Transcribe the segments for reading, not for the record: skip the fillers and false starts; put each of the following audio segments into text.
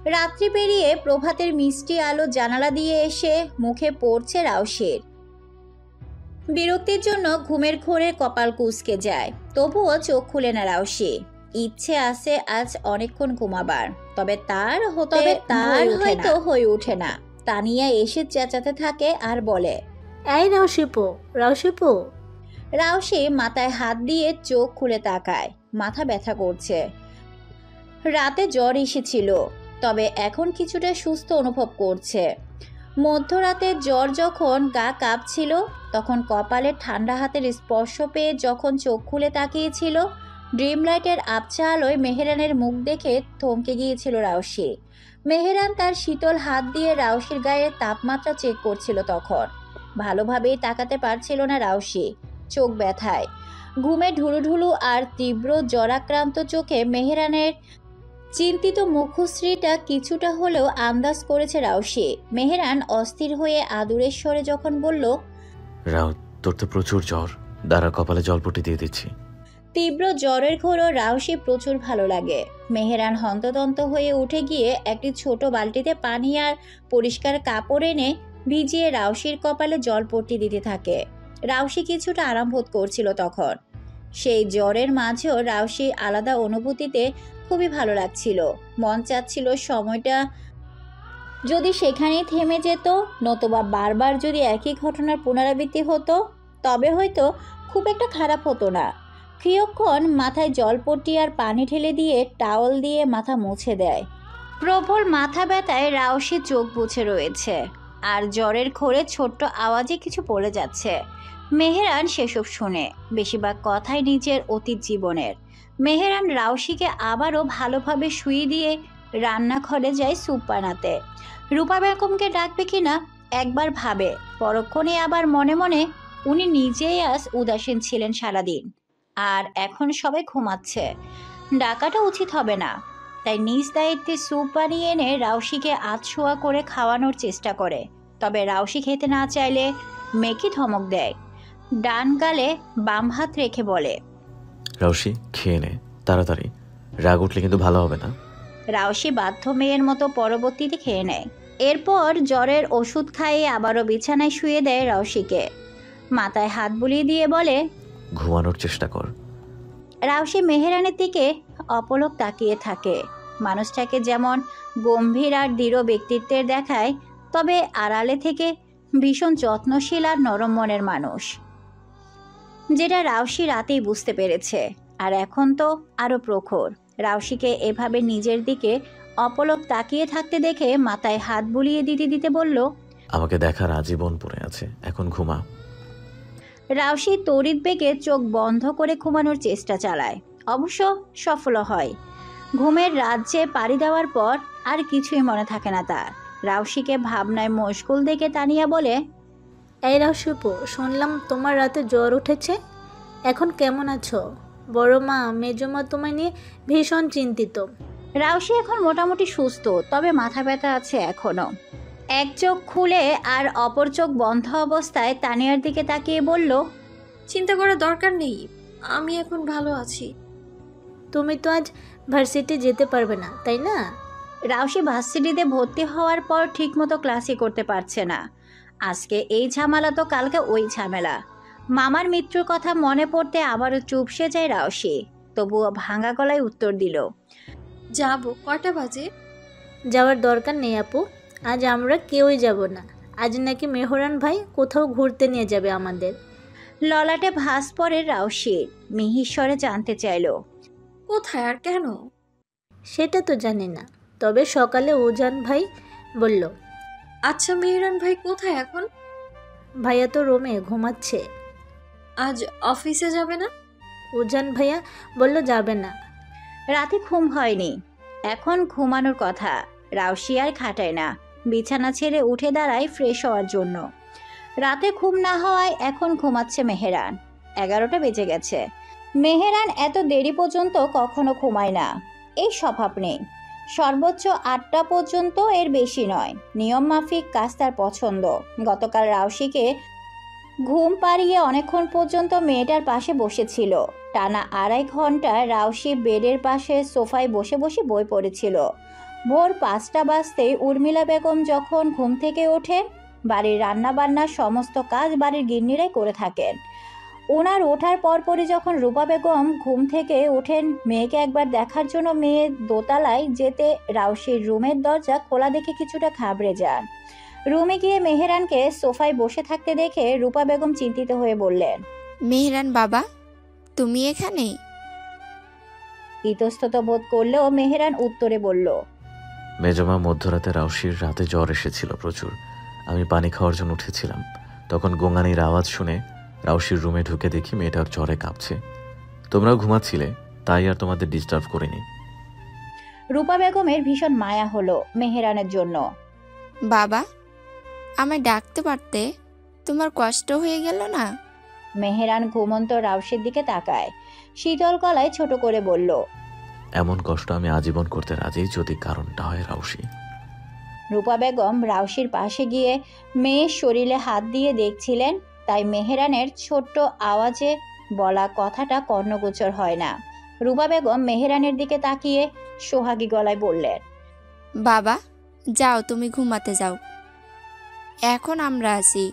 রাত্রি পেরিয়ে প্রভাতের মিষ্টি আলো জানালা দিয়ে এসে মুখে পড়ছে রাউশির। বিরক্তির জন্য ঘুমের ঘোরে কপাল কুঁচকে যায়, তবুও চোখ খুলে না রাউশি। ইচ্ছে আছে আজ অনেকক্ষণ ঘুমাবার, তবে তার হয়তো হয়ে ওঠে না। তানিয়া এসে চেঁচাতে থাকে আর বলে, এই রাউশিপো, রাউশিপো। রাউশি মাথায় হাত দিয়ে চোখ খুলে তাকায়। মাথা ব্যথা করছে। রাতে জ্বর এসেছিল, তবে এখন কিছুটা সুস্থ অনুভব করছে। মধ্যরাতে জ্বর যখন গা কাঁপছিল, তখন কপালে ঠান্ডা হাতের স্পর্শ পেয়ে যখন চোখ খুলে তাকিয়েছিল, ড্রিম লাইটের আবছা আলোয় মেহেরানের মুখ দেখে থমকে গিয়েছিল রাউশি। মেহেরান তার শীতল হাত দিয়ে রাউশির গায়ের তাপমাত্রা চেক করছিল তখন। ভালোভাবেই তাকাতে পারছিল না রাউশি, চোখ ব্যথায়। ঘুমে ঢুলুঢুলু আর তীব্র জ্বরাক্রান্ত চোখে মেহেরানের চিন্তিত মুখশ্রীটা কিছুটা হলেও আন্দাজ করেছে রাউশি। মেহেরান অস্থির হয়ে আদুরের স্বরে যখন বলল, রাও, তোর তো প্রচুর জ্বর, দাঁড়া কপালে জলপট্টি দিয়ে দিচ্ছি। তীব্র জ্বরের ঘোরও রাউশি প্রচুর ভালো লাগে। মেহেরান হন্তদন্ত হয়ে উঠে গিয়ে একটি ছোট বালতিতে পানি আর পরিষ্কার কাপড় এনে ভিজিয়ে রাউশির কপালে জলপট্টি দিতে থাকে। রাউশি কিছুটা আরাম বোধ করছিল তখন। সেই জ্বরের মাঝেও রাউশি আলাদা অনুভূতিতে খুবই ভালো লাগছিল। মন চাচ্ছিল সময়টা যদি সেখানেই থেমে যেত, নতুবা বারবার যদি একই ঘটনার পুনরাবৃত্তি হতো, তবে হয়তো খুব একটা খারাপ হতো না। কিছুক্ষণ মাথায় জলপট্টি আর পানি ঢেলে দিয়ে টাওয়াল দিয়ে মাথা মুছে দেয়। প্রবল মাথা ব্যথায় রাউশি চোখ বুজে রয়েছে, আর জ্বরের ঘোরে ছোট্ট আওয়াজে কিছু পড়ে যাচ্ছে। মেহেরান সেসব শুনে, বেশিরভাগ কথাই নিজের অতীত জীবনের। মেহেরান রাউশিকে আবারও ভালোভাবে শুয়ে দিয়ে রান্নাঘরে যায় স্যুপ বানাতে। রূপা বেগমকে ডাকবে কিনা একবার ভাবে, পরক্ষণে আবার মনে মনে উনি নিজেই আজ উদাসীন ছিলেন সারাদিন, আর এখন সবাই ঘুমাচ্ছে, ডাকাটা উচিত হবে না। তাই নিজ দায়িত্বে স্যুপ বানিয়ে এনে রাউশিকে আধশোয়া করে খাওয়ানোর চেষ্টা করে। তবে রাউশি খেতে না চাইলে মেকি ধমক দেয়, ডান গালে বাম হাত রেখে বলে, রাউশি খেয়ে নে তাড়াতাড়ি, রাগ উঠলে কিন্তু ভালো হবে না। রাউশি বাধ্য মেয়ের মতো পরবর্তীতে খেয়ে নেয়। এরপর জ্বরের ওষুধ খাইয়ে আবারও বিছানায় শুয়ে দেয় রাউশিকে। মাথায় হাত বুলিয়ে দিয়ে বলে, ঘুমানোর চেষ্টা কর। রাউশি মেহেরানের দিকে অপলক তাকিয়ে থাকে। মানুষটাকে যেমন গম্ভীর আর দৃঢ় ব্যক্তিত্বের দেখায়, তবে আড়ালে থেকে ভীষণ যত্নশীল আর নরম মনের মানুষ, যেটা রাউশি রাতেই বুঝতে পেরেছে। আর এখন তো আরো প্রখর। রাউশিকে এভাবে নিজের দিকে অপলক তাকিয়ে থাকতে দেখে মাথায় হাত বুলিয়ে দিতে দিতে বলল, আমাকে দেখার আজীবন পড়ে আছে, এখন ঘুমা। রাউশি তড়িৎ বেগে চোখ বন্ধ করে ঘুমানোর চেষ্টা চালায়, অবশ্য সফল হয়। ঘুমের রাজ্যে পাড়ি দেওয়ার পর আর কিছুই মনে থাকে না তার। রাউশিকে ভাবনায় মশগুল দেখে তানিয়া বলে, এই রাউশিপো, শুনলাম তোমার রাতে জ্বর উঠেছে, এখন কেমন আছো? বড় মা মেজমা তোমায় নিয়ে ভীষণ চিন্তিত। রাউশি এখন মোটামুটি সুস্থ, তবে মাথা ব্যথা আছে এখনো। এক চোখ খুলে আর অপর চোখ বন্ধ অবস্থায় তানিয়ার দিকে তাকিয়ে বলল, চিন্তা করার দরকার নেই, আমি এখন ভালো আছি। তুমি তো আজ ভার্সিটি যেতে পারবে না, তাই না? রাউশি ভার্সিটিতে ভর্তি হওয়ার পর ঠিকমতো ক্লাসই করতে পারছে না। আজকে এই ঝামেলা তো কালকে ওই ঝামেলা। মামার মৃত্যুর কথা মনে পড়তে আবারও চুপসে যায় রাউশি, তবুও ভাঙা গলায় উত্তর দিল, যাব। কটা বাজে? যাওয়ার দরকার নেই আপু, আজ আমরা কেউই যাব না। আজ নাকি মেহরান ভাই কোথাও ঘুরতে নিয়ে যাবে আমাদের। ললাটে ভাঁজ পড়ে রাউশির। মিহিস্বরে জানতে চাইল, কোথায় আর কেন? সেটা তো জানি না, তবে সকালে উজান ভাই বলল। আচ্ছা, মেহরান ভাই কোথায় এখন? ভাইয়া তো রুমে ঘুমাচ্ছে। আজ অফিসে যাবে না? উজান ভাইয়া বলল যাবে না। রাতে ঘুম হয়নি, এখন ঘুমানোর কথা। রাউশি আর খাটায় না, বিছানা ছেড়ে উঠে দাঁড়ায় ফ্রেশ হওয়ার জন্য। রাতে ঘুম না হওয়ায় এখন ঘুমাচ্ছে মেহেরান। 11টা বেজে গেছে। মেহেরান এত দেরি পর্যন্ত কখনো ঘুমায় না, এই স্বভাব নেই। সর্বোচ্চ 8টা পর্যন্ত, এর বেশি নয়। নিয়ম মাফিক কাজ তার পছন্দ। গতকাল রাউশিকে ঘুম পাড়িয়ে অনেকক্ষণ পর্যন্ত মেয়েটার পাশে বসেছিল। টানা 2.5 ঘন্টা রাউশি বেডের পাশে সোফায় বসে বসে বই পড়েছিল। ভোর 5টা বাজতেই উর্মিলা বেগম যখন ঘুম থেকে ওঠেন, বাড়ির রান্না বান্নার সমস্ত কাজ বাড়ির গিন্নিরাই করে থাকেন। ওনার ওঠার পরপরই যখন রূপা বেগম ঘুম থেকে ওঠেন মেয়েকে একবার দেখার জন্য, মেয়ে দোতলায় যেতে রাউশির রুমের দরজা খোলা দেখে কিছুটা ঘাবড়ে যান। রুমে গিয়ে মেহেরানকে সোফায় বসে থাকতে দেখে রূপা বেগম চিন্তিত হয়ে বললেন, মেহরান বাবা, তুমি এখানে? ইতস্তত বোধ করলেও মেহেরান উত্তরে বলল, মেজমা মধ্যরাতে রাউশির রাতে জ্বর এসেছিল প্রচুর। আমি পানি খাওয়ার জন্য উঠেছিলাম, তখন গোঙানির আওয়াজ শুনে রাউশির রুমে ঢুকে দেখি মেয়েটার জ্বরে কাঁপছে। তোমরাও ঘুমাচ্ছিলে, তাই আর তোমাদের ডিস্টার্ব করিনি। রূপা বেগমের ভীষণ মায়া হলো মেহেরানের জন্য। বাবা, আমায় ডাকতে পারতে, তোমার কষ্ট হয়ে গেল না? মেহেরান ঘুমন্ত রাউশির দিকে তাকায়, শীতল গলায় ছোট করে বলল, এমন কষ্ট আমি আজীবন করতে রাজি, যদি কারণটা হয় রাউশি। রূপা বেগম রাউশির পাশে গিয়ে মেয়ের শরীরে হাত দিয়ে দেখছিলেন, তাই মেহেরানের ছোট্ট আওয়াজে বলা কথাটা কর্ণগোচর হয় না। রূপা বেগম মেহেরানের দিকে তাকিয়ে সোহাগী গলায় বললেন, বাবা, যাও, তুমি ঘুমাতে যাও, এখন আমরা আছি।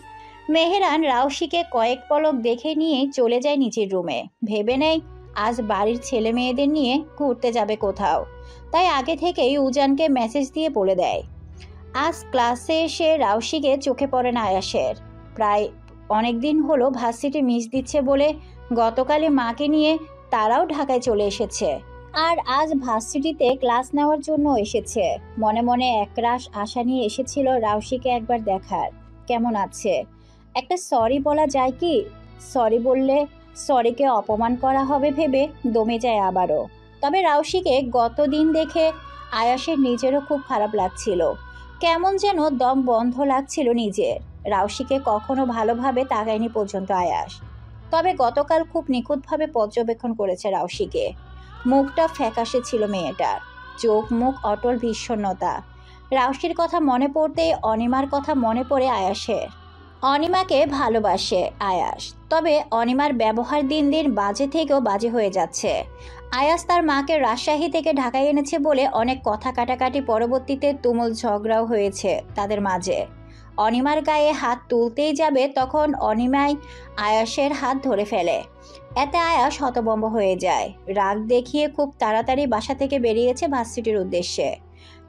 মেহেরান রাউশিকে কয়েক পলক দেখে নিয়ে চলে যায় নিচের রুমে। ভেবে নেয় আজ বাড়ির ছেলে মেয়েদের নিয়ে ঘুরতে যাবে কোথাও, তাই আগে থেকেই উজানকে মেসেজ দিয়ে বলে দেয়। আজ ক্লাসে এসে রাউশিকে চোখে পড়ে না আয়াসের। প্রায় অনেক দিন হলো ভার্সিটি মিস দিচ্ছে বলে গতকালে মাকে নিয়ে তারাও ঢাকায় চলে এসেছে, আর আজ ভার্সিটিতে ক্লাস নেওয়ার জন্য এসেছে। মনে মনে একরাশ আশা নিয়ে এসেছিল রাউশিকে একবার দেখার, কেমন আছে। একটা সরি বলা যায় কি? সরি বললে সরিকে অপমান করা হবে ভেবে দমে যায় আবারও। তবে রাউশিকে গতদিন দেখে আয়াসের নিজেরও খুব খারাপ লাগছিল, কেমন যেন দম বন্ধ লাগছিল নিজের। রাউশিকে কখনো ভালোভাবে তাকায়নি পর্যন্ত আয়াস, তবে গতকাল খুব নিখুঁতভাবে পর্যবেক্ষণ করেছে রাউশিকে। মুখটা ফ্যাকাশে ছিল মেয়েটার, চোখ মুখ অটল ভীষণতা। রাউশির কথা মনে পড়তেই অনিমার কথা মনে পড়ে আয়াসের। অনিমাকে ভালোবাসে আয়াস, তবে অনিমার ব্যবহার দিন দিন বাজে থেকেও বাজে হয়ে যাচ্ছে। আয়াস তার মাকে রাজশাহী থেকে ঢাকায় এনেছে বলে অনেক কথা কাটাকাটি, পরবর্তীতে তুমুল ঝগড়াও হয়েছে তাদের মাঝে। অনিমার গায়ে হাত তুলতেই যাবে তখন অনিমাই আয়াসের হাত ধরে ফেলে। এতে আয়াস হতভম্ব হয়ে যায়, রাগ দেখিয়ে খুব তাড়াতাড়ি বাসা থেকে বেরিয়েছে ভার্সিটির উদ্দেশ্যে।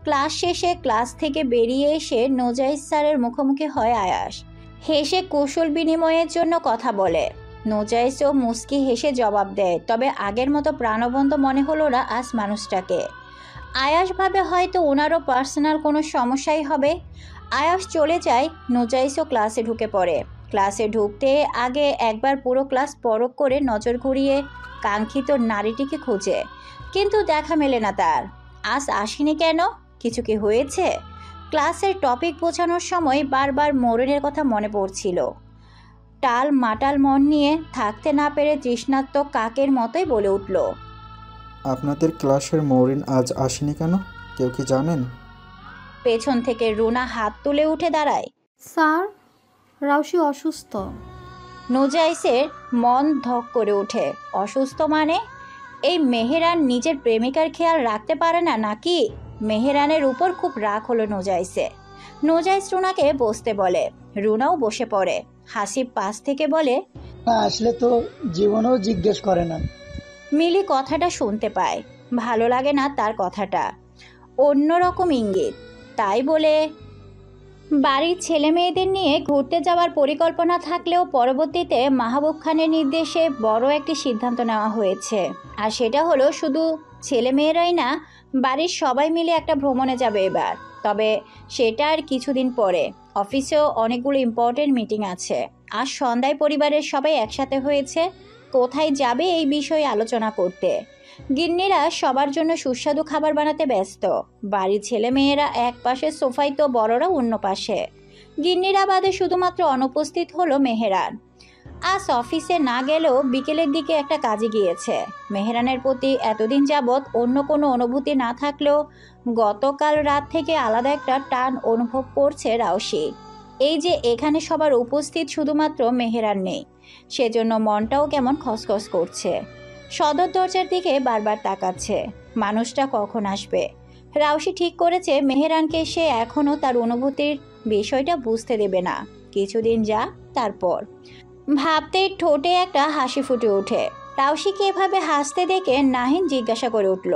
ক্লাস শেষে ক্লাস থেকে বেরিয়ে এসে নোজাইস স্যারের মুখোমুখি হয় আয়াস। হেসে কৌশল বিনিময়ের জন্য কথা বলে। নোজাইসও মুস্কি হেসে জবাব দেয়, তবে আগের মতো প্রাণবন্ত মনে হলো না আজ মানুষটাকে। আয়াস ভাবে হয়তো ওনারও পার্সোনাল কোনো সমস্যাই হবে। আয়াস চলে যায়, নোজাইসও ক্লাসে ঢুকে পড়ে। ক্লাসে ঢুকতে আগে একবার পুরো ক্লাস পরখ করে নজর ঘুরিয়ে কাঙ্ক্ষিত নারীটিকে খোঁজে, কিন্তু দেখা মেলে না তার। আজ আসেনি কেন? কিছু কি হয়েছে? ক্লাসের টপিক বোঝানোর সময় বারবার মরণের কথা মনে পড়ছিল। টাল মাটাল মন নিয়ে থাকতে না পেরে তৃষ্ণাত্ম কাকের মতোই বলে উঠল, আপনাদের ক্লাসের মরিন আজ আসেনি কেন, কেউ কি জানেন? পেছন থেকে রুনা হাত তুলে উঠে দাঁড়ায়। স্যার, রাউশি অসুস্থ। নোজাইসের মন ধক করে ওঠে। অসুস্থ মানে? এই মেহেরান নিজের প্রেমিকার খেয়াল রাখতে পারে না নাকি? মেহেরানের উপর খুব রাগ হলো নোজাইসে। নোজাইস রুনাকে বসতে বলে, রুনাও বসে পড়ে। হাসিব পাশ থেকে বলে, না আসলে তো জীবনেও জিজ্ঞেস করে না। মিলি কথাটা শুনতে পায়, ভালো লাগে না তার কথাটা, অন্যরকম ইঙ্গিত। তাই বলে, বাড়ির ছেলে মেয়েদের নিয়ে ঘুরতে যাওয়ার পরিকল্পনা থাকলেও পরবর্তীতে মাহবুব খানের নির্দেশে বড় একটি সিদ্ধান্ত নেওয়া হয়েছে। আর সেটা হলো শুধু ছেলে মেয়েরাই না, বাড়ির সবাই মিলে একটা ভ্রমণে যাবে এবার। তবে সেটা আর কিছুদিন পরে। অফিসেও অনেকগুলো ইম্পর্টেন্ট মিটিং আছে। আজ সন্ধ্যায় পরিবারের সবাই একসাথে হয়েছে কোথায় যাবে এই বিষয়ে আলোচনা করতে। গিন্নিরা সবার জন্য সুস্বাদু খাবার বানাতে ব্যস্ত। বাড়ির ছেলে মেয়েরা এক পাশে সোফায় তো বড়রা অন্য পাশে। গিন্নিরা বাদে শুধুমাত্র অনুপস্থিত হলো মেহেরান। আজ অফিসে না গেলেও বিকেলের দিকে একটা কাজে গিয়েছে। মেহেরানের প্রতি এতদিন যাবৎ অন্য কোনো অনুভূতি না থাকলেও গতকাল রাত থেকে আলাদা একটা টান অনুভব করছে রাউশি। এই যে এখানে সবার উপস্থিত, শুধুমাত্র মেহেরান নেই, সেজন্য মনটাও কেমন খসখস করছে। সদর দরজার দিকে বারবার তাকাচ্ছে, মানুষটা কখন আসবে। রাউশি ঠিক করেছে মেহেরানকে সে এখনও তার অনুভূতির বিষয়টা বুঝতে দেবে না। কিছুদিন যা, তারপর। ভাবতেই ঠোঁটে একটা হাসি ফুটে ওঠে। রাউশিকে এভাবে হাসতে দেখে নাহিন জিজ্ঞাসা করে উঠল,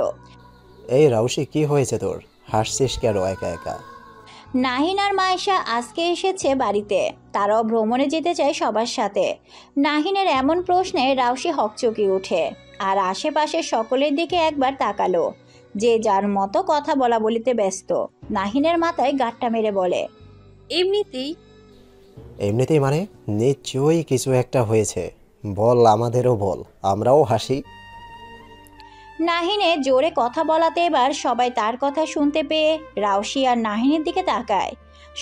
এই রাউশি, কি হয়েছে তোর? হাসছিস কেন একা একা? নাহিন আর মায়েশা আজকে এসেছে বাড়িতে। তারাও ভ্রমণে যেতে চায় সবার সাথে। নাহিনের এমন প্রশ্নে রাউশি হকচকিয়ে ওঠে আর আশেপাশে সকলের দিকে একবার তাকালো। যে যার মতো কথা বলা বলিতে ব্যস্ত। নাহিনের মাথায় গাঁটটা মেরে বলে, এমনিতেই। এমনিতেই মানে? নিশ্চয়ই কিছু একটা হয়েছে, বল, আমাদেরও বল, আমরাও হাসি। নাহিনে জোরে কথা বলাতে এবার সবাই তার কথা শুনতে পেয়ে রাউশি আর নাহিনের দিকে তাকায়।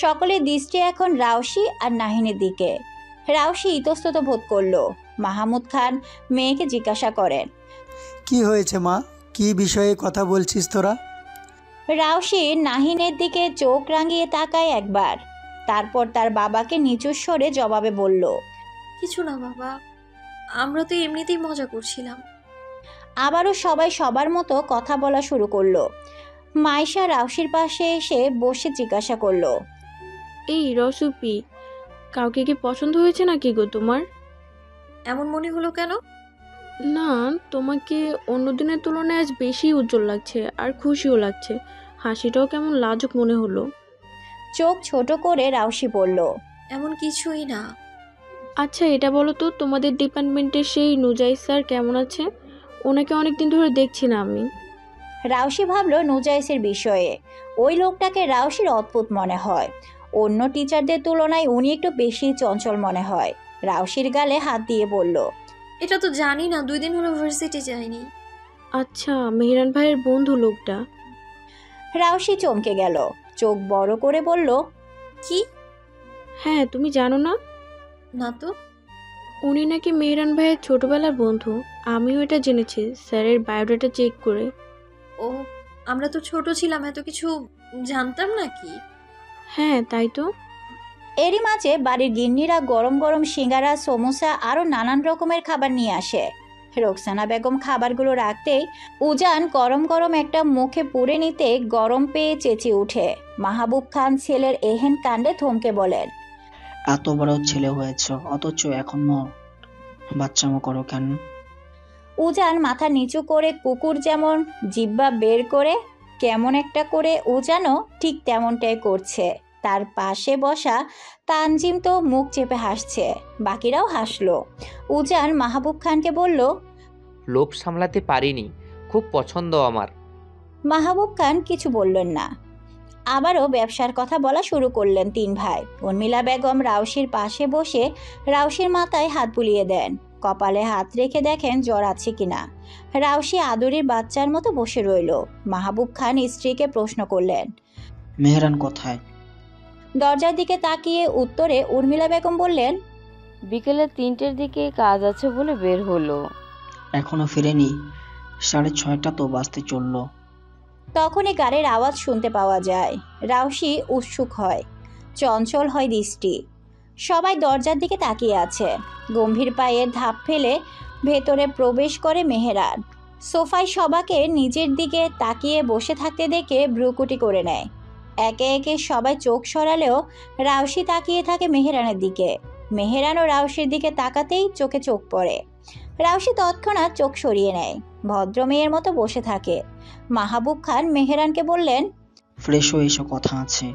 সকলের দৃষ্টি এখন রাউশি আর নাহিনের দিকে। রাউশি ইতস্তত বোধ করলো। মাহমুদ খান মেয়েকে জিজ্ঞাসা করেন, কি হয়েছে মা? কি বিষয়ে কথা বলছিস তোরা? রাউশি নাহিনের দিকে চোখ রাঙিয়ে তাকায় একবার, তারপর তার বাবাকে নিচু স্বরে জবাবে বলল, কিছু না বাবা, আমরা তো এমনিতেই মজা করছিলাম। আবারও সবাই সবার মতো কথা বলা শুরু করলো। মাইশা রাউশির পাশে এসে বসে জিজ্ঞাসা করলো, এই রসুপি, কাউকে কি পছন্দ হয়েছে নাকি গো তোমার? এমন মনে হলো কেন? না, তোমাকে অন্য দিনের তুলনায় আজ বেশি উজ্জ্বল লাগছে আর খুশিও লাগছে। হাসিটাও কেমন লাজুক মনে হলো। চোখ ছোট করে রাউশি বলল, এমন কিছুই না। আচ্ছা, এটা বলো তো, তোমাদের ডিপার্টমেন্টের সেই নুজাই স্যার কেমন আছে? ওনাকে অনেকদিন ধরে দেখছি না আমি। রাউশি ভাবলো নুজাইসের বিষয়ে। ওই লোকটাকে রাউশির অদ্ভুত মনে হয়। অন্য টিচারদের তুলনায় উনি একটু বেশি চঞ্চল মনে হয়। রাউশির গালে হাত দিয়ে বলল, এটা তো জানি না, 2 দিন হলো ভার্সিটি যায়নি। আচ্ছা, মেহরান ভাইয়ের বন্ধু লোকটা? রাউশি চমকে গেল, চোখ বড় করে বলল, কি? হ্যাঁ, তুমি জানো না? না তো। উনি নাকি মেহরান ভাইয়ের ছোটবেলার বন্ধু। আমিও এটা জেনেছি স্যারের বায়োডাটা চেক করে। ও, আমরা তো ছোট ছিলাম, এত কিছু জানতাম নাকি? হ্যাঁ, তাই তো। এরই মাঝে বাড়ির গিন্নিরা গরম গরম সিঙ্গারা, সমোসা আরও নানান রকমের খাবার নিয়ে আসে। রোকসানা বেগম খাবারগুলো রাখতেই উজান গরম গরম একটা মুখে পুড়ে নিতে গরম পেয়ে চেঁচিয়ে উঠে। মাহবুব খান ছেলের এহেন কাণ্ডে থমকে বলেন, এত বড় ছেলে হয়েছ অথচ এখনো বাচ্চামো করো কেন? উজান মাথা নিচু করে কুকুর যেমন জিহ্বা বের করে কেমন একটা করে উজানও ঠিক তেমনটাই করছে। তার পাশে বসা তানজিম তো মুখ চেপে হাসছে, বাকিরাও হাসলো। উজান মাহবুব খানকে বলল, লোভ সামলাতে পারিনি, খুব পছন্দ আমার। মাহবুব খান কিছু বললেন না। আবারও ব্যবসার কথা বলা শুরু করলেন 3 ভাই। উর্মিলা বেগম রাউশির পাশে বসে রাউশির মাথায় হাত বুলিয়ে দেন। কপালে হাত রেখে দেখেন জ্বর আছে কিনা। রাউশি আদুরির বাচ্চার মতো বসে রইল। মাহবুব খান স্ত্রীকে প্রশ্ন করলেন, মেহরান কোথায়? দরজার দিকে তাকিয়ে উত্তরে উর্মিলা বেগম বললেন, বিকেলে 3টের দিকে কাজ আছে বলে বের হলো। এখনো ফিরেনি? 6:30 তো বাজতে চললো। তখনই গাড়ির আওয়াজ শুনতে পাওয়া যায়। রাউশি উৎসুক হয়, চঞ্চল হয় দৃষ্টি। সবাই দরজার দিকে তাকিয়ে আছে। গম্ভীর পায়ে ধাপ ফেলে ভেতরে প্রবেশ করে মেহেরান। সোফায় সবাকে নিজের দিকে তাকিয়ে বসে থাকতে দেখে ভ্রুকুটি করে নেয়। একে একে সবাই চোখ সরালেও রাউশি তাকিয়ে থাকে মেহেরানের দিকে। মেহেরানও রাউশির দিকে তাকাতেই চোখে চোখ পড়ে। রাউশি তৎক্ষণাৎ চোখ সরিয়ে নেয়, ভদ্র মেয়ের মতো বসে থাকে। মাহবুব খান মেহেরানকে বললেন, ফ্রেশ হয়ে এসো, কথা আছে।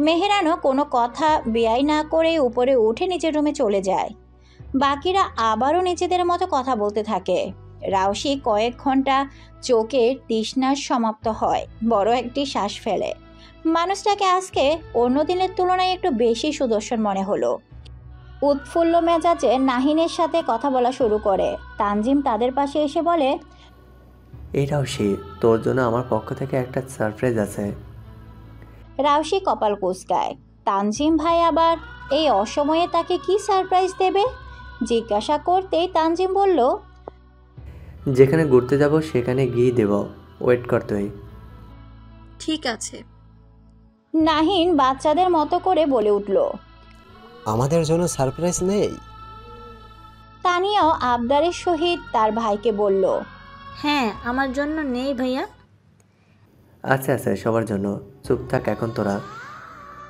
মেহেরানও কোনো কথা বেয়াই না করে উপরে উঠে নিচের রুমে চলে যায়। বাকিরা আবারও নিজেদের মতো কথা বলতে থাকে। রাউশি কয়েক ঘন্টা চোখের তৃষ্ণার সমাপ্ত হয়, বড় একটি শ্বাস ফেলে। মানুষটাকে আজকে অন্য দিনের তুলনায় একটু বেশি সুদর্শন মনে হলো। উৎফুল্ল মেজাজে নাহিনের সাথে কথা বলা শুরু করে। তানজিম তাদের পাশে এসে বলে, এই রাউশি, তোর জন্য আমার পক্ষ থেকে একটা সারপ্রাইজ আছে। রাউশি কপাল কুঁচকায়। তানজিম ভাই আবার এই অসময়ে তাকে কি সারপ্রাইজ দেবে জিজ্ঞাসা করতেই তানজিম বলল, যেখানে ঘুরতে যাব সেখানে গিয়ে দেব, ওয়েট কর তুই। ঠিক আছে। নাহিন বাচ্চাদের মতো করে বলে উঠল, আমাদের জন্য সারপ্রাইজ নেই? তানিয়াও আবদারের সহিত তার ভাইকে বলল, হ্যাঁ, আমার জন্য নেই ভাইয়া। আচ্ছা আচ্ছা, সবার জন্য। চুপ থাক এখন তোরা।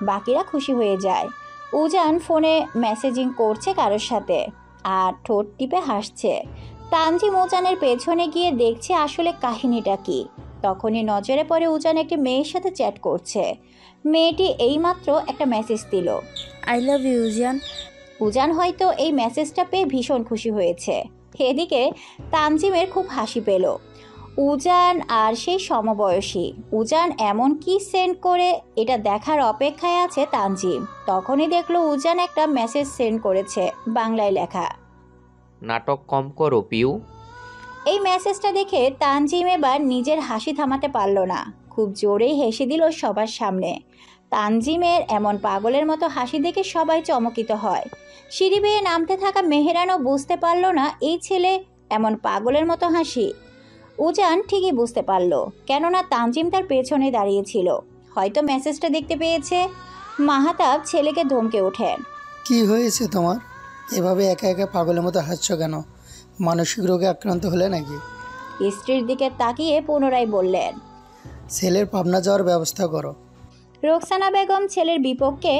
বাকিরা খুশি হয়ে যায়। উজান ফোনে মেসেজিং করছে কারোর সাথে আর ঠোঁট টিপে হাসছে। তানজিম উজানের পেছনে গিয়ে দেখছে আসলে কাহিনীটা কি। তখনই নজরে পড়ে উজান একটি মেয়ের সাথে চ্যাট করছে। মেয়েটি এইমাত্র একটা মেসেজ দিল, আই লাভ ইউ উজান। উজান হয়তো এই মেসেজটা পেয়ে ভীষণ খুশি হয়েছে। এদিকে তানজিমের খুব হাসি পেল। উজান আর সেই সমবয়সী। উজান এমন কি সেন্ড করে এটা দেখার অপেক্ষায় আছে তানজিম। তখনই দেখলো উজান একটা মেসেজ সেন্ড করেছে, বাংলায় লেখা। নাটক কম করো পিউ। এই মেসেজটা দেখে তানজিম এবার নিজের হাসি থামাতে পারল না, খুব জোরেই হেসে দিল সবার সামনে। তানজিমের এমন পাগলের মতো হাসি দেখে সবাই চমকিত হয়। সিঁড়ি বেয়ে নামতে থাকা মেহেরানও বুঝতে পারল না এই ছেলে এমন পাগলের মতো হাসি। উজান ঠিকই বুঝতে পারল, কেননা তানজিম তার পেছনে দাঁড়িয়েছিল। হয়তো মেসেজটা দেখতে পেয়েছে। মাহাতাব ছেলেকে ধমকে ওঠেন, কি হয়েছে তোমার? এভাবে একা একা পাগলের মতো হাসছো কেন? মানসিক রোগে আক্রান্ত হলে নাকি? স্ত্রীর দিকে তাকিয়ে পুনরায় বললেন, ছেলের পাবনা যাওয়ার ব্যবস্থা করো। রোকসানা বেগম ছেলের বিপক্ষে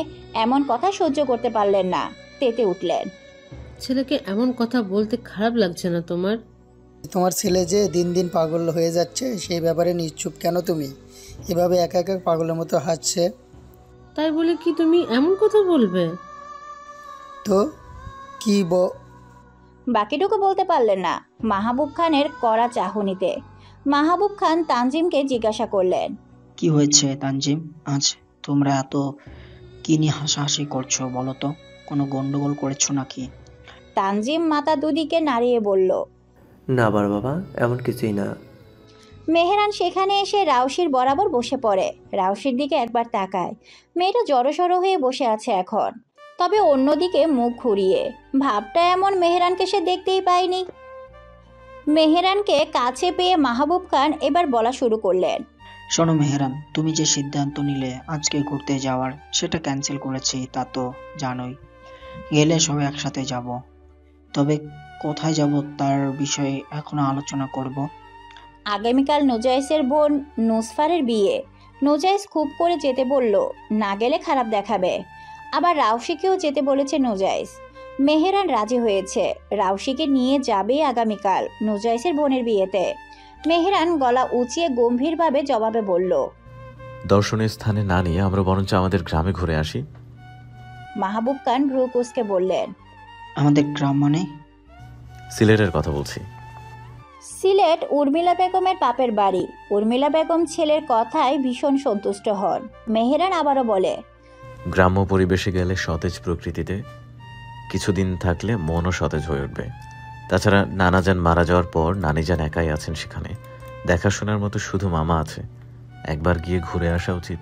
এমন কথা সহ্য করতে পারলেন না, তেতে উঠলেন। ছেলেকে এমন কথা বলতে খারাপ লাগছে না তোমার? তোমার ছেলে যে দিন দিন পাগল হয়ে যাচ্ছে সেই ব্যাপারে নিশ্চুপ কেন তুমি? এভাবে একা একা পাগলের মতো হাসছে। তাই বলে কি তুমি এমন কথা বলবে? তো কি বাকিটুকু বলতে পারলেন না মাহবুব খানের কড়া চাহনিতে। মাহবুব খান তানজিমকে জিজ্ঞাসা করলেন, কি হয়েছে তানজিম? আজ তোমরা এত কি নিয়ে হাসাহাসি করছো বলো তো? কোনো গন্ডগোল করেছো নাকি? তানজিম মাথা দুদিকে নাড়িয়ে বলল, না বড় বাবা, এমন কিছুই না। মেহেরান সেখানে এসে রাউশির বরাবর বসে পড়ে। রাউশির দিকে একবার তাকায়। মেয়েটা জড়সড় হয়ে বসে আছে এখন, তবে অন্যদিকে মুখ ঘুরিয়ে। ভাবটা এমন মেহেরানকে সে দেখতেই পায়নি। মেহেরানকে কাছে পেয়ে মাহবুব খান এবার বলা শুরু করলেন, শোনো মেহেরান, তুমি যে সিদ্ধান্ত নিলে আজকে ঘুরতে যাওয়ার, সেটা ক্যান্সেল করেছি, তা তো জানোই। গেলে সবাই একসাথে যাব, তবে কোথায় যাব তার বিষয়ে এখনো আলোচনা করব। আগামীকাল নোজাইসের বোন নুসফারের বিয়ে। নোজাইস খুব করে যেতে বলল, না গেলে খারাপ দেখাবে। আবার রাউশিকেও যেতে বলেছে নোজাইস। মেহেরান রাজি হয়েছে, রাউশিকে নিয়ে যাবে আগামীকাল নোজাইসের বোনের বিয়েতে। মেহেরান গলা উঁচিয়ে গম্ভীরভাবে জবাবে বলল, দর্শনীয় স্থানে না নিয়ে আমরা বরঞ্চ আমাদের গ্রামে ঘুরে আসি। মাহবুব খান ভ্রু কুঁচকে বললেন, আমাদের গ্রাম মানে? সিলেটের কথা বলছি। সিলেট উর্মিলা বেগমের বাপের বাড়ি। উর্মিলা বেগম ছেলের কথায় ভীষণ সন্তুষ্ট হন। মেহেরান আবারও বলে, গ্রাম্য পরিবেশে গেলে সতেজ প্রকৃতিতে কিছুদিন থাকলে মনও সতেজ হয়ে উঠবে। তাছাড়া নানাজান মারা যাওয়ার পর নানিজান একাই আছেন সেখানে, দেখাশোনার মতো শুধু মামা আছে। একবার গিয়ে ঘুরে আসা উচিত।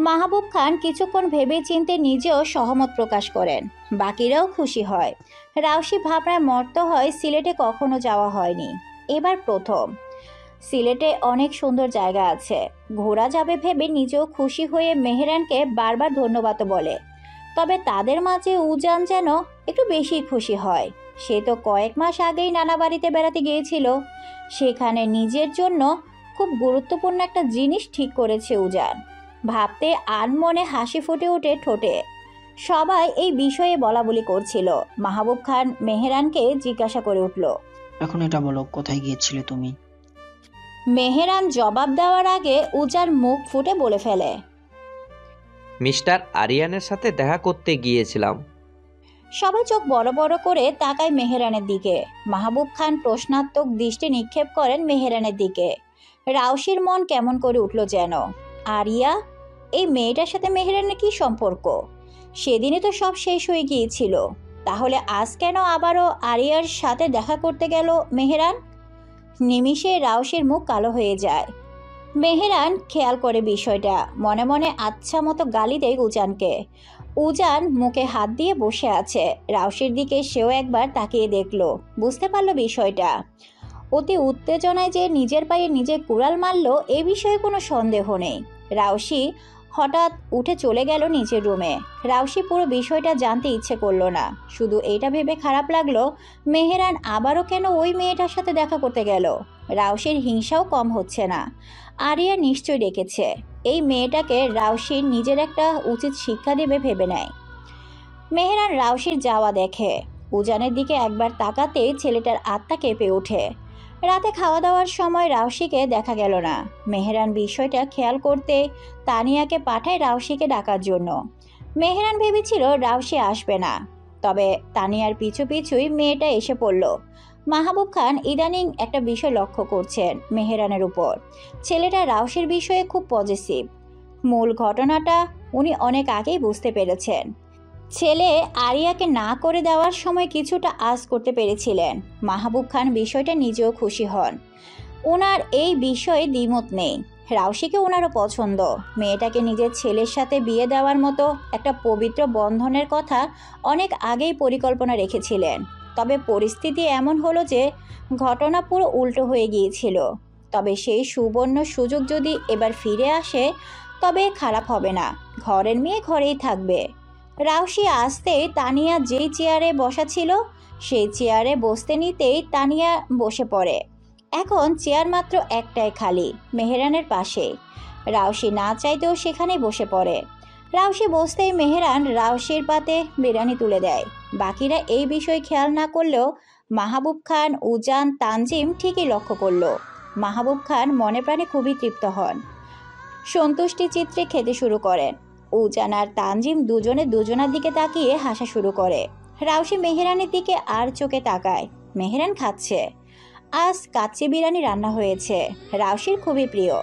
মাহবুব খান কিছুক্ষণ ভেবে চিন্তে নিজেও সহমত প্রকাশ করেন। বাকিরাও খুশি হয়। রাউশি ভাবনায় মর্ত হয় সিলেটে কখনো যাওয়া হয়নি, এবার প্রথম। সিলেটে অনেক সুন্দর জায়গা আছে, ঘোরা যাবে ভেবে নিজেও খুশি হয়ে মেহেরানকে বারবার ধন্যবাদ বলে। তবে তাদের মাঝে উজান যেন একটু বেশি খুশি হয়। সে তো কয়েক মাস আগেই নানা বাড়িতে বেড়াতে গিয়েছিল, সেখানে নিজের জন্য খুব গুরুত্বপূর্ণ একটা জিনিস ঠিক করেছে উজান। ভাবতে আনমনে হাসি ফুটে ওঠে ঠোঁটে। সবাই এই বিষয়ে বলাবলি করছিল। মাহবুব খান মেহেরানকে জিজ্ঞাসা করে উঠল, এখন এটা বলো, কোথায় গিয়েছিলে তুমি? মেহেরান জবাব দেওয়ার আগে উজান মুখ ফুটে বলে ফেলে, মিস্টার আরিয়ানের সাথে দেখা করতে গিয়েছিলাম। সবাই চোখ বড় বড় করে তাকায় মেহেরানের দিকে। মাহবুব খান প্রশ্নাত্মক দৃষ্টি নিক্ষেপ করেন মেহেরানের দিকে। রাউশির মন কেমন করে উঠল যেন। আরিয়া, এই মেয়েটার সাথে মেহেরানের কি সম্পর্ক? সেদিনই তো সব শেষ হয়ে গিয়েছিল, তাহলে আজ কেন আবারও আরিয়ার সাথে দেখা করতে গেল মেহেরান? নিমিষে রাউশির মুখ কালো হয়ে যায়। মেহেরান খেয়াল করে বিষয়টা, মনে মনে আচ্ছা মতো গালি দেয় উজানকে। উজান মুখে হাত দিয়ে বসে আছে। রাউশির দিকে সেও একবার তাকিয়ে দেখলো, বুঝতে পারলো বিষয়টা। অতি উত্তেজনায় যে নিজের পায়ে নিজে কুড়াল মারল এ বিষয়ে কোনো সন্দেহ নেই। রাউশি হঠাৎ উঠে চলে গেল নিচের রুমে। রাউশি পুরো বিষয়টা জানতে ইচ্ছে করলো না, শুধু এটা ভেবে খারাপ লাগলো মেহেরান আবারও কেন ওই মেয়েটার সাথে দেখা করতে গেল। রাউশির হিংসাও কম হচ্ছে না। আরিয়া নিশ্চয় ডেকেছে। এই মেয়েটাকে রাউশির নিজের একটা উচিত শিক্ষা দেবে ভেবে নেয়। মেহেরান রাউশির যাওয়া দেখে। উজানের দিকে একবার তাকাতেই ছেলেটার আত্মা কেঁপে ওঠে। রাতে খাওয়া দাওয়ার সময় রাউশিকে দেখা গেল না। মেহেরান বিষয়টা খেয়াল করতে তানিয়াকে পাঠায় রাউশিকে ডাকার জন্য। মেহেরান ভেবেছিল রাউশি আসবে না, তবে তানিয়ার পিছু পিছুই মেয়েটা এসে পড়ল। মাহবুব খান ইদানিং একটা বিষয় লক্ষ্য করছেন মেহেরানের উপর। ছেলেটা রাউশির বিষয়ে খুব পজিটিভ। মূল ঘটনাটা উনি অনেক আগেই বুঝতে পেরেছেন। ছেলে আরিয়াকে না করে দেওয়ার সময় কিছুটা আঁচ করতে পেরেছিলেন। মাহবুব খান বিষয়টা নিজেও খুশি হন। ওনার এই বিষয়ে দ্বিমত নেই। রাউশিকে ওনারও পছন্দ। মেয়েটাকে নিজের ছেলের সাথে বিয়ে দেওয়ার মতো একটা পবিত্র বন্ধনের কথা অনেক আগেই পরিকল্পনা রেখেছিলেন। তবে পরিস্থিতি এমন হলো যে ঘটনা পুরো উল্টো হয়ে গিয়েছিল। তবে সেই সুবর্ণ সুযোগ যদি এবার ফিরে আসে তবে খারাপ হবে না। ঘরের মেয়ে ঘরেই থাকবে। রাউশি আসতেই তানিয়া যেই চেয়ারে বসা ছিল সেই চেয়ারে বসতে নিতেই তানিয়া বসে পড়ে। এখন চেয়ার মাত্র একটাই খালি, মেহেরানের পাশে। রাউশি না চাইতেও সেখানে বসে পড়ে। রাউশি বসতেই মেহেরান রাউশির পাতে বিরিয়ানি তুলে দেয়। বাকিরা এই বিষয় খেয়াল না করলেও মাহবুব খান, উজান, তানজিম ঠিকই লক্ষ্য করলো। মাহবুব খান মনে প্রাণে খুবই তৃপ্ত হন। সন্তুষ্টি চিত্রে খেতে শুরু করেন। উজান আর তানজিম দুজনে দুজনার দিকে তাকিয়ে হাসা শুরু করে। রাউশি মেহেরানের দিকে আর চোখে তাকায়। মেহেরান খাচ্ছে। আজ কাচ্চি বিরিয়ানি রান্না হয়েছে, রাউশির খুবই প্রিয়।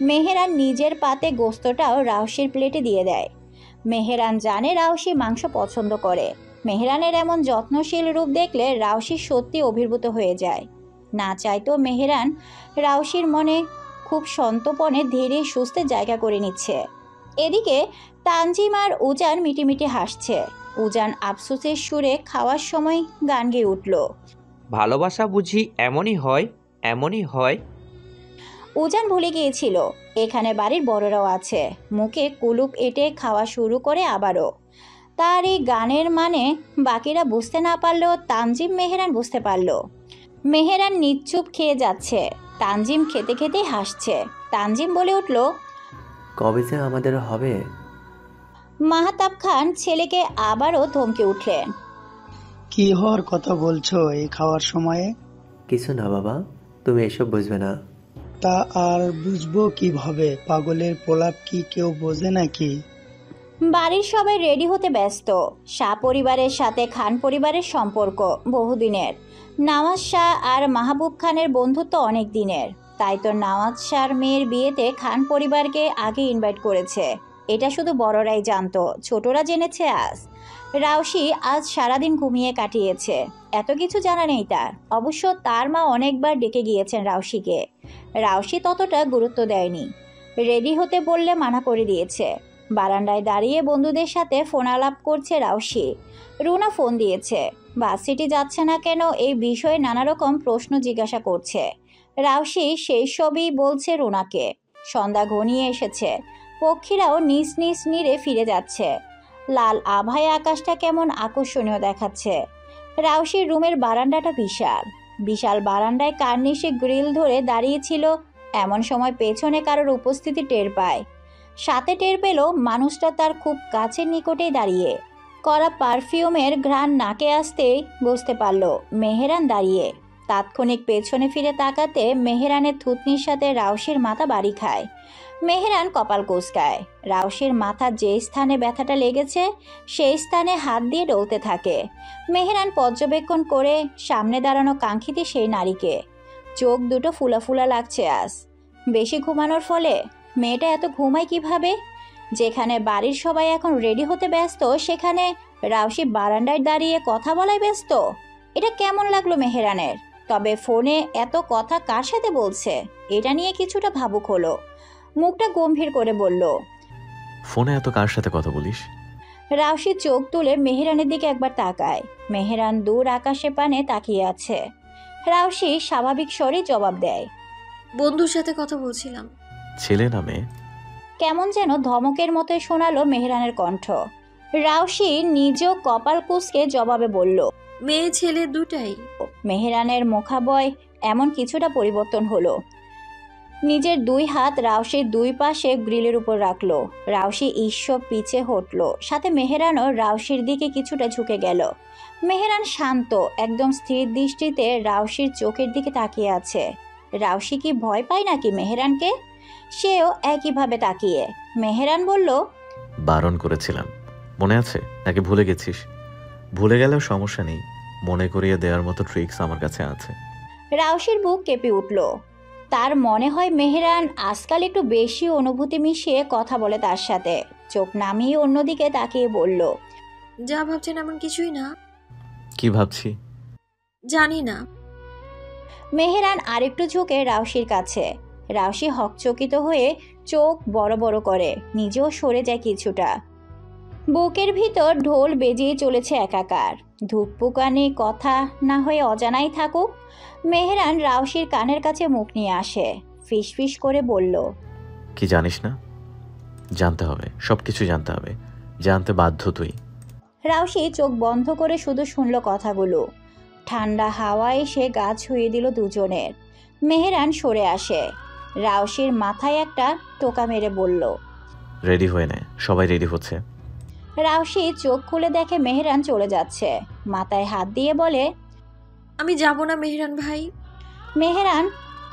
মেহেরান নিজের পাতে গোস্তটাও রাউশির প্লেটে দিয়ে দেয়। মেহেরান জানে রাউশি মাংস পছন্দ করে। মেহেরানের এমন যত্নশীল রূপ দেখলে রাউশি সত্যি অভিভূত হয়ে যায়। না চাইতেও মেহেরান রাউশির মনে খুব সন্তপনে ধীরে সুস্থে জায়গা করে নিচ্ছে। এদিকে তানজিম আর উজান মিটিমিটি হাসছে। উজান আফসোসের সুরে খাওয়ার সময় গান গেয়ে উঠল, ভালোবাসা বুঝি এমনই হয়, এমনই হয়। উজান ভুলে গিয়েছিল এখানে বাড়ির বড়রাও আছে। মুখে কুলুপ এঁটে খাওয়া শুরু করে আবারও। তার এই গানের মানে বাকিরা বুঝতে না পারলেও তানজিম, মেহেরান বুঝতে পারল। মেহেরান নিশ্চুপ খেয়ে যাচ্ছে। তানজিম খেতে খেতেই হাসছে। তানজিম বলে উঠল, কবে যে আমাদের হবে। মাহতাব খান ছেলেকে আবারও ধমকে উঠলেন, কি হওয়ার কথা বলছো এই খাওয়ার সময়ে? কিছু না বাবা, তুমি এসব বুঝবে না। তা আর বুঝবো কিভাবে? পাগলের প্রলাপ কি কেউ বোঝে নাকি? বাড়ির সবাই রেডি হতে ব্যস্ত। শাহ পরিবারের সাথে খান পরিবারের সম্পর্ক বহুদিনের। নওয়াজ শাহ আর মাহবুব খানের বন্ধুত্ব অনেক দিনের। তাই তো নওয়াজ শাহর মেয়ের বিয়েতে খান পরিবারকে আগে ইনভাইট করেছে। এটা শুধু বড়রাই জানতো, ছোটরা জেনেছে আজ। রাউশি আজ সারাদিন ঘুমিয়ে কাটিয়েছে, এত কিছু জানা নেই তার। অবশ্য তার মা অনেকবার ডেকে গিয়েছেন রাউশিকে। রাউশি ততটা গুরুত্ব দেয়নি। রেডি হতে বললে মানা করে দিয়েছে। বারান্দায় দাঁড়িয়ে বন্ধুদের সাথে ফোন আলাপ করছে রাউশি। রুনা ফোন দিয়েছে। ভার্সিটি যাচ্ছে না কেন এই বিষয়ে নানা রকম প্রশ্ন জিজ্ঞাসা করছে। রাউশি সেই সবই বলছে রুনাকে। সন্ধ্যা ঘনিয়ে এসেছে। পক্ষীরাও নিজ নিজ নীড়ে ফিরে যাচ্ছে। লাল আভায় আকাশটা কেমন আকর্ষণীয় দেখাচ্ছে। রাউশির রুমের বারান্দাটা বিশাল। বিশাল বারান্দায় কার্নিশে গ্রিল ধরে দাঁড়িয়েছিল। এমন সময় পেছনে কারোর উপস্থিতি টের পায়। সাথে টের পেল মানুষটা তার খুব কাছের নিকটেই দাঁড়িয়ে। কড়া পারফিউমের ঘ্রাণ নাকে আসতেই বুঝতে পারল মেহেরান দাঁড়িয়ে। তাৎক্ষণিক পেছনে ফিরে তাকাতে মেহেরানের থুতনির সাথে রাউশির মাথা বাড়ি খায়। মেহেরান কপাল কুঁচকায়। রাউশির মাথার যে স্থানে ব্যথাটা লেগেছে সেই স্থানে হাত দিয়ে ডলতে থাকে। মেহেরান পর্যবেক্ষণ করে সামনে দাঁড়ানো কাঙ্ক্ষিত সেই নারীকে। চোখ দুটো ফুলা ফুলা লাগছে আজ। বেশি ঘুমানোর ফলে? মেয়েটা এত ঘুমায় কিভাবে? যেখানে বাড়ির সবাই এখন রেডি হতে ব্যস্ত সেখানে রাউশি বারান্দায় দাঁড়িয়ে কথা বলায় ব্যস্ত। এটা কেমন লাগলো মেহেরানের? তবে ফোনে এত কথা কার সাথে বলছে এটা নিয়ে কিছুটা ভাবুক হলো। মুখটা গম্ভীর করে বলল, ফোনে এত কার সাথে কথা বলিস? রাউশি চোখ তুলে মেহেরানের দিকে একবার তাকায়। মেহেরান দূর আকাশে পানে তাকিয়ে আছে। রাউশি স্বাভাবিক স্বরে জবাব দেয়, বন্ধুর সাথে কথা বলছিলাম। ছেলে না মেয়ে? কেমন যেন ধমকের মতো শোনালো মেহেরানের কণ্ঠ। রাউশি নিজেও কপাল কুঁচকে জবাবে বলল, মেয়ে ছেলে দুটাই। মেহেরানের মুখাবয় এমন কিছুটা পরিবর্তন হলো। নিজের দুই হাত রাউসির দুই পাশে গ্রিলের উপর রাখলো। রাউসি ঈশ্বর পিছে হটলো, সাথে মেহেরানও রাউসির দিকে কিছুটা ঝুঁকে গেল। মেহেরান শান্ত, একদম স্থির দৃষ্টিতে রাউসির চোখের দিকে তাকিয়ে আছে। রাউসি কি ভয় পায় নাকি মেহেরানকে? সেও একইভাবে তাকিয়ে। মেহেরান বলল, বারণ করেছিলাম, মনে আছে নাকি ভুলে গেছিস? ভুলে গেলেও সমস্যা নেই, মনে করিয়ে দেওয়ার মতো ট্রিক্স আমার কাছে আছে। রাউসির বুক কেঁপে উঠল। তার মনে হয় মেহেরান আজকাল একটু বেশি অনুভূতি মিশিয়ে কথা বলে তার সাথে। চোখ নামিয়ে অন্যদিকে তাকিয়ে বলল, যা ভাবছেন এমন কিছুই না। কি ভাবছি জানি না। মেহেরান আরেকটু ঝুঁকে রাউসির কাছে। রাউসি হকচকিত হয়ে চোখ বড় বড় করে, নিজেও সরে যায় কিছুটা। বুকের ভিতর ঢোল বেজিয়ে চলেছে একাকার। ধূপপুকানি কথা না হয়ে অজানাই থাকুক। মেহেরান রাউসির কানের কাছে মুখ নিয়ে আসে, ফিসফিস করে বলল, কি জানিস না? জানতে হবে, সবকিছু জানতে হবে, জানতে বাধ্য তুই। রাউসি চোখ বন্ধ করে শুধু শুনল কথাগুলো। ঠান্ডা হাওয়া এসে গা ছুঁয়ে দিল দুজনের। মেহেরান সরে আসে। রাউসির মাথায় একটা টোকা মেরে বলল, রেডি হয়ে নে, সবাই রেডি হচ্ছে। রাউসি চোখ খুলে দেখে মেহেরান চলে যাচ্ছে। মাথায় হাত দিয়ে বলে, আমি যাব না মেহেরান ভাই। মেহেরান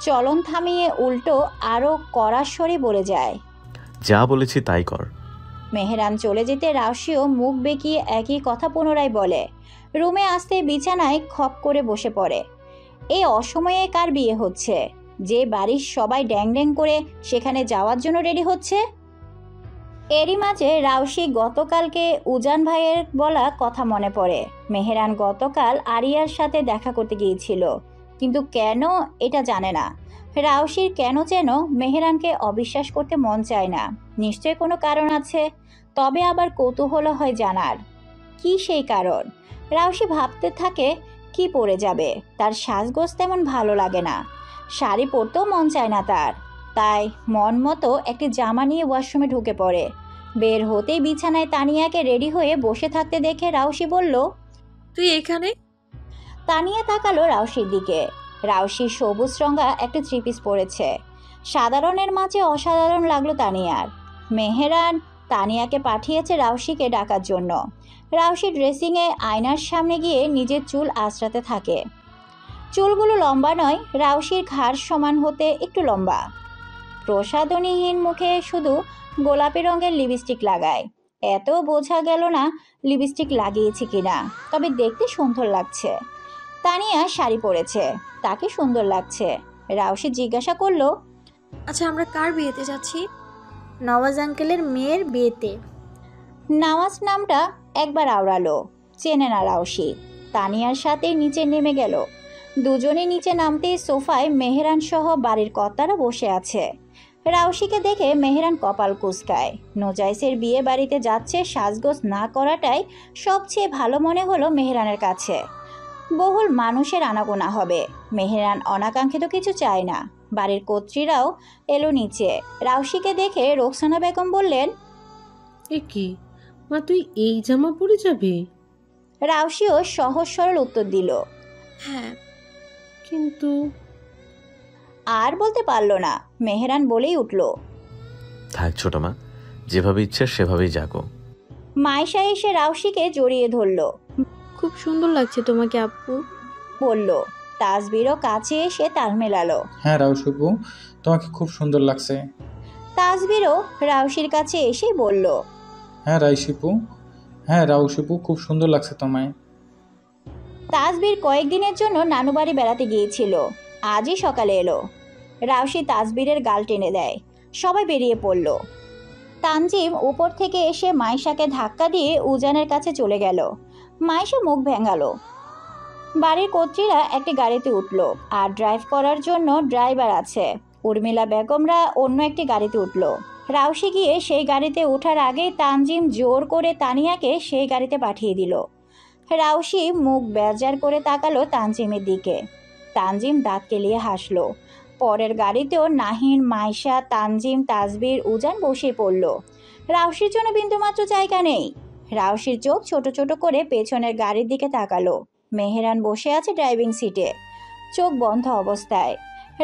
চলন থামিয়ে উল্টো আরো কড়া স্বরে বলে যায়, যা বলেছি তাই কর। মেহেরান চলে যেতে রাউসিও মুখ বেঁকিয়ে একই কথা পুনরায় বলে। রুমে আসতে বিছানায় খপ করে বসে পড়ে। এই অসময়ে কার বিয়ে হচ্ছে? যে বাড়ির সবাই ড্যাং ড্যাং করে সেখানে যাওয়ার জন্য রেডি হচ্ছে। এরই মাঝে রাউসি গতকালকে উজান ভাইয়ের বলা কথা মনে পড়ে। মেহেরান গতকাল আরিয়ার সাথে দেখা করতে গিয়েছিল, কিন্তু কেন এটা জানে না। রাউসির কেন যেন মেহেরানকে অবিশ্বাস করতে মন চায় না। নিশ্চয় কোনো কারণ আছে, তবে আবার কৌতূহল হয় জানার। কি সেই কারণ? রাউসি ভাবতে থাকে কি পরে যাবে। তার সাজগোজ তেমন ভালো লাগে না, শাড়ি পরতেও মন চায় না তার। তাই মন মতো একটি জামা নিয়ে ওয়াশরুমে ঢুকে পড়ে। বের হতেই বিছানায় তানিয়াকে রেডি হয়ে বসে থাকতে দেখে রাউসি বলল, তুই এখানে? তানিয়া তাকালো রাউসির দিকে। রাউসি সবুজ রঙা একটা থ্রি পিস পরেছে। সাধারণের মাঝে অসাধারণ লাগলো তানিয়ার। মেহেরান তানিয়াকে পাঠিয়েছে রাউসিকে ডাকার জন্য। রাউসি ড্রেসিংয়ে আয়নার সামনে গিয়ে নিজের চুল আঁচড়াতে থাকে। চুলগুলো লম্বা নয়, রাউসির ঘাড় সমান হতে একটু লম্বা। প্রসাধনীহীন মুখে শুধু গোলাপি রঙের লিপস্টিক লাগায়। এত বোঝা গেল না লিপস্টিক লাগিয়েছে কিনা, তবে দেখতে সুন্দর লাগছে। তানিয়া শাড়ি পরেছে, তাকে সুন্দর লাগছে। রাউসি জিজ্ঞাসা করলো, আচ্ছা আমরা কার বিয়েতে যাচ্ছি? নওয়াজ আঙ্কেলের মেয়ের বিয়েতে। নওয়াজ নামটা একবার আওড়ালো, চেনে না রাউসি। তানিয়ার সাথে নিচে নেমে গেল। দুজনে নিচে নামতেই সোফায় মেহেরান সহ বাড়ির কর্তারা বসে আছে। রাউসিকে দেখে মেহেরান কপাল কুঁচকায়। নোজাইসের বিয়ে বাড়িতে যাচ্ছে, সাজগোজ না করাটাই সবচেয়ে ভালো মনে হলো মেহেরানের কাছে। বহুল মানুষের আনাগোনা হবে, মেহেরান অনাকাঙ্ক্ষিত কিছু চায় না। বাড়ির কর্ত্রীরাও এলো নিচে। রাউসিকে দেখে রোকসানা বেগম বললেন, এ কি মা, তুই এই জামা পরে যাবি? রাউসিও সহজ সরল উত্তর দিল, হ্যাঁ। কিন্তু আর বলতে পারল না। মেহেরান বলেই উঠল, থাক ছোট মা, যেভাবে ইচ্ছে সেভাবেই যাকো। মাইশা এসে রাউসিকে জড়িয়ে ধরল, খুব সুন্দর লাগছে তোমাকে আপু বলল। তাসবিরও কাছে এসে তাল মেলালো, হ্যাঁ রাউসুপু, তোমাকে খুব সুন্দর লাগছে। তাসবিরও রাউসির কাছে এসে বলল, হ্যাঁ রাইসিপু, হ্যাঁ রাউসুপু, খুব সুন্দর লাগছে তোমায়। তাসবির কয়েকদিনের জন্য নানু বাড়ি বেড়াতে গিয়েছিল, আজই সকালে এলো। রাউসি তাসবিরের গাল টেনে দেয়, সবাই বেরিয়ে পড়ল। তানজিম উপর থেকে এসে মাইশাকে ধাক্কা দিয়ে উজানের কাছে চলে গেল। মাইশা মুখ ভেঙালো। বাড়ির কর্ত্রীরা একটি গাড়িতে উঠল, আর ড্রাইভ করার জন্য ড্রাইভার আছে। উর্মিলা বেগমরা অন্য একটি গাড়িতে উঠল। রাউসি গিয়ে সেই গাড়িতে ওঠার আগেই তানজিম জোর করে তানিয়াকে সেই গাড়িতে পাঠিয়ে দিল। রাউসি মুখ বেজার করে তাকালো তানজিমের দিকে। তানজিম দাঁত কেলিয়ে হাসলো। পরের গাড়িতেও নাহিন, মাইশা, তানজিম, তাসবির, উজান বসে পড়ল। রাউসির জন্য বিন্দুমাত্র জায়গা নেই। রাউসির চোখ ছোট ছোট করে পেছনের গাড়ির দিকে তাকালো। মেহেরান বসে আছে ড্রাইভিং সিটে। চোখ বন্ধ অবস্থায়।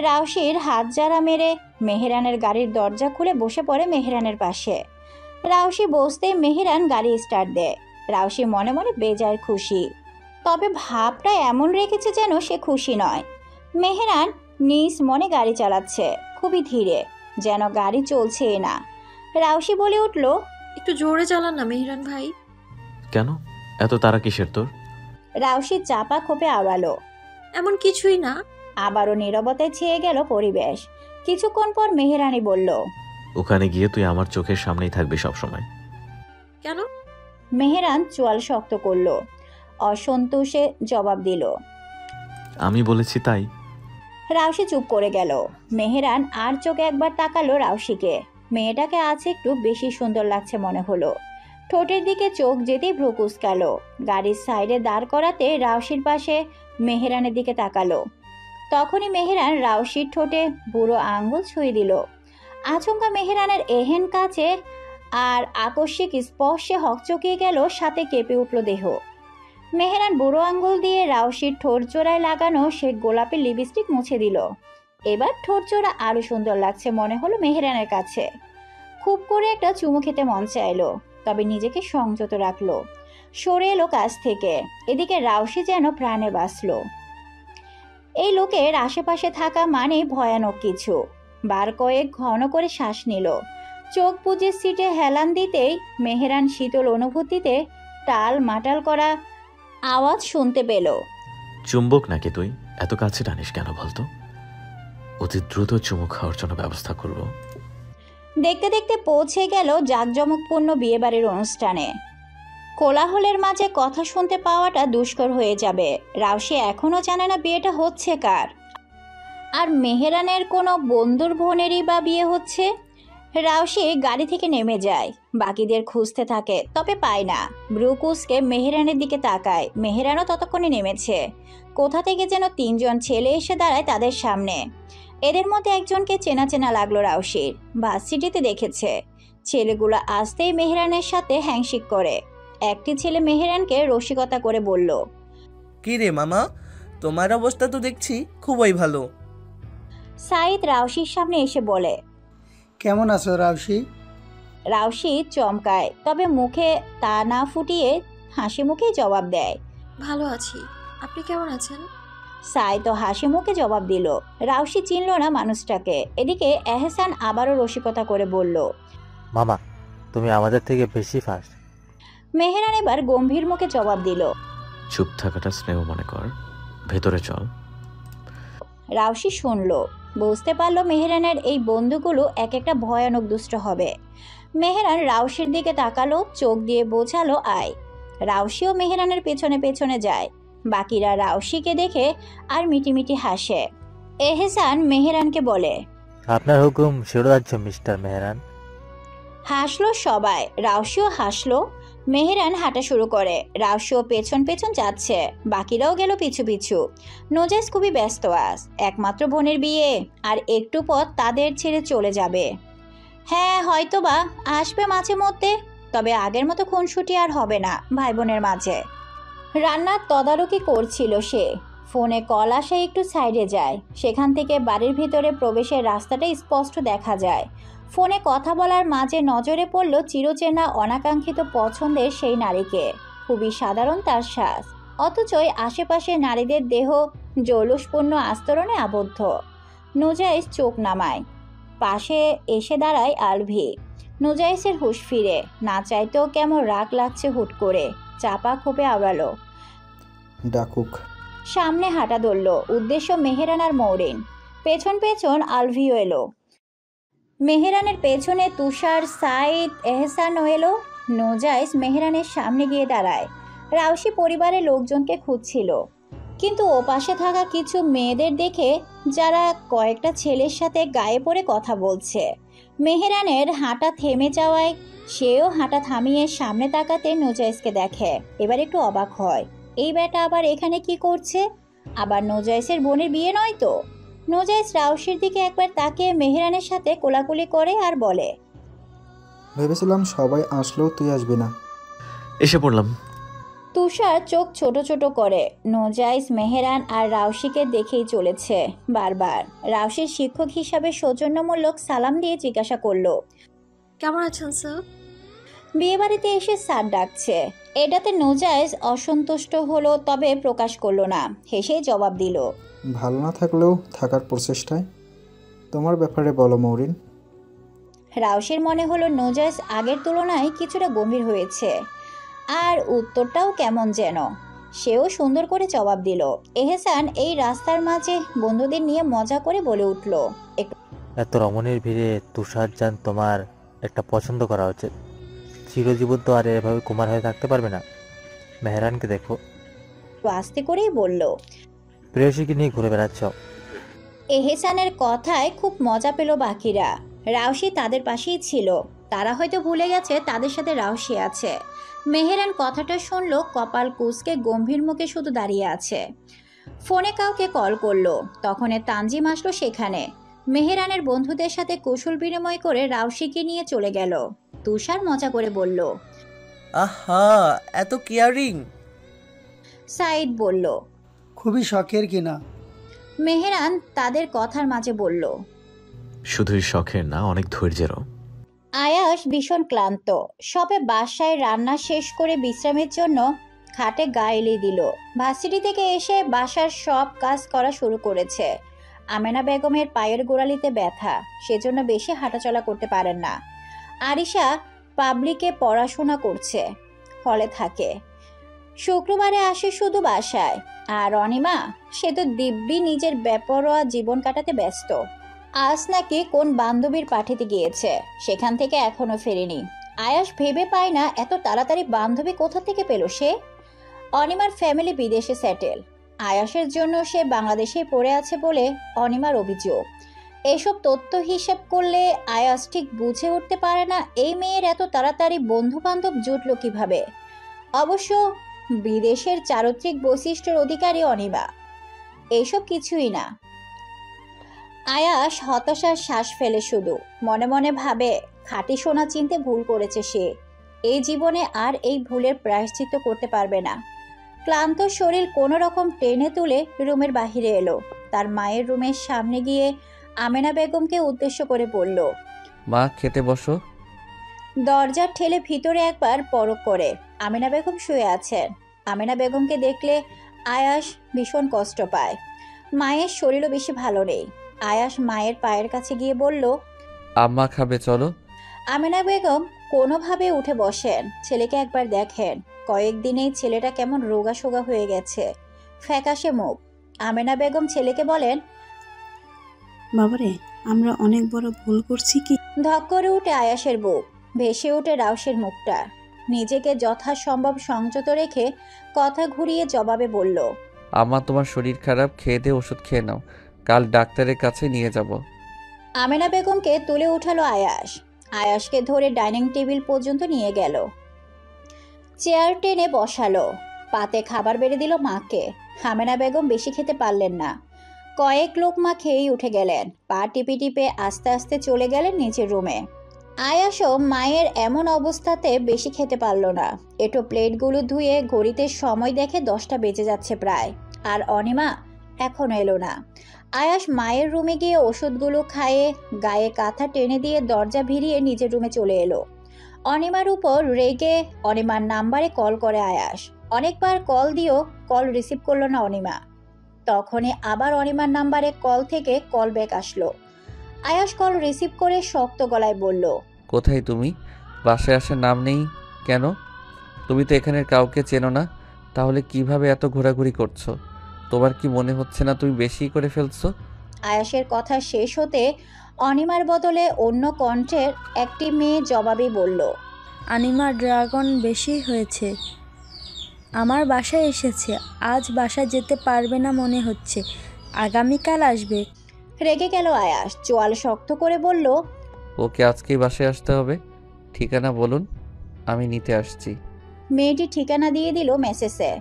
রাউশির হাত জারা মেরে মেহেরানের গাড়ির দরজা খুলে বসে পড়ে মেহেরানের পাশে। রাউশি বসতেই মেহেরান গাড়ি স্টার্ট দেয়। রাউশি মনে মনে বেজায় খুশি, তবে ভাবটা এমন রেখেছে যেন সে খুশি নয়। মেহেরান নিজ মনে গাড়ি চালাচ্ছে, খুবই ধীরে, যেন গাড়ি চলছেই না। রাউশি বলে উঠল, একটু জোরে চালান না মেহেরান ভাই। কেন এত তারা কিসের তোর? রাউশি চাপা খোপে আওড়ালো, এমন কিছুই না। আবারও নীরবতায় ছেয়ে গেল পরিবেশ। কিছুক্ষণ পর মেহেরানি বলল, ওখানে গিয়ে তুই আমার চোখের সামনেই থাকবি সবসময়। কেন? মেহেরান চোয়াল শক্ত করল, অসন্তোষে জবাব দিল, আমি বলেছি তাই। রাউশি চুপ করে গেল। মেহেরান আর চোখে একবার তাকালো রাউশিকে। মেয়েটাকে আজ একটু বেশি সুন্দর লাগছে মনে হলো। ঠোঁটের দিকে চোখ যেতেই ভ্রু কুঁচকালো। গাড়ির সাইডে দাঁড় করাতে রাউশির পাশে মেহেরানের দিকে তাকালো। তখনই মেহেরান রাউশির ঠোঁটে বুড়ো আঙ্গুল ছুঁয়ে দিল। আচমকা মেহেরানের এহেন কাছে আর আকস্মিক স্পর্শে হকচকিয়ে গেল, সাথে কেঁপে উঠল দেহ। মেহেরান বুড়ো আঙ্গুল দিয়ে রাউশির ঠোঁট জোড়ায় লাগানো সে গোলাপি লিপস্টিক মুছে দিল। এবার ঠোঁট জোড়া আরো সুন্দর লাগছে মনে হলো মেহেরানের কাছে। খুব করে একটা চুমু খেতে মন চাইলো, তবে নিজেকে সংযত রাখলো। সরে এলো কাছ থেকে। এদিকে রাউশি যেন প্রাণে বাঁচল। এই লোকের আশেপাশে থাকা মানে ভয়ানক কিছু। বার কয়েক ঘন করে শ্বাস নিল। চোখ বুজে সিটে হেলান দিতেই মেহেরান শীতল অনুভূতিতে টাল মাটাল করা আওয়াজ শুনতে পেল। চুম্বক নাকি তুই? এত কাছে টানিস কেন বলতো? অতি দ্রুত চুমু খাওয়ার জন্য ব্যবস্থা করব। দেখতে দেখতে পৌঁছে গেল জাঁকজমকপূর্ণ বিয়েবাড়ির অনুষ্ঠানে। কোলাহলের মাঝে কথা শুনতে পাওয়াটা দুষ্কর হয়ে যাবে। রাউশি এখনো জানে না বিয়েটা হচ্ছে কার, আর মেহেরানের কোনো বন্ধুর বোনেরই বা বিয়ে হচ্ছে। রাউশি গাড়ি থেকে নেমে যায়, বাকিদের খুঁজতে থাকে, তবে পায় না। ব্রুকুসকে মেহেরানের দিকে তাকায়। মেহেরানও ততক্ষণে নেমেছে। কোথা থেকে যেন তিনজন ছেলে এসে দাঁড়ায় তাদের সামনে। এদের মধ্যে একজনকে চেনা চেনা লাগলো রাউশির। বাস সিটিতে দেখেছে। ছেলেগুলো আসতেই মেহেরানের সাথে হ্যাংশিক করে। একটি ছেলে মেহেরানকে রসিকতা করে বলল, কি রে মামা, তোমার অবস্থা তো দেখছি খুবই ভালো। সাইদ রাউশির সামনে এসে বলে, কেমন আছো রাউশি? রাউশি চমকায়, তবে মুখে তা না ফুটিয়ে হাসি মুখেই জবাব দেয়, ভালো আছি, আপনি কেমন আছেন? সাইদ তো হাসি মুখে জবাব দিল। রাউশি চিনল না মানুষটাকে। এদিকে এহসান আবারও রসিকতা করে বলল, মামা তুমি আমাদের থেকে বেশি ফাস্ট। মেহেরান এবার গম্ভীর মুখে জবাব দিল, চুপ থাকাটা স্নেহ মনে কর, ভেতরে চল। রাউশি শুনল, বুঝতে পারলো মেহেরানের এই বন্ধুগুলো এক একটা ভয়ানক দুষ্ট হবে। মেহেরান রাউশির দিকে তাকালো, চোখ দিয়ে বোঝালো আয়। রাউশিও মেহেরানের পেছনে পেছনে যায়। বাকিরা রাউশিকে দেখে আর মিটিমিটি হাসে। এহসান মেহেরানকে বলে, আপনার হুকুম শিরোধার্য মিস্টার মেহরান। হাসলো সবাই, রাউশিও হাসলো। মেহেরান হাঁটা শুরু করে। রাউশিও পেছন পেছন যাচ্ছে, বাকিরাও গেল পিছু পিছু। নোজাইস খুবই ব্যস্ত আজ, একমাত্র বোনের বিয়ে, আর একটু পর তাদের ছেড়ে চলে যাবে। হ্যাঁ হয়তোবা আসবে মাঝে মধ্যে, তবে আগের মতো খুনসুটি আর হবে না ভাই বোনের মাঝে। রান্নার তদারকি করছিল সে। ফোনে কল আসে, একটু সাইডে যায়। সেখান থেকে বাড়ির ভিতরে প্রবেশের রাস্তাটা স্পষ্ট দেখা যায়। ফোনে কথা বলার মাঝে নজরে পড়ল চিরচেনা অনাকাঙ্ক্ষিত পছন্দের সেই নারীকে। খুবই সাধারণ তার শ্বাস, অথচই আশেপাশে নারীদের দেহ জৌলুসপূর্ণ আস্তরণে আবদ্ধ। নোজাইস চোখ নামায়। পাশে এসে দাঁড়ায় আলভি। নোজাইসের হুঁশ ফিরে। না চাইতেও কেমন রাগ লাগছে হুট করে। চাপা খোপে আওড়ালো, ডাকুক। সামনে হাঁটা ধরল। উদ্দেশ্য মেহেরান আর মৌরিন। পেছন পেছন আলভিও এলো। মেহেরানের পেছনে তুষার, সাইদ, এহসানও এলো। নোজাইস মেহেরানের সামনে গিয়ে দাঁড়ায়। রাউশি পরিবারের লোকজনকে খুঁজছিল, কিন্তু ও পাশে থাকা কিছু মেয়েদের দেখে, যারা কয়েকটা ছেলের সাথে গায়ে পড়ে কথা বলছে। মেহেরানের হাঁটা থেমে যাওয়ায় সেও হাঁটা থামিয়ে সামনে তাকাতে নোজাইসকে দেখে। এবার একটু অবাক হয়, এই বেটা আবার এখানে কি করছে? আবার নোজাইসের বোনের বিয়ে নয় তো? নোজাইস রাউশির দিকে একবার তাকিয়ে মেহেরানের সাথে কোলাকুলি করে আর বলে, ভেবেছিলাম সবাই আসলেও তুই আসবি না। এসে পড়লাম। তুষার চোখ ছোট ছোট করে নোজাইস, মেহেরান আর রাউশিকে দেখেই চলেছে বারবার। রাউশির শিক্ষক হিসাবে সৌজন্যমূলক সালাম দিয়ে জিজ্ঞাসা করলো, কেমন আছেন স্যার? বিয়েবাড়িতে এসে স্যার ডাকছে। এটাতে নোজাইস অসন্তুষ্ট হলো, তবে প্রকাশ করলো না, হেসেই জবাব দিল, ভালো না থাকলেও থাকার প্রচেষ্টায়। তোমার ব্যাপারে বলো মৌরিন। রাউশির মনে হলো নোজাইস আগের তুলনায় কিছুটা গম্ভীর হয়েছে, আর উত্তরটাও কেমন যেন। সেও সুন্দর করে জবাব দিল। এহসান এই রাস্তার মাঝে বন্ধুদের নিয়ে মজা করে বলে উঠল, এত রমণীর ভিড়ে তুষার যান তোমার একটা পছন্দ করা উচিত। চিরজীবন তো আর এভাবে কুমার হয়ে থাকতে পারবে না। মেহরানকে দেখো, আস্তে করেই বলল। প্রেয়সীকে নিয়ে ঘুরে বেড়াচ্ছ। এহসানের কথায় খুব মজা পেল বাকিরা। রাউশি তাদের পাশেই ছিল, তারা হয়তো ভুলে গেছে তাদের সাথে রাউশি আছে। মেহেরান কথাটা শুনল, কপাল কুঁচকে গম্ভীর মুখে শুধু দাঁড়িয়ে আছে। ফোনে কাউকে কল করলো, তখন তানজিম আসলো সেখানে। মেহেরানের বন্ধুদের সাথে কুশল বিনিময় করে রাউশিকে নিয়ে চলে গেল। তুষার মজা করে বলল, আহা, এত কেয়ারিং। সাইদ বলল, খুবই শখের কিনা। মেহেরান তাদের কথার মাঝে বলল, শুধুই শখের না, অনেক ধৈর্যেরও। আয়াস ভীষণ ক্লান্ত, সবে বাসায় রান্না শেষ করে বিশ্রামের জন্য খাটে গা এলিয়ে দিল। ভার্সিটি থেকে এসে বাসার সব কাজ করা শুরু করেছে। আমেনা বেগমের পায়ের গোড়ালিতে ব্যথা, সেজন্য বেশি হাঁটাচলা করতে পারেন না। আরিশা পাবলিকে পড়াশোনা করছে, হলে থাকে। শুক্রবারে আসে শুধু বাসায়। আর অনিমা, সে তো দিব্যি নিজের বেপরোয়া জীবন কাটাতে ব্যস্ত। আজ নাকি কোন বান্ধবীর পাঠিতে গিয়েছে, সেখান থেকে এখনো ফেরেনি। আয়াস ভেবে পায় না এত তাড়াতাড়ি বান্ধবী কোথা থেকে পেল সে। অনিমার ফ্যামিলি বিদেশে সেটেল, আয়াসের জন্য সে বাংলাদেশেই পড়ে আছে বলে অনিমার অভিযোগ। এসব তথ্য হিসেব করলে আয়াস ঠিক বুঝে উঠতে পারে না এই মেয়ের এত তাড়াতাড়ি বন্ধু বান্ধব জুটল কিভাবে। অবশ্য বিদেশের চারিত্রিক বৈশিষ্ট্যের অধিকারী অনিমা, এইসব কিছুই না। আয়াস হতাশার শ্বাস ফেলে, শুধু মনে মনে ভাবে খাঁটি সোনা চিনতে ভুল করেছে সে। এই জীবনে আর এই ভুলের প্রায়শ্চিত্ত করতে পারবে না। ক্লান্ত শরীর কোনো রকম টেনে তুলে রুমের বাহিরে এলো। তার মায়ের রুমের সামনে গিয়ে আমেনা বেগমকে উদ্দেশ্য করে বলল, মা, খেতে বসো। দরজার ঠেলে ভিতরে একবার পরখ করে আমেনা বেগম শুয়ে আছেন। আমেনা বেগমকে দেখলে আয়াস ভীষণ কষ্ট পায়। মায়ের শরীরও বেশি ভালো নেই। আয়াস মায়ের পায়ের কাছে গিয়ে বলল, আম্মা খাবে, চলো। আমেনা বেগম কোনোভাবে উঠে বসেন, ছেলেকে একবার দেখেন। কয়েকদিনেই ছেলেটা কেমন রোগা সোগা হয়ে গেছে, ফ্যাকাশে মুখ। আমেনা বেগম ছেলেকে বলেন, বাবারে, আমরা অনেক বড় ভুল করছি কি? ধক করে উঠে আয়াসের বুক, ভেসে উঠে রাউশের মুখটা। নিজেকে যথাসম্ভব সংযত রেখে কথা ঘুরিয়ে জবাবে বলল, আম্মা, তোমার শরীর খারাপ, খেয়ে দিয়ে ওষুধ খেয়ে নাও, কাল ডাক্তারের কাছে নিয়ে যাব। আমেনা বেগমকে তুলে উঠালো আয়াস। আয়াসকে ধরে ডাইনিং টেবিল পর্যন্ত নিয়ে গেল, চেয়ার টেনে বসালো, পাতে খাবার বেড়ে দিল মাকে। আমেনা বেগম বেশি খেতে পারলেন না, কয়েক লোকমা খেয়েই উঠে গেলেন। পা টিপে টিপে আস্তে আস্তে চলে গেলেন নিচের রুমে। আয়াসও মায়ের এমন অবস্থাতে বেশি খেতে পারল না। এটো প্লেটগুলো ধুয়ে ঘড়িতে সময় দেখে 10টা বেজে যাচ্ছে প্রায়, আর অনিমা এখনো এলো না। আয়াস মায়ের রুমে গিয়ে ওষুধগুলো খাইয়ে গায়ে কাঁথা টেনে দিয়ে দরজা ভিড়িয়ে নিজের রুমে চলে এলো। অনিমার উপর রেগে অনিমার নাম্বারে কল করে আয়াস। অনেকবার কল দিয়েও কল রিসিভ করলো না অনিমা। তখনই আবার অনিমার নাম্বারে কল থেকে কল ব্যাক আসলো। আয়াস কল রিসিভ করে শক্ত গলায় বলল, কোথায় তুমি? বাসায় আসার নাম নেই কেন? তুমি তো এখানের কাউকে চেনো না, তাহলে কিভাবে এত ঘোরাঘুরি করছো? তোমার কি মনে হচ্ছে না তুমি বেশি করে ফেলছো? আয়াসের কথা শেষ হতে অনিমার বদলে অন্য কণ্ঠের একটি মেয়ে জবাবে বলল, অনিমা, ড্রাগন বেশি হয়েছে। আমার বাসায় এসেছে, আজ বাসায় যেতে পারবে না মনে হচ্ছে, আগামীকাল আসবে। রেগে গেল আয়াস, চোয়াল শক্ত করে বলল, ওকে আজকেই বাসায় আসতে হবে। ঠিকানা বলুন, আমি নিতে আসছি। মেয়েটি ঠিকানা দিয়ে দিল মেসেজে।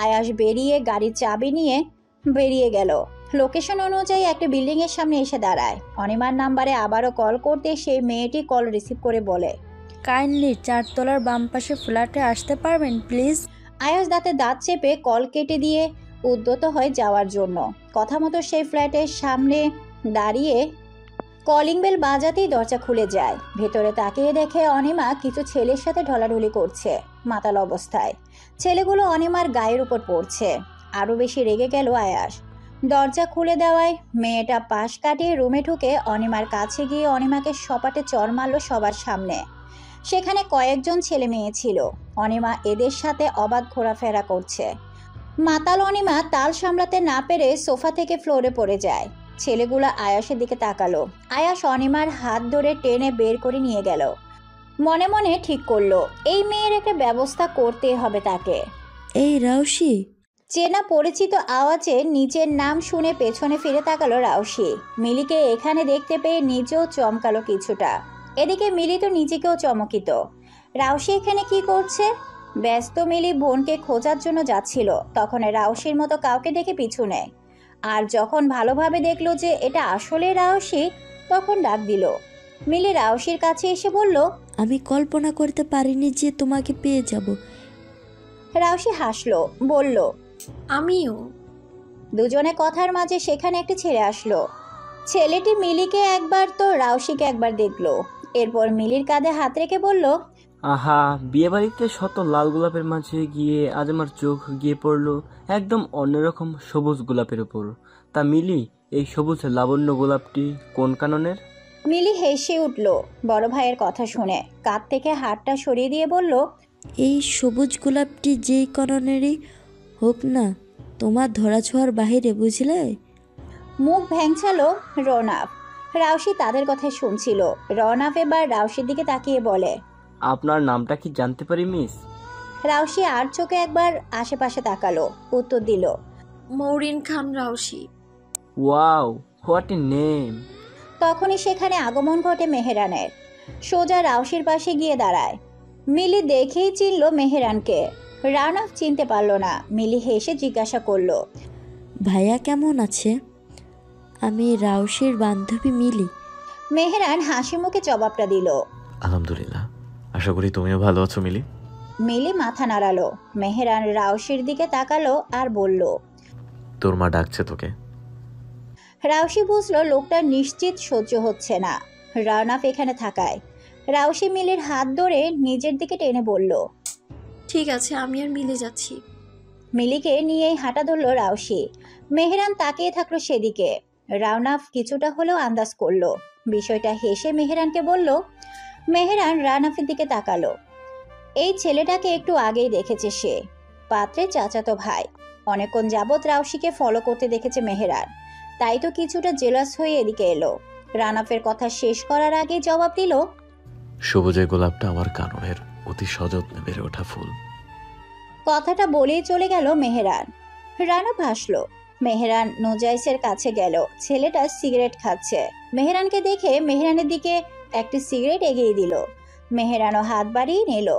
আয়াস বেরিয়ে গাড়ির চাবি নিয়ে বেরিয়ে গেল। লোকেশন অনুযায়ী একটা বিল্ডিং এর সামনে এসে দাঁড়ায়। অনিমার নাম্বারে আবারও কল করতে সেই মেয়েটি কল রিসিভ করে বলে, কাইন্ডলি 4 তলার বাম পাশে ফ্ল্যাটে আসতে পারবেন প্লিজ? আয়াস দাঁতে দাঁত চেপে কল কেটে দিয়ে উদ্যত হয়ে যাওয়ার জন্য কথা মতো সেই ফ্ল্যাটের সামনে দাঁড়িয়ে কলিং বেল বাজাতেই দরজা খুলে যায়। ভেতরে তাকিয়ে দেখে অনিমা কিছু ছেলের সাথে ঢলাঢলি করছে মাতাল অবস্থায়। ছেলেগুলো অনিমার গায়ের উপর পড়ছে। আরো বেশি রেগে গেল আয়াস। দরজা খুলে দেওয়ায় মেয়েটা পাশ কাটিয়ে রুমে ঢুকে অনিমার কাছে গিয়ে অনিমাকে সপাটে চড় মারল সবার সামনে। সেখানে কয়েকজন ছেলে মেয়ে ছিল। অনিমা এদের সাথে অবাধ ঘোরাফেরা করছে। মাতাল অনিমা তাল সামলাতে না পেরে সোফা থেকে ফ্লোরে পড়ে যায়। ছেলেগুলো আয়াসের দিকে তাকালো। আয়াস অনিমার হাত ধরে টেনে বের করে নিয়ে গেল। মনে মনে ঠিক করলো এই মেয়ের একটা ব্যবস্থা করতে হবে তাকে। এই রাউশি, চেনা পরিচিত আওয়াজে নিজের নাম শুনে পেছনে ফিরে তাকালো রাউশি। মিলিকে এখানে দেখতে পেয়ে নিজেও চমকালো কিছুটা। এদিকে মিলি তো নিজেকেও চমকিত। রাউশি এখানে কি করছে? ব্যস্ত মিলি বোনকে খোঁজার জন্য যাচ্ছিল, তখন রাউশির মতো কাউকে দেখে পিছু নেয়। আর যখন ভালোভাবে দেখলো যে এটা আসলে রাউশি, তখন ডাক দিল। মিলি রাউশির কাছে এসে বলল, আমি কল্পনা করতে পারিনি যে তোমাকে পেয়ে যাব। রাউশি হাসলো, বলল, আমিও। দুজনে কথার মাঝে সেখানে একটি ছেলে আসলো। ছেলেটি মিলিকে একবার তো রাউশিকে একবার দেখলো। এরপর মিলির কাঁধে হাত রেখে বলল, আহা, বিয়ে বাড়িতে শত লাল গোলাপের মাঝে গিয়ে আজ আমার চোখ গিয়ে পড়লো একদম অন্যরকম সবুজ গোলাপের উপর। তা মিলি, এই সবুজ লাবণ্য গোলাপটি কোন কাননের? মিলি হেসে উঠল বড় ভাইয়ের কথা শুনে। কাঁধ থেকে হাতটা সরিয়ে দিয়ে বলল, এই সবুজ গোলাপটি যেই কারণেরই হোক না, তোমার ধরাছোঁয়ার বাহিরে, বুঝলে? মুখ ভ্যাংচালো রৌনক। রাউশি তাদের কথা শুনছিল। রৌনক এবার রাউশির দিকে তাকিয়ে বলে, আপনার নামটা কি জানতে পারি মিস? রাউশি আর চোখে একবার আশেপাশে তাকালো, উত্তর দিল, মৌরিন খান রাউশি। Wow, what a name. তখনই সেখানে আগমন ঘটে মেহেরানের। সোজা রাউশির পাশে গিয়ে দাঁড়ায়। মিলি দেখেই চিনল মেহেরানকে। রৌনক চিনতে পারল না। মিলি হেসে জিজ্ঞাসা করলো, ভাইয়া কেমন আছে? আমি রাউশির বান্ধবী মিলি। মেহেরান হাসি মুখে জবাবটা দিল, আলহামদুলিল্লাহ। আশা করি তুমিও ভালো আছো মিলি। মিলি মাথা নাড়ালো। মেহেরান রাউশির দিকে তাকালো আর বলল, তোর মা ডাকছে তোকে। রাউশি বুঝলো লোকটা নিশ্চিত সহ্য হচ্ছে না রৌনক এখানে থাকায়। রাউশি মিলির হাত ধরে নিজের দিকে টেনে বলল, ঠিক আছে, আমি আর মিলে যাচ্ছি। মিলিকে নিয়েই হাঁটা ধরল রাউশি। মেহেরান তাকিয়ে থাকলো সেদিকে। রৌনক কিছুটা হলেও আন্দাজ করলো বিষয়টা। হেসে মেহেরানকে বলল। মেহেরান রৌনকের দিকে তাকালো। এই ছেলেটাকে একটু আগেই দেখেছে সে। পাত্রের চাচাতো ভাই। অনেকক্ষণ যাবৎ রাউশিকে ফলো করতে দেখেছে মেহেরান। তাই তো কিছুটা জেলাস হয়ে এদিকে এলো। রৌনকের কথা শেষ করার আগেই জবাব দিল, সবুজে গোলাপটা আমার কাননের অতি সযত্নে বেড়ে ওঠা ফুল। কথাটা বলেই চলে গেল মেহেরান। রৌনক হাসলো। মেহেরান নোজাইসের কাছে গেল। ছেলেটা সিগারেট খাচ্ছে। মেহেরানকে দেখে মেহেরানের দিকে একটি সিগারেট এগিয়ে দিল। মেহেরানও হাত বাড়িয়ে নিল।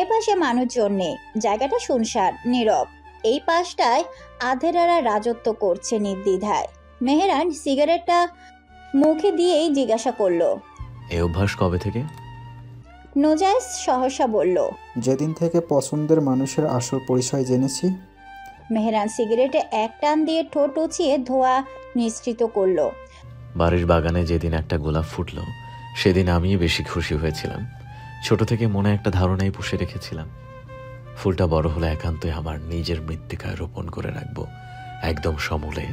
এপাশে মানুষজন নেই। জায়গাটা শুনশান, নীরব। এই পাশটায় আধেরারা রাজত্ব করছে নির্দ্বিধায়। মেহেরান সিগারেটটা মুখে দিয়েই জিজ্ঞাসা করলো, এই অভ্যাস কবে থেকে? নোজাইস সহসা বলল, যেদিন থেকে পছন্দের মানুষের আসল পরিচয় জেনেছি। মেহেরান সিগারেটে এক টান দিয়ে ঠোঁট উঁচিয়ে ধোঁয়া নিঃসৃত করলো। বাড়ির বাগানে যেদিন একটা গোলাপ ফুটলো সেদিন আমি বেশি খুশি হয়েছিলাম। ছোট থেকে মনে একটা ধারণাই পুষে রেখেছিলাম, ফুলটা বড় হলে একান্তই আমার নিজের মৃত্তিকায় রোপণ করে রাখবো, একদম সমূলে।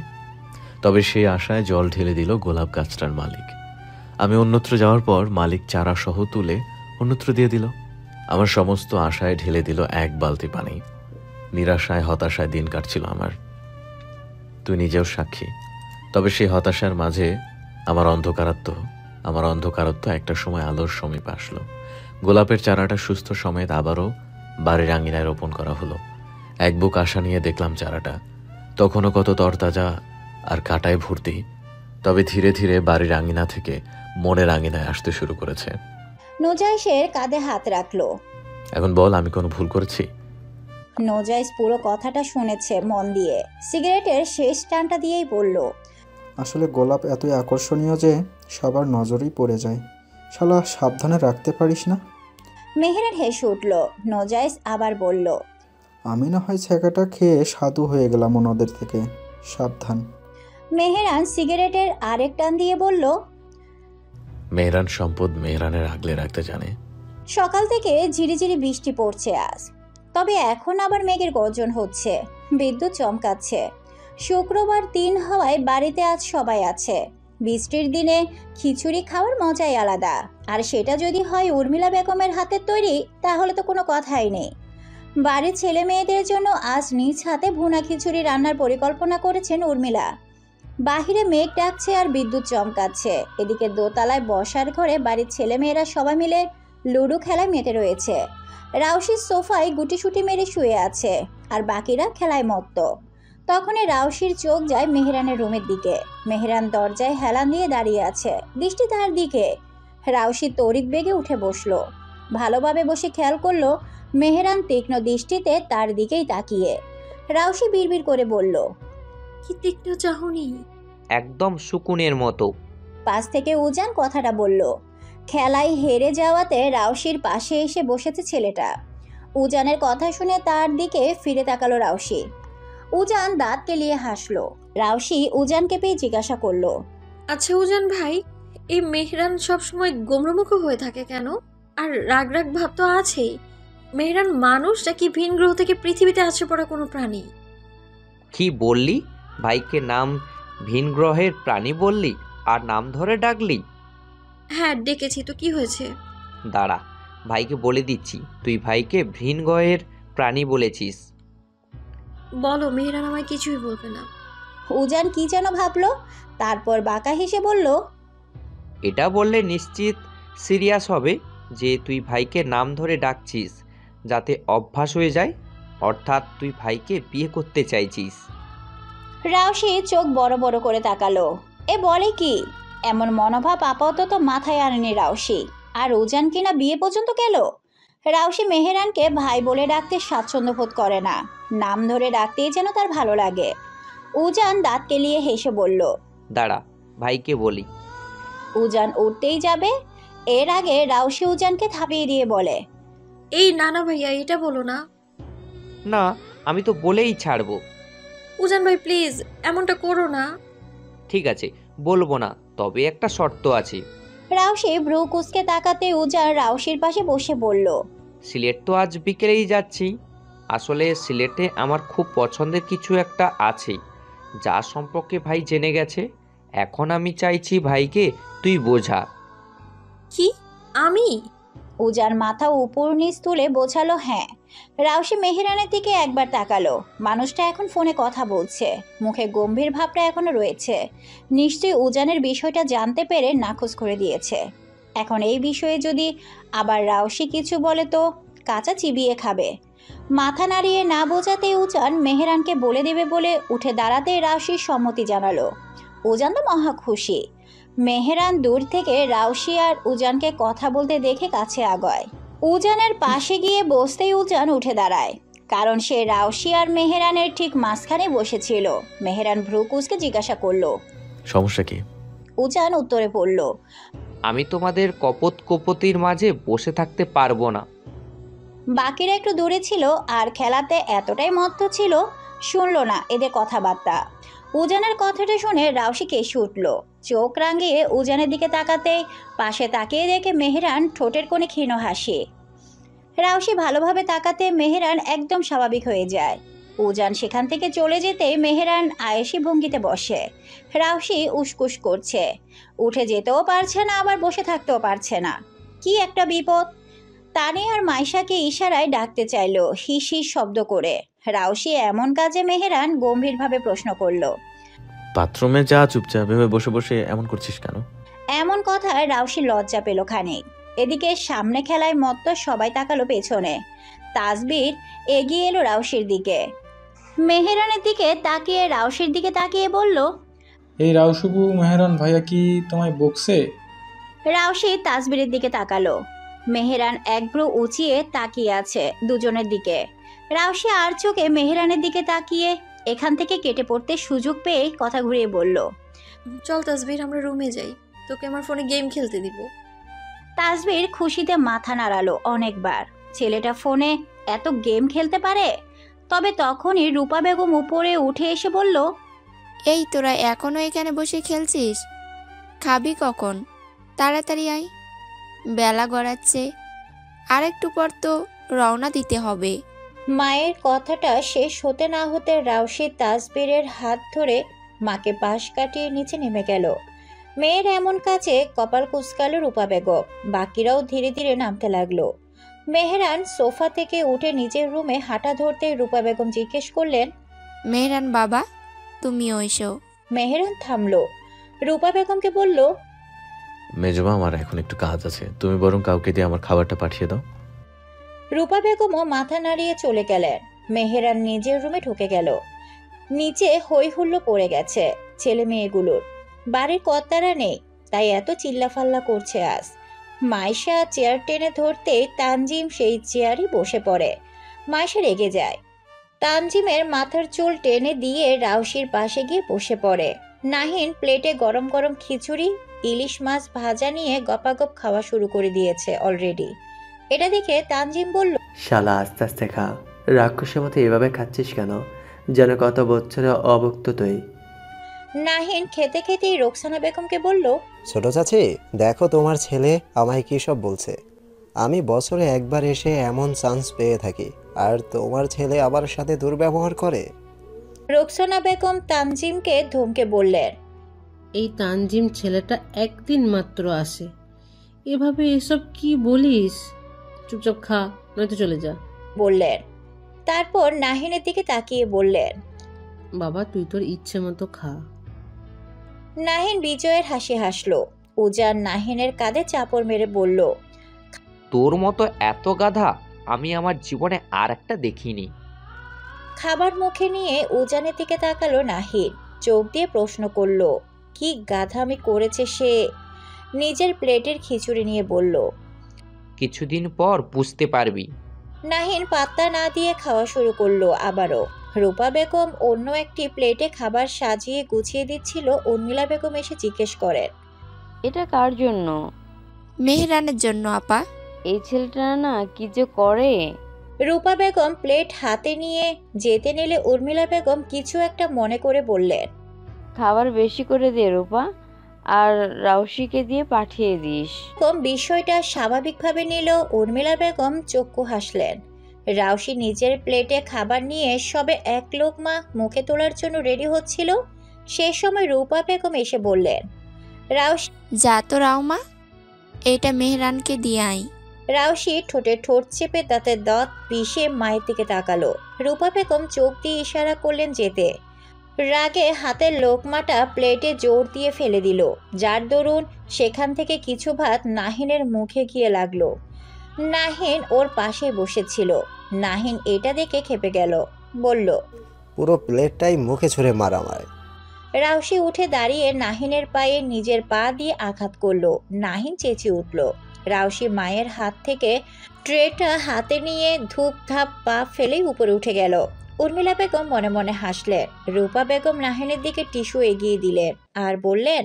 তবে সেই আশায় জল ঢেলে দিল গোলাপ গাছটার মালিক। আমি অন্যত্র যাওয়ার পর মালিক চারা সহ তুলে অন্যত্র দিয়ে দিল। আমার সমস্ত আশায় ঢেলে দিল এক বালতি পানি। নিরাশায় হতাশায় দিন কাটছিল আমার। তুই নিজেও সাক্ষী। তবে সেই হতাশার মাঝে আমার অন্ধকারত্ব একটা সময় আলোর সমীপ আসলো। গোলাপের চারাটা সুস্থ সমেত আবারও বাড়ির আঙিনায় রোপণ করা হলো। এক বুক আশা নিয়ে দেখলাম চারাটা, তখনও কত তরতাজা আর কাঁটায় ভর্তি। তবে ধীরে ধীরে বাড়ির আঙিনা থেকে মনের আঙিনায় আসতে শুরু করেছে। নোজাইসের কাঁধে হাত রাখলো। এখন বল, আমি কোনো ভুল করেছি? নোজাইস পুরো কথাটা শুনেছে মন দিয়ে। সিগারেটের শেষ টানটা দিয়েই বলল, আসলে গোলাপ এতই আকর্ষণীয় যে সবার নজরেই পড়ে যায়। শালা, সাবধানে রাখতে পারিস না? মেহেরান হেসে উঠল। নোজাইস আবার বলল, আমি না হয় ছ্যাঁকাটা খেয়ে সাধু হয়ে গেলাম ওনাদের থেকে। সাবধান। মেহেরান সিগারেটের আরেক টান দিয়ে বলল, মেহরান সম্পদ মেহরানের আগলে রাখতে জানে। সকাল থেকে ঝিরিঝিরি বৃষ্টি পড়ছে আজ, তবে এখন আবার মেঘের গর্জন হচ্ছে, বিদ্যুৎ চমকাচ্ছে। শুক্রবার দিন হওয়ায় বাড়িতে আজ সবাই আছে। বৃষ্টির দিনে খিচুড়ি খাওয়ার মজাই আলাদা, আর সেটা যদি হয় উর্মিলা বেগমের হাতের তৈরি তাহলে তো কোনো কথাই নেই। বাড়ির ছেলে মেয়েদের জন্য আজ নিজ হাতে ভুনা খিচুড়ি রান্নার পরিকল্পনা করেছেন উর্মিলা। বাহিরে মেঘ ডাকছে আর বিদ্যুৎ চমকাচ্ছে। এদিকে দোতলায় বসার ঘরে বাড়ির ছেলেমেয়েরা সবাই মিলে লুডো খেলায় মেতে রয়েছে। রাউশির সোফায় গুটিসুটি মেরে শুয়ে আছে, আর বাকিরা খেলায় মত্ত। তখনই রাউশির চোখ যায় মেহরানের রুমের দিকে। মেহরান দরজায় হেলান দিয়ে দাঁড়িয়ে আছে, দৃষ্টি তার দিকে। রাউশি তড়িৎ বেগে উঠে বসলো। ভালোভাবে বসে খেয়াল করলো মেহরান তীক্ষ্ণ দৃষ্টিতে তার দিকেই তাকিয়ে। রাউশি বিড়বিড় করে বলল, কি তীক্ষ্ণ চাহনি! একদম সুকুনের মতো। পাশ থেকে উজান কথাটা বলল। খেলায় হেরে যাওয়াতে রাউশির পাশে এসে বসেছে ছেলেটা। উজানের কথা শুনে তার দিকে ফিরে তাকালো রাউশি। উজান দাঁত কেলিয়ে হাসলো। রাউশি উজানকে পেয়ে জিজ্ঞাসা করলো, আচ্ছা উজান ভাই, এই মেহরান সবসময় গোমড়ামুখ হয়ে থাকে কেন? আর রাগ রাগ ভাব তো আছেই। মেহরান মানুষ নাকি ভিন গ্রহ থেকে পৃথিবীতে আছে পড়া কোনো প্রাণী? কি বললি? ভাইকে নাম ভিন গ্রহের প্রাণী বললি আর নাম ধরে ডাকলি? হ্যাঁ ডেকেছি তো, কি হয়েছে? দাঁড়া, ভাইকে বলে দিচ্ছি তুই ভাইকে ভিন গ্রহের প্রাণী বলেছিস। বলো, মেহরান আমায় কিছুই বলবে না। উজান কি যেন ভাবলো, তারপর বাঁকা হেসে বলল, এটা বললে নিশ্চিত সিরিয়াস হবে যে তুই ভাইকে নাম ধরে ডাকছিস, যাতে অভ্যাস হয়ে যায়। অর্থাৎ তুই ভাইকে বিয়ে করতে চাইছিস। রাউশি চোখ বড় বড় করে তাকালো। এ বলে কি? এমন মনোভাব আপাতত মাথায় আনেনি রাউশি। আর উজান কিনা বিয়ে পর্যন্ত গেল। রাউশি মেহরানকে ভাই বলে ডাকতে স্বাচ্ছন্দ্য বোধ করে না, নাম ধরে ডাকতেই যেন তার ভালো লাগে। উজান দাঁত কেলিয়ে হেসে বলল, দাঁড়া, ভাইকে বলি। উজান উঠতেই যাবে, এর আগে রাউশি উজানকে থাপিয়ে দিয়ে বলে, এই নানা ভাইয়া, এটা বলো না। না, আমি তো বলেই ছাড়বো। উজান ভাই প্লিজ, এমনটা করো না। ঠিক আছে, বলবো না, তবে একটা শর্ত আছে। রাউশি ভ্রু কুঁচকে তাকাতে উজান রাউশির পাশে বসে বলল, সিলেট তো আজ বিকেলেই যাচ্ছি। আসলে সিলেটে আমার খুব পছন্দের কিছু একটা আছে, যা সম্পর্কে ভাই জেনে গেছে। এখন আমি চাইছি ভাইকে তুই বোঝা। কি? আমি? উজান মাথা উপর নিচ তুলে বোঝালো হ্যাঁ। রাউশি মেহরানের দিকে একবার তাকালো। মানুষটা এখন ফোনে কথা বলছে, মুখে গম্ভীর ভাবটা এখনো রয়েছে। নিশ্চয়ই উজানের বিষয়টা জানতে পেরে নাখোশ করে দিয়েছে। এখন এই বিষয়ে যদি আবার রাউশি কিছু বলে তো কাঁচা চিবিয়ে খাবে। মাথা নাড়িয়ে না বোঝাতে উজান মেহরানকে বলে দেবে বলে উঠে দাঁড়াতে রাউশির সম্মতি জানালো। উজান তো মহা খুশি। মেহরান দূর থেকে রাউশি আর উজানকে কথা বলতে দেখে কাছে আগায়। উজানের পাশে গিয়ে বসতেই উজান উঠে দাঁড়ায়, কারণ সে রাউশি আর মেহরানের ঠিক মাঝখানে বসেছিল। মেহরান ভ্রু কুঁচকে জিজ্ঞাসা করলো, সমস্যা কি? উজান উত্তরে পড়ল, আমি তোমাদের কপত কপতির মাঝে বসে থাকতে পারবো না। বাকিরা একটু দূরে ছিল আর খেলাতে এতটাই মত্ত ছিল, শুনল না এদের কথাবার্তা। উজানের কথাটা শুনে রাউশি কেশে উঠল। চোখ রাঙিয়ে উজানের দিকে তাকাতেই পাশে তাকিয়ে দেখে মেহরান ঠোঁটের কোণে ক্ষীণ হাসি। রাউশি ভালোভাবে তাকাতে মেহরান একদম স্বাভাবিক হয়ে যায়। উজান সেখান থেকে চলে যেতে মেহরান আয়েশি ভঙ্গিতে বসে। রাউশি উসকুস করছে, উঠে যেতেও পারছে না, আবার বসে থাকতেও পারছে না। কি একটা বিপদ! তানি আর মাইশাকে ইশারায় ডাকতে চাইল হিস হিস শব্দ করে। রাউশি এমন কাজে মেহরান গম্ভীরভাবে প্রশ্ন করল, বাথরুমে যা, চুপচাপ ভেবে বসে বসে এমন করছিস কেন? এমন কথায় রাউশি লজ্জা পেল খানিক। এদিকে সামনে খেলায় মত্ত সবাই তাকালো পেছনে। তাসবির এগিয়ে এলো রাউশির দিকে। মেহরানের দিকে তাকিয়ে রাউশির দিকে তাকিয়ে বলল, এই রাউশুবু, মেহরান ভাইয়া কি তোমায় বকছে? রাউশি তাসবিরের দিকে তাকালো। মেহরান এক ভ্রু উঁচিয়ে তাকিয়ে আছে দুজনের দিকে। রাউশি আর চোখে মেহরানের দিকে তাকিয়ে এখান থেকে কেটে পড়তে সুযোগ পেয়ে কথা ঘুরিয়ে বলল, চল তাসবির, আমরা রুমে যাই, তোকে আমার ফোনে গেম খেলতে দিব। তাসবির খুশিতে মাথা নাড়ালো অনেকবার। ছেলেটা ফোনে এত গেম খেলতে পারে? তবে তখনই রূপা বেগম উপরে উঠে এসে বলল, এই তোরা এখনো এখানে বসে খেলছিস? খাবি কখন? তাড়াতাড়ি আয়, বেলা গড়াচ্ছে, আর একটু পর তো রওনা দিতে হবে। মায়ের কথাটা শেষ হতে না হতে রাউশি তাসবিরের হাত ধরে মাকে পাশ কাটিয়ে নিচে নেমে গেল। মেয়ের এমন কাজে কপাল কুঁচকালো রূপা বেগম। বাকিরাও ধীরে ধীরে নামতে লাগলো। মেহরান সোফা থেকে উঠে নিজের রুমে হাঁটা ধরতে রূপা বেগম জিজ্ঞেস করলেন, মেহরান বাবা, তুমিও এসো। মেহরান থামলো। রূপা বেগমকে বলল, মেজমা আমার এখন একটু কাজ আছে, তুমি বরং কাউকে দিয়ে আমার খাবারটা পাঠিয়ে দাও। রূপা বেগমও মাথা নাড়িয়ে চলে গেলেন। মেহরান নিজের রুমে ঢুকে গেল। নিচে হই হুল্লো পড়ে গেছে ছেলে মেয়েগুলোর। বাড়ির কর্তারা নেই, তাই এত চিল্লাফাল্লা করছে আজ। মাইশা চেয়ার টেনে ধরতেই তানজিম সেই চেয়ারই বসে পড়ে। মাইশা রেগে যায়। তানজিমের মাথার চুল টেনে দিয়ে রাউশির পাশে গিয়ে বসে পড়ে। নাহিন প্লেটে গরম গরম খিচুড়ি, ইলিশ মাছ ভাজা নিয়ে গপাগপ খাওয়া শুরু করে দিয়েছে অলরেডি। এটা দেখে তানজিম বলল, শালা আস্তে আস্তে খা, রাক্ষসের মতো এভাবে খাচ্ছিস কেন? যেন কত বছরে অভুক্ত তুই। নাহিন খেতে খেতেই রোকসানা বেগমকে বলল, ছোট চাচি, দেখো তোমার ছেলে আমায় কী সব বলছে। আমি বছরে একবার এসে এমন চান্স পেয়ে থাকি, আর তোমার ছেলে আমার সাথে দুর্ব্যবহার করে। রোকসানা বেগম তানজিমকে ধমকে বললেন, এই তানজিম ছেলেটা একদিন মাত্র আসে, এভাবে এসব কি বলিস? চুপচাপ খা, নয়তো চলে যা বললেন। তারপর নাহিনের দিকে তাকিয়ে বললেন, বাবা তুই তোর ইচ্ছে মতো খা। নাহিন বিজয়ের হাসি হাসলো। উজান নাহিনের কাঁধে চাপড় মেরে বলল, তোর মতো এত গাধা আমি আমার জীবনে আর একটা দেখিনি। খাবার মুখে নিয়ে উজানের দিকে তাকালো নাহিন। চোখ দিয়ে প্রশ্ন করলো, কি গাধামি করেছে সে। নিজের প্লেটের খিচুড়ি নিয়ে বলল, কিছুদিন পর বুঝতে পারবি। নাহিন পাত্তা না দিয়ে খাওয়া শুরু করলো আবারও। রূপা বেগম অন্য একটি প্লেটে খাবার সাজিয়ে গুছিয়ে দিচ্ছিল। উর্মিলা বেগম এসে জিজ্ঞেস করেন, এটা কার জন্য? মেহরানের জন্য আপা। এই ছেলেটা না কি যে করে। রূপা বেগম প্লেট হাতে নিয়ে যেতে নিলে উর্মিলা বেগম কিছু একটা মনে করে বললেন, খাবার বেশি করে দে রূপা, আর রাউশিকে দিয়ে পাঠিয়ে দিস। বিষয়টা স্বাভাবিকভাবে নিল। উর্মিলা বেগম চক্ষু হাসলেন। রাউশি নিজের প্লেটে খাবার নিয়ে সবে এক লোকমা মুখে তোলার জন্য রেডি হচ্ছিল। সে সময় রূপা বেগম এসে বললেন, রাউশি, যা তো রাউমা, এটা মেহরানকে দিয়ে আই। রাউশি ঠোঁটে ঠোঁট চেপে দাঁতের দাঁত পিষে মায়ের দিকে তাকালো। রূপা বেগম চোখ দিয়ে ইশারা করলেন যেতে। রাগে হাতের লোকমাটা প্লেটে জোর দিয়ে ফেলে দিল, যার দরুন সেখান থেকে কিছু ভাত নাহিনের মুখে গিয়ে লাগলো। নাহিন ওর পাশে বসেছিল। নাহিন এটা দেখে খেপে গেল, বলল, পুরো প্লেটটাই মুখে ছুঁড়ে মার আমায়। রাউশি উঠে দাঁড়িয়ে নাহিনের পায়ে নিজের পা দিয়ে আঘাত করলো। নাহিন চেঁচিয়ে উঠল। রাউশি মায়ের হাত থেকে ট্রেটা হাতে নিয়ে ধূপ ধাপ পা ফেলেই উপরে উঠে গেল। উর্মিলা বেগম মনে মনে হাসলেন। রূপা বেগম নাহিনের দিকে টিস্যু এগিয়ে দিলেন আর বললেন,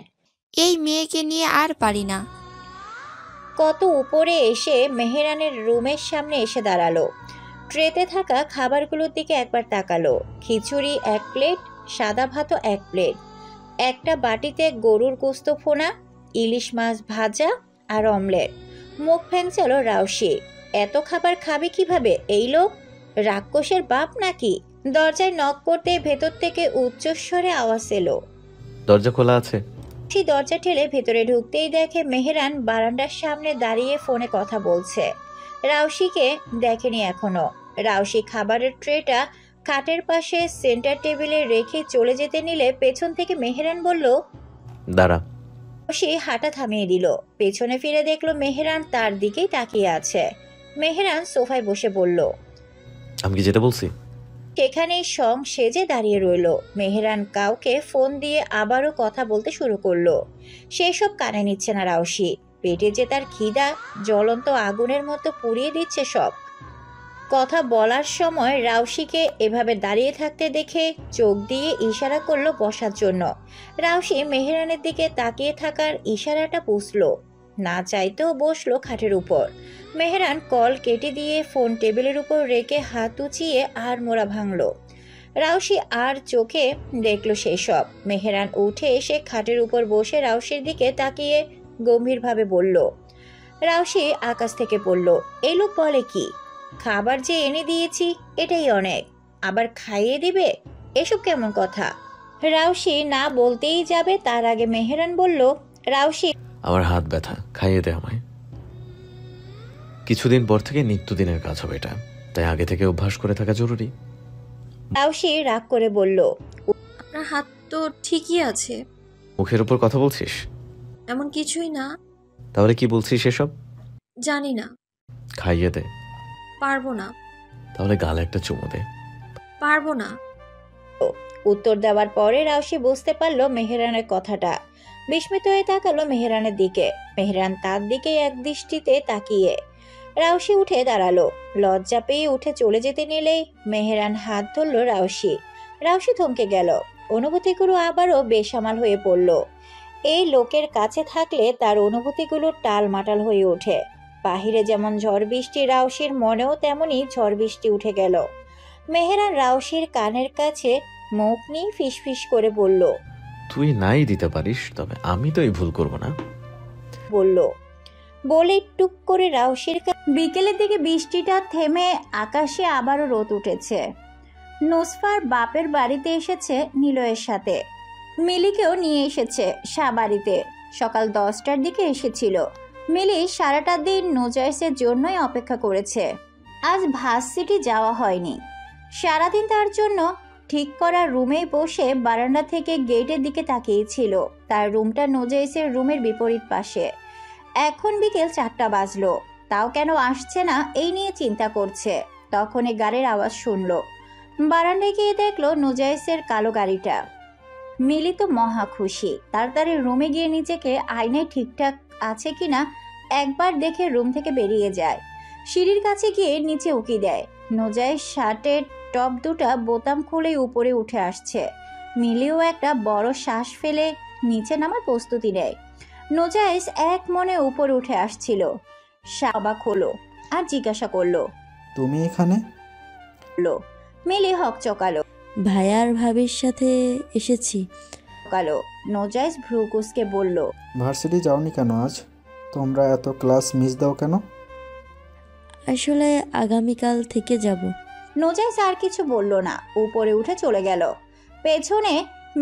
এই মেয়েকে নিয়ে আর পারি না। কত উপরে এসে মেহরানের রুমের সামনে এসে দাঁড়ালো। ট্রেতে থাকা খাবারগুলোর দিকে একবার তাকালো। খিচুড়ি 1 প্লেট, সাদা ভাতও 1 প্লেট, একটা বাটিতে গরুর গোস্ত ফোনা, ইলিশ মাছ ভাজা আর অমলেট। মুখ ফেংচালো রাউশি। এত খাবার খাবে কিভাবে এই লোক? রাক্ষসের বাপ নাকি? দরজায় নক করতে ভেতর থেকে উচ্চস্বরে আওয়াজ এলো, দরজা খোলা আছে। সেই দরজা ঠেলে ভেতরে ঢুকতেই দেখে মেহরান বারান্দার সামনে দাঁড়িয়ে ফোনে কথা বলছে। রাউশিকে দেখেনি এখনো। রাউশি খাবারের ট্রেটা খাটের পাশে সেন্টার টেবিলে রেখে চলে যেতে নিলে পেছন থেকে মেহরান বলল, দাঁড়া। রাউশি হাঁটা থামিয়ে দিল। পেছনে ফিরে দেখলো মেহরান তার দিকেই তাকিয়ে আছে। মেহরান সোফায় বসে বলল, আমি কি যেতে বলছি? সেখানেই সং সেজে দাঁড়িয়ে রইল। মেহরান কাউকে ফোন দিয়ে আবারও কথা বলতে শুরু করলো। সেসব কানে নিচ্ছে না রাউশি। পেটে যে তার খিদা জ্বলন্ত আগুনের মতো পুড়িয়ে দিচ্ছে সব। কথা বলার সময় রাউশিকে এভাবে দাঁড়িয়ে থাকতে দেখে চোখ দিয়ে ইশারা করলো বসার জন্য। রাউশি মেহরানের দিকে তাকিয়ে থাকার ইশারাটা বুঝলো। না চাইতেও বসলো খাটের উপর। মেহরান কল কেটে দিয়ে ফোন টেবিলের উপর রেখে হাত উঁচিয়ে আর মোড়া ভাঙল। রাউসি আর চোখে দেখল সেসব। মেহরান উঠে এসে খাটের উপর বসে রাউসির দিকে তাকিয়ে গম্ভীরভাবে বলল। রাউসি আকাশ থেকে পড়ল। এই লোক বলে কি? খাবার যে এনে দিয়েছি এটাই অনেক, আবার খাইয়ে দিবে? এসব কেমন কথা? রাউসি না বলতেই যাবে তার আগে মেহরান বলল, রাউসি আমার হাত ব্যথা, খাইয়ে দে আমায়। কিছুদিন পর থেকে নিত্যদিনের কাজ হবে এটা, তাই আগে থেকে অভ্যাস করে থাকা জরুরি। রাউসি রাগ করে বলল, আপনার হাত তো ঠিকই আছে। মুখের উপর কথা বলছিস? এমন কিছুই না। তাহলে কি বলছিস এসব? জানি না। খাইয়ে দে। পারবো না। তাহলে গালে একটা চুমু দে। পারবো না। উত্তর দেওয়ার পরে রাউসি বুঝতে পারলো মেহরানের কথাটা। বিস্মিত হয়ে তাকালো মেহরানের দিকে। মেহরান তার দিকে এক দৃষ্টিতে তাকিয়ে। রাউসি উঠে দাঁড়ালো। লজ্জা পেয়ে উঠে চলে যেতে নিলেই মেহরান হাত ধরল রাউসি। রাউসি থমকে গেল। অনুভূতিগুলো আবারও বেসামাল হয়ে পড়ল। এই লোকের কাছে থাকলে তার অনুভূতিগুলো টালমাটাল হয়ে ওঠে। বাহিরে যেমন ঝড় বৃষ্টি, রাউসির মনেও তেমনই ঝড় বৃষ্টি উঠে গেল। মেহরান রাউসির কানের কাছে মুখ নিয়ে ফিসফিস করে বলল, তুই নাই দিতে পারিস, তবে আমি তো এই ভুল করব না। বলে টুক করে রাউসির বিকেলের দিকে বৃষ্টিটা থেমে আকাশে আবারও রোদ উঠেছে। নুসফার বাপের বাড়িতে এসেছে নিলয়ের সাথে। মিলিকেও নিয়ে এসেছে বাড়িতে। সকাল 10টার দিকে এসেছিল। মিলি সারাটা দিন নুজাইসের জন্যই অপেক্ষা করেছে। আজ ভার্সিটি যাওয়া হয়নি। সারাদিন তার জন্য ঠিক করা রুমে বসে বারান্দা থেকে গেটের দিকে তাকিয়েছিল। তার রুমটা নুজাইসের রুমের বিপরীত পাশে। এখন বিকেল 4টা বাজলো, তাও কেন আসছে না এই নিয়ে চিন্তা করছে। তখনই গাড়ির আওয়াজ শুনলো। বারান্দায় গিয়ে দেখলো নুজাইসের কালো গাড়িটা। মিলি তো মহা খুশি। তাড়াতাড়ি রুমে গিয়ে নিজেকে আয়নায় ঠিকঠাক আছে কিনা একবার দেখে রুম থেকে বেরিয়ে যায়। সিঁড়ির কাছে গিয়ে নিচে উকি দেয়। নুজাইস শার্টের টপ দুটা বোতাম খুলে উপরে উঠে আসছে। মিলিও একটা বড় শ্বাস ফেলে নিচে নামার প্রস্তুতি নেয়। নুজাইস এক মনে উপরে উঠে আসছিল। অবাক হলো আর জিজ্ঞাসা করলো, তুমি এখানে? মিলি হকচকালো। ভাইয়ার ভাবির সাথে এসেছি। নুজাইস ভ্রুকুসকে বলল, ভার্সিটি যাওনি কেন আজ? তোমরা এত ক্লাস মিস দাও কেন? আসলে আগামীকাল থেকে যাব। নুজাইস আর কিছু বলল না, উপরে উঠে চলে গেল। পেছনে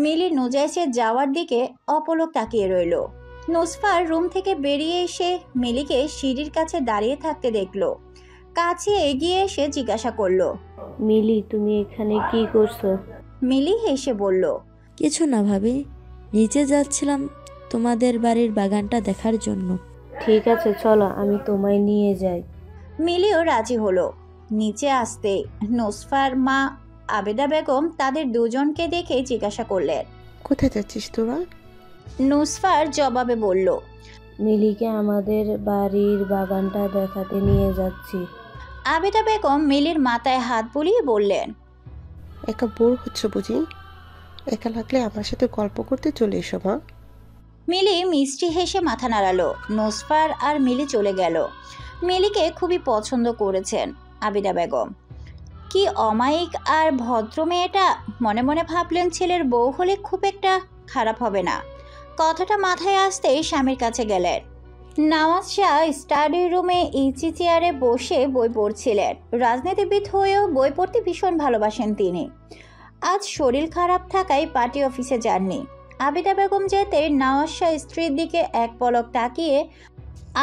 মিলি নুজাইসের যাওয়ার দিকে অপলক তাকিয়ে রইল। নুসফার রুম থেকে বেরিয়ে এসে মিলিকে সিঁড়ির কাছে দাঁড়িয়ে থাকতে দেখলো। কাছে এগিয়ে এসে জিজ্ঞাসা করলো, মিলি তুমি এখানে কি করছো? মিলি হেসে বলল, কিছু না ভাবি, নিচে যাচ্ছিলাম তোমাদের বাড়ির বাগানটা দেখার জন্য। ঠিক আছে চলো, আমি তোমায় নিয়ে যাই। মিলিও রাজি হলো। নিচে আসতে নুসফার মা আবেদা বেগম তাদের দুজনকে দেখে জিজ্ঞাসা করলেন, কোথায় যাচ্ছিস তোরা? নুসফার জবাবে বলল, মিলিকে আমাদের বাড়ির বাগানটা দেখাতে নিয়ে যাচ্ছি। আবেদা বেগম মিলির মাথায় হাত বুলিয়ে বললেন, একা বোর হচ্ছে বুঝি? একা লাগলে আমার সাথে গল্প করতে চলে এসো মা। মিলি মিষ্টি হেসে মাথা নাড়ালো। নুসফার আর মিলি চলে গেল। মিলিকে খুবই পছন্দ করেছেন আবিদা বেগম। কি অমায়িক আর ভদ্র মেয়েটা। মনে মনে ভাবলেন ছেলের বউ হলে খুব একটা খারাপ হবে না। কথাটা মাথায় আসতেই স্বামীর কাছে গেলেন। নওয়াজ শাহ স্টাডি রুমে ইচি চেয়ারে বসে বই পড়ছিলেন। রাজনীতিবিদ হয়েও বই পড়তে ভীষণ ভালোবাসেন তিনি। আজ শরীর খারাপ থাকায় পার্টি অফিসে যাননি। আবিদা বেগম যেতে নওয়াজ শাহ স্ত্রীর দিকে এক পলক তাকিয়ে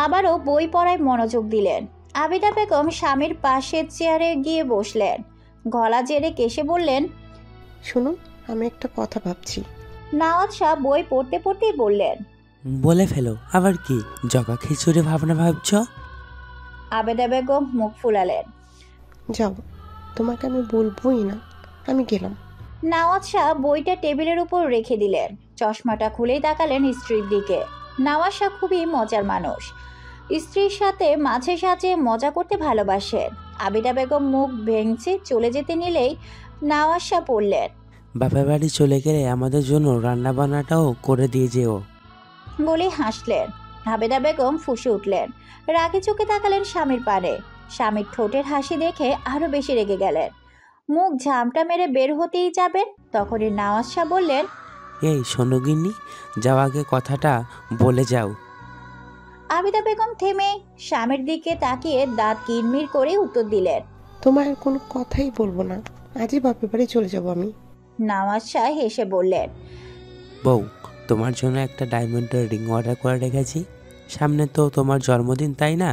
আবারও বই পড়ায় মনোযোগ দিলেন। আবিদা বেগম স্বামীর পাশের চেয়ারে গিয়ে বসলেন। গলা জেরে কেশে বললেন, শুনুন, আমি একটা কথা ভাবছি। নওয়াজ শাহ বই পড়তে পড়তেই বললেন, বলে ফেলো, আবার কি জগা খিচুড়ি ভাবনা ভাবছ? আবেদা বেগম মুখ ফুলালেন। যাও, তোমাকে আমি বলবোই না, আমি গেলাম। নওয়াজ শাহ বইটা টেবিলের উপর রেখে দিলেন। চশমাটা খুলেই তাকালেন স্ত্রীর দিকে। নওয়াজ শাহ খুবই মজার মানুষ। স্ত্রীর সাথে মাঝে সাঝে মজা করতে ভালোবাসেন। আবিদা বেগম মুখ ভেঙচে চলে যেতে নিলেই নওয়াজ শাহ বললেন, বাপের বাড়ি চলে গেলে আমাদের জন্য রান্না বান্নাটাও করে দিয়ে যেও। বলে হাসলেন। আবেদা বেগম ফুঁসে উঠলেন। রাগে চোখে তাকালেন স্বামীর পানে। স্বামীর ঠোঁটের হাসি দেখে আরো বেশি রেগে গেলেন। মুখ ঝামটা মেরে বের হতেই যাবেন, তখনই নওয়াজ শাহ বললেন, এই শোনো গিন্নি, যাও আগে কথাটা বলে যাও। আবিদা বেগম থেমে স্বামীর দিকে তাকিয়ে দাঁত কিরমির করে উত্তর দিলেন, তোমার আর কোনো কথাই বলবো না, আজই বাপের বাড়ি চলে যাব আমি। নওয়াজ শাহ হেসে বললেন, বউ, তোমার জন্য একটা ডায়মন্ডের রিং অর্ডার করে রেখেছি। সামনে তো তোমার জন্মদিন, তাই না?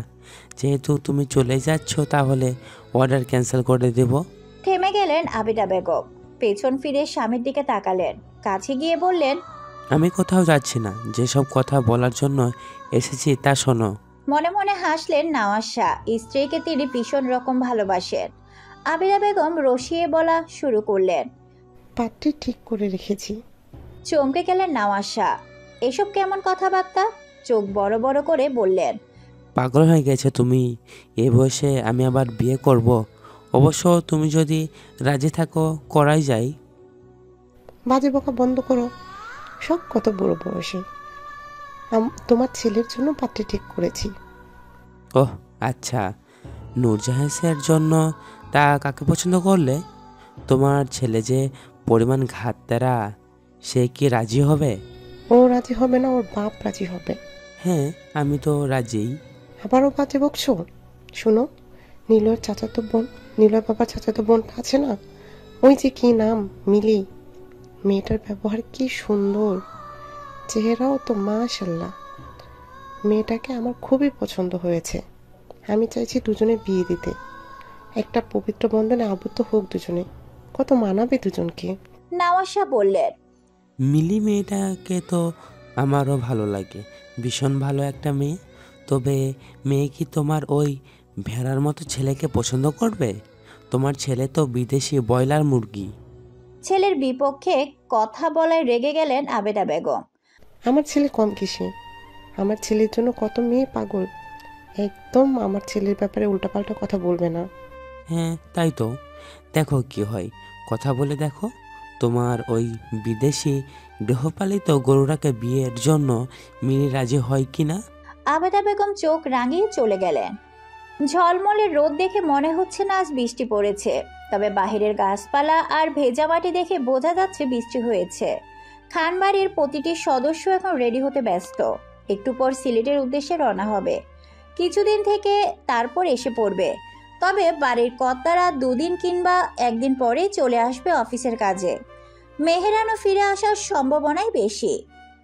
যেহেতু তুমি চলে যাচ্ছ, তাহলে অর্ডার ক্যান্সেল করে দেব। থেমে গেলেন আবিদা বেগম। পেছন ফিরে স্বামীর দিকে তাকালেন, কাছে গিয়ে বললেন, আমি কোথাও যাচ্ছি না, যেসব কথা বলার জন্য এসেছি তা শোনো। মনে মনে হাসলেন নওয়াজ শাহ। স্ত্রীকে তিনি ভীষণ রকম ভালোবাসেন। আবিদা বেগম রসিয়ে বলা শুরু করলেন, পাত্রী ঠিক করে রেখেছি। চমকে গেলেন নওয়াজ শাহ। এসব কেমন কথাবার্তা? চোখ বড় বড় করে বললেন, পাগল হয়ে গেছে তুমি? এ বয়সে আমি আবার বিয়ে করব? অবশ্য তুমি যদি রাজি থাকো করাই যায়। বাজে বকা বন্ধ করো, সব কত বড় বয়সে। তোমার ছেলের জন্য পাত্রী ঠিক করেছি। ওহ আচ্ছা, নূরজাহানের জন্য তা কাকে পছন্দ করলে? তোমার ছেলে যে পরিমাণ ঘাটতেরা, সে কি রাজি হবে? ও রাজি হবে না, ওর বাপ রাজি হবে। হ্যাঁ, আমি তো রাজি। আবারও বাজে বকছো? শোনো, নীলর চাচাতো বোন, নীলর বাবার চাচাতো বোনটা আছে না, ওই যে কি নাম, মিলি, মেয়েটার ব্যবহার কি সুন্দর, চেহারাও তো মাশাআল্লাহ। মেয়েটাকে আমার খুবই পছন্দ হয়েছে। আমি চাইছি দুজনে বিয়ে দিতে, একটা পবিত্র বন্ধনে আবদ্ধ হোক দুজনে। কত মানাবে দুজনকে। নওয়াজ শাহ বললেন, মিলি মেয়েটাকে তো আমারও ভালো লাগে, ভীষণ ভালো একটা মেয়ে। তবে মেয়ে কি তোমার ওই ভেড়ার মতো ছেলেকে পছন্দ করবে? তোমার ছেলে তো বিদেশি ব্রয়লার মুরগি। ছেলের বিপক্ষে কথা বলায় রেগে গেলেন আবেদা বেগম। আমার ছেলে কম কিসে? আমার ছেলের জন্য কত মেয়ে পাগল। একদম আমার ছেলের ব্যাপারে উল্টাপাল্টা কথা বলবে না। হ্যাঁ তাই তো, দেখো কি হয়, কথা বলে দেখো। তোমার ওই বিদেশি গৃহপালিত গরুটাকে বিয়ের জন্য মিলি রাজি হয় কি না? আবেদা বেগম চোখ রাঙিয়ে চলে গেলেন। ঝলমলে রোদ দেখে মনে হচ্ছে না আজ বৃষ্টি পড়েছে, তবে বাহিরের গাছপালা আর ভেজা মাটি দেখে বোঝা যাচ্ছে বৃষ্টি হয়েছে। খানবাড়ির প্রতিটি সদস্য এখন রেডি হতে ব্যস্ত। একটু পর সিলেটের উদ্দেশ্যে রওনা হবে। কিছুদিন থেকে তারপর এসে পড়বে। তবে বাড়ির কর্তারা দুদিন কিংবা একদিন পরেই চলে আসবে অফিসের কাজে। মেহেরানও ফিরে আসার সম্ভাবনাই বেশি।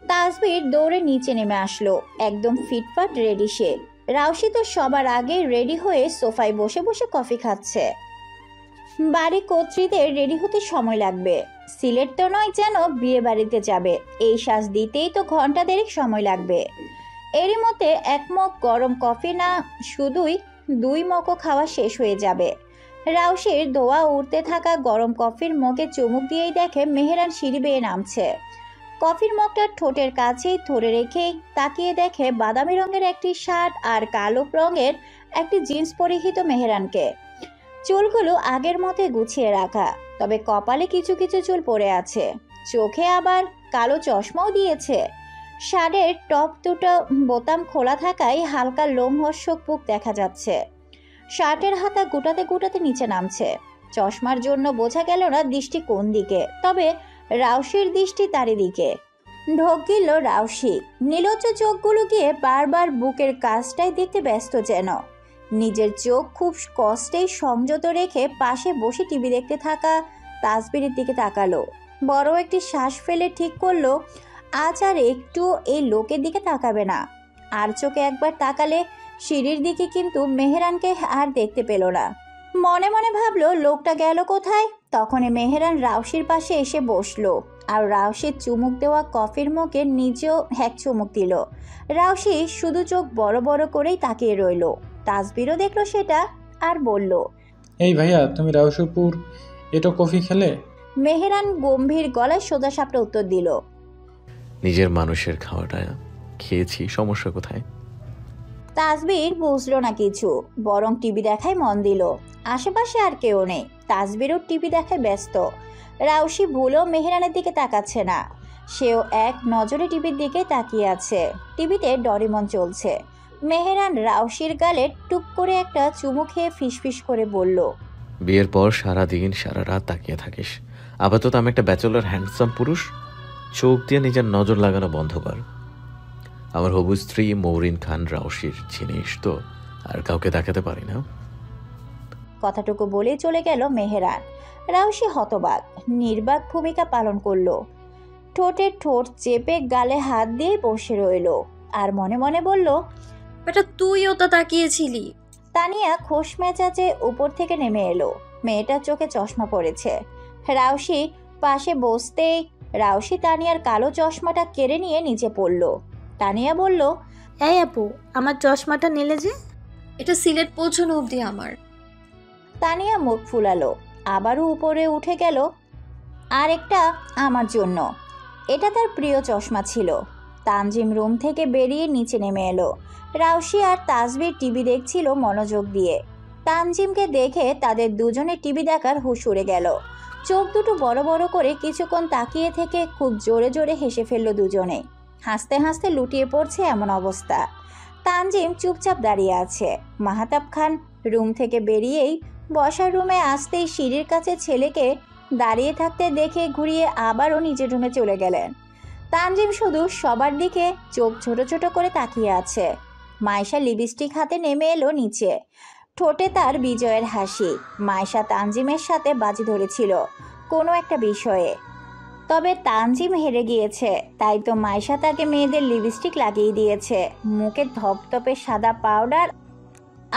তাসবির দৌড়ে নিচে নেমে আসলো, একদম ফিটফাট রেডি সে। রাউশি তো সবার আগে রেডি হয়ে সোফায় বসে বসে কফি খাচ্ছে। বাড়ি কর্ত্রীদের রেডি হতে সময় লাগবে। সিলেট তো নয় যেন বিয়ে বাড়িতে যাবে, এই শ্বাস দিতেই তো ঘন্টা দেড়েক সময় লাগবে। এরই মধ্যে এক মগ গরম কফি না শুধুই 2 মগও খাওয়া শেষ হয়ে যাবে। রাউশির ধোয়া উঠতে থাকা গরম কফির মগে চুমুক দিয়েই দেখে মেহেরান সিঁড়ি বেয়ে নামছে। কফির মগটা ঠোঁটের কাছেই ধরে রেখেই তাকিয়ে দেখে বাদামি রঙের একটি শার্ট আর কালো রঙের একটি জিন্স পরিহিত মেহেরানকে। চুলগুলো আগের মতে গুছিয়ে রাখা, তবে কপালে কিছু কিছু চুল পড়ে আছে। চোখে আবার কালো চশমাও দিয়েছে। শার্টের টপ দুটো বোতাম খোলা থাকায় হালকা লোমহর্ষক বুক দেখা যাচ্ছে। শার্টের হাতা গুটাতে গুটাতে নিচে নামছে। চশমার জন্য বোঝা গেল না দৃষ্টি কোন দিকে, তবে রাউশির দৃষ্টি তারই দিকে। ঢোক গিলল রাউশি। নীলজ্জ চোখগুলো গিয়ে বারবার বুকের কাজটাই দেখতে ব্যস্ত যেন। নিজের চোখ খুব কষ্টেই সংযত রেখে পাশে বসে টিভি দেখতে থাকা তাসবিরের দিকে তাকালো। বড় একটি শ্বাস ফেলে ঠিক করলো আজ আর একটু এই লোকের দিকে তাকাবে না। আর চোখে একবার তাকালে সিঁড়ির দিকে, কিন্তু মেহেরানকে আর দেখতে পেল না। মনে মনে ভাবলো লোকটা গেল কোথায়। তখনই মেহেরান রাউশির পাশে এসে বসলো আর রাউশির চুমুক দেওয়া কফির মুখে নিজেও এক চুমুক দিল। রাউশি শুধু চোখ বড় বড় করেই তাকিয়ে রইল। তাসবিরও দেখলো সেটা আর বলল, এই ভাইয়া, তুমি রাউশিপুর এটা কফি খেলে? মেহেরান গম্ভীর গলায় সোজাসাপটা উত্তর দিল, নিজের মানুষের খাওয়াটা খেয়েছি, সমস্যা কোথায়? তাসবির বুঝলো না কিছু, বরং টিভি দেখায় মন দিল। আশেপাশে আর কেউ নেই, তাসবিরও টিভি দেখায় ব্যস্ত। রাউশি ভুলেও মেহেরানের দিকে তাকাচ্ছে না। সেও এক নজরে টিভির দিকে তাকিয়ে আছে। টিভিতে ডরিমন চলছে। মেহেরান রাউশির গালে টুপ করে একটা চুমু খেয়ে ফিসফিস করে বলল, বিয়ের পর সারাদিন সারা রাত তাকিয়ে থাকিস। আপাতত আমি একটা ব্যাচেলর হ্যান্ডসাম পুরুষ। চোখ দিয়ে নিজের নজর লাগানো বন্ধ কর। আমার হবু স্ত্রী মৌরিন খান রাউশির জিনিস তো আর কাউকে দেখাতে পারি না। কথাটুকু বলে চলে গেল মেহেরান। রাউশি হতবাক, নির্বাক ভূমিকা পালন করলো। ঠোঁটে ঠোঁট চেপে গালে হাত দিয়ে বসে রইল আর মনে মনে বলল, বেটা তুইও তো তাকিয়েছিলি। তানিয়া খোশ মেজাজে উপর থেকে নেমে এলো। মেয়েটার চোখে চশমা পড়েছে। রাউশি পাশে বসতেই রাউশি তানিয়ার কালো চশমাটা কেড়ে নিয়ে নিচে পড়ল। তানিয়া বলল, এই আপু, আমার চশমাটা নিলে যে? এটা সিলেট পৌঁছানো অবধি আমার। তানিয়া মুখ ফুলালো, আবারও উপরে উঠে গেল। আর একটা আমার জন্য। এটা তার প্রিয় চশমা ছিল। তানজিম রুম থেকে বেরিয়ে নিচে নেমে এলো। রাউশি আর তাসবির টিভি দেখছিল মনোযোগ দিয়ে। তানজিমকে দেখে তাদের দুজনে টিভি দেখার হুঁশ উড়ে গেল। চোখ দুটো বড় বড় করে কিছুক্ষণ তাকিয়ে থেকে খুব জোরে জোরে হেসে ফেলল দুজনে। হাসতে হাসতে লুটিয়ে পড়ছে এমন অবস্থা। তানজিম চুপচাপ দাঁড়িয়ে আছে। মাহতাব খান রুম থেকে বেরিয়েই বসার রুমে আসতেই সিঁড়ির কাছে ছেলেকে দাঁড়িয়ে থাকতে দেখে ঘুরিয়ে আবারও নিজের রুমে চলে গেলেন। তানজিম শুধু সবার দিকে চোখ ছোট ছোট করে তাকিয়ে আছে। মাইশা লিপস্টিক হাতে নেমে এলো নিচে। ঠোঁটে তার বিজয়ের হাসি। মাইশা তানজিমের সাথে বাজি ধরেছিল কোনো একটা বিষয়ে, তবে তানজিম হেরে গিয়েছে। তাই তো মাইশা তাকে মেয়েদের লিপস্টিক লাগিয়ে দিয়েছে। মুখে ধপধপে সাদা পাউডার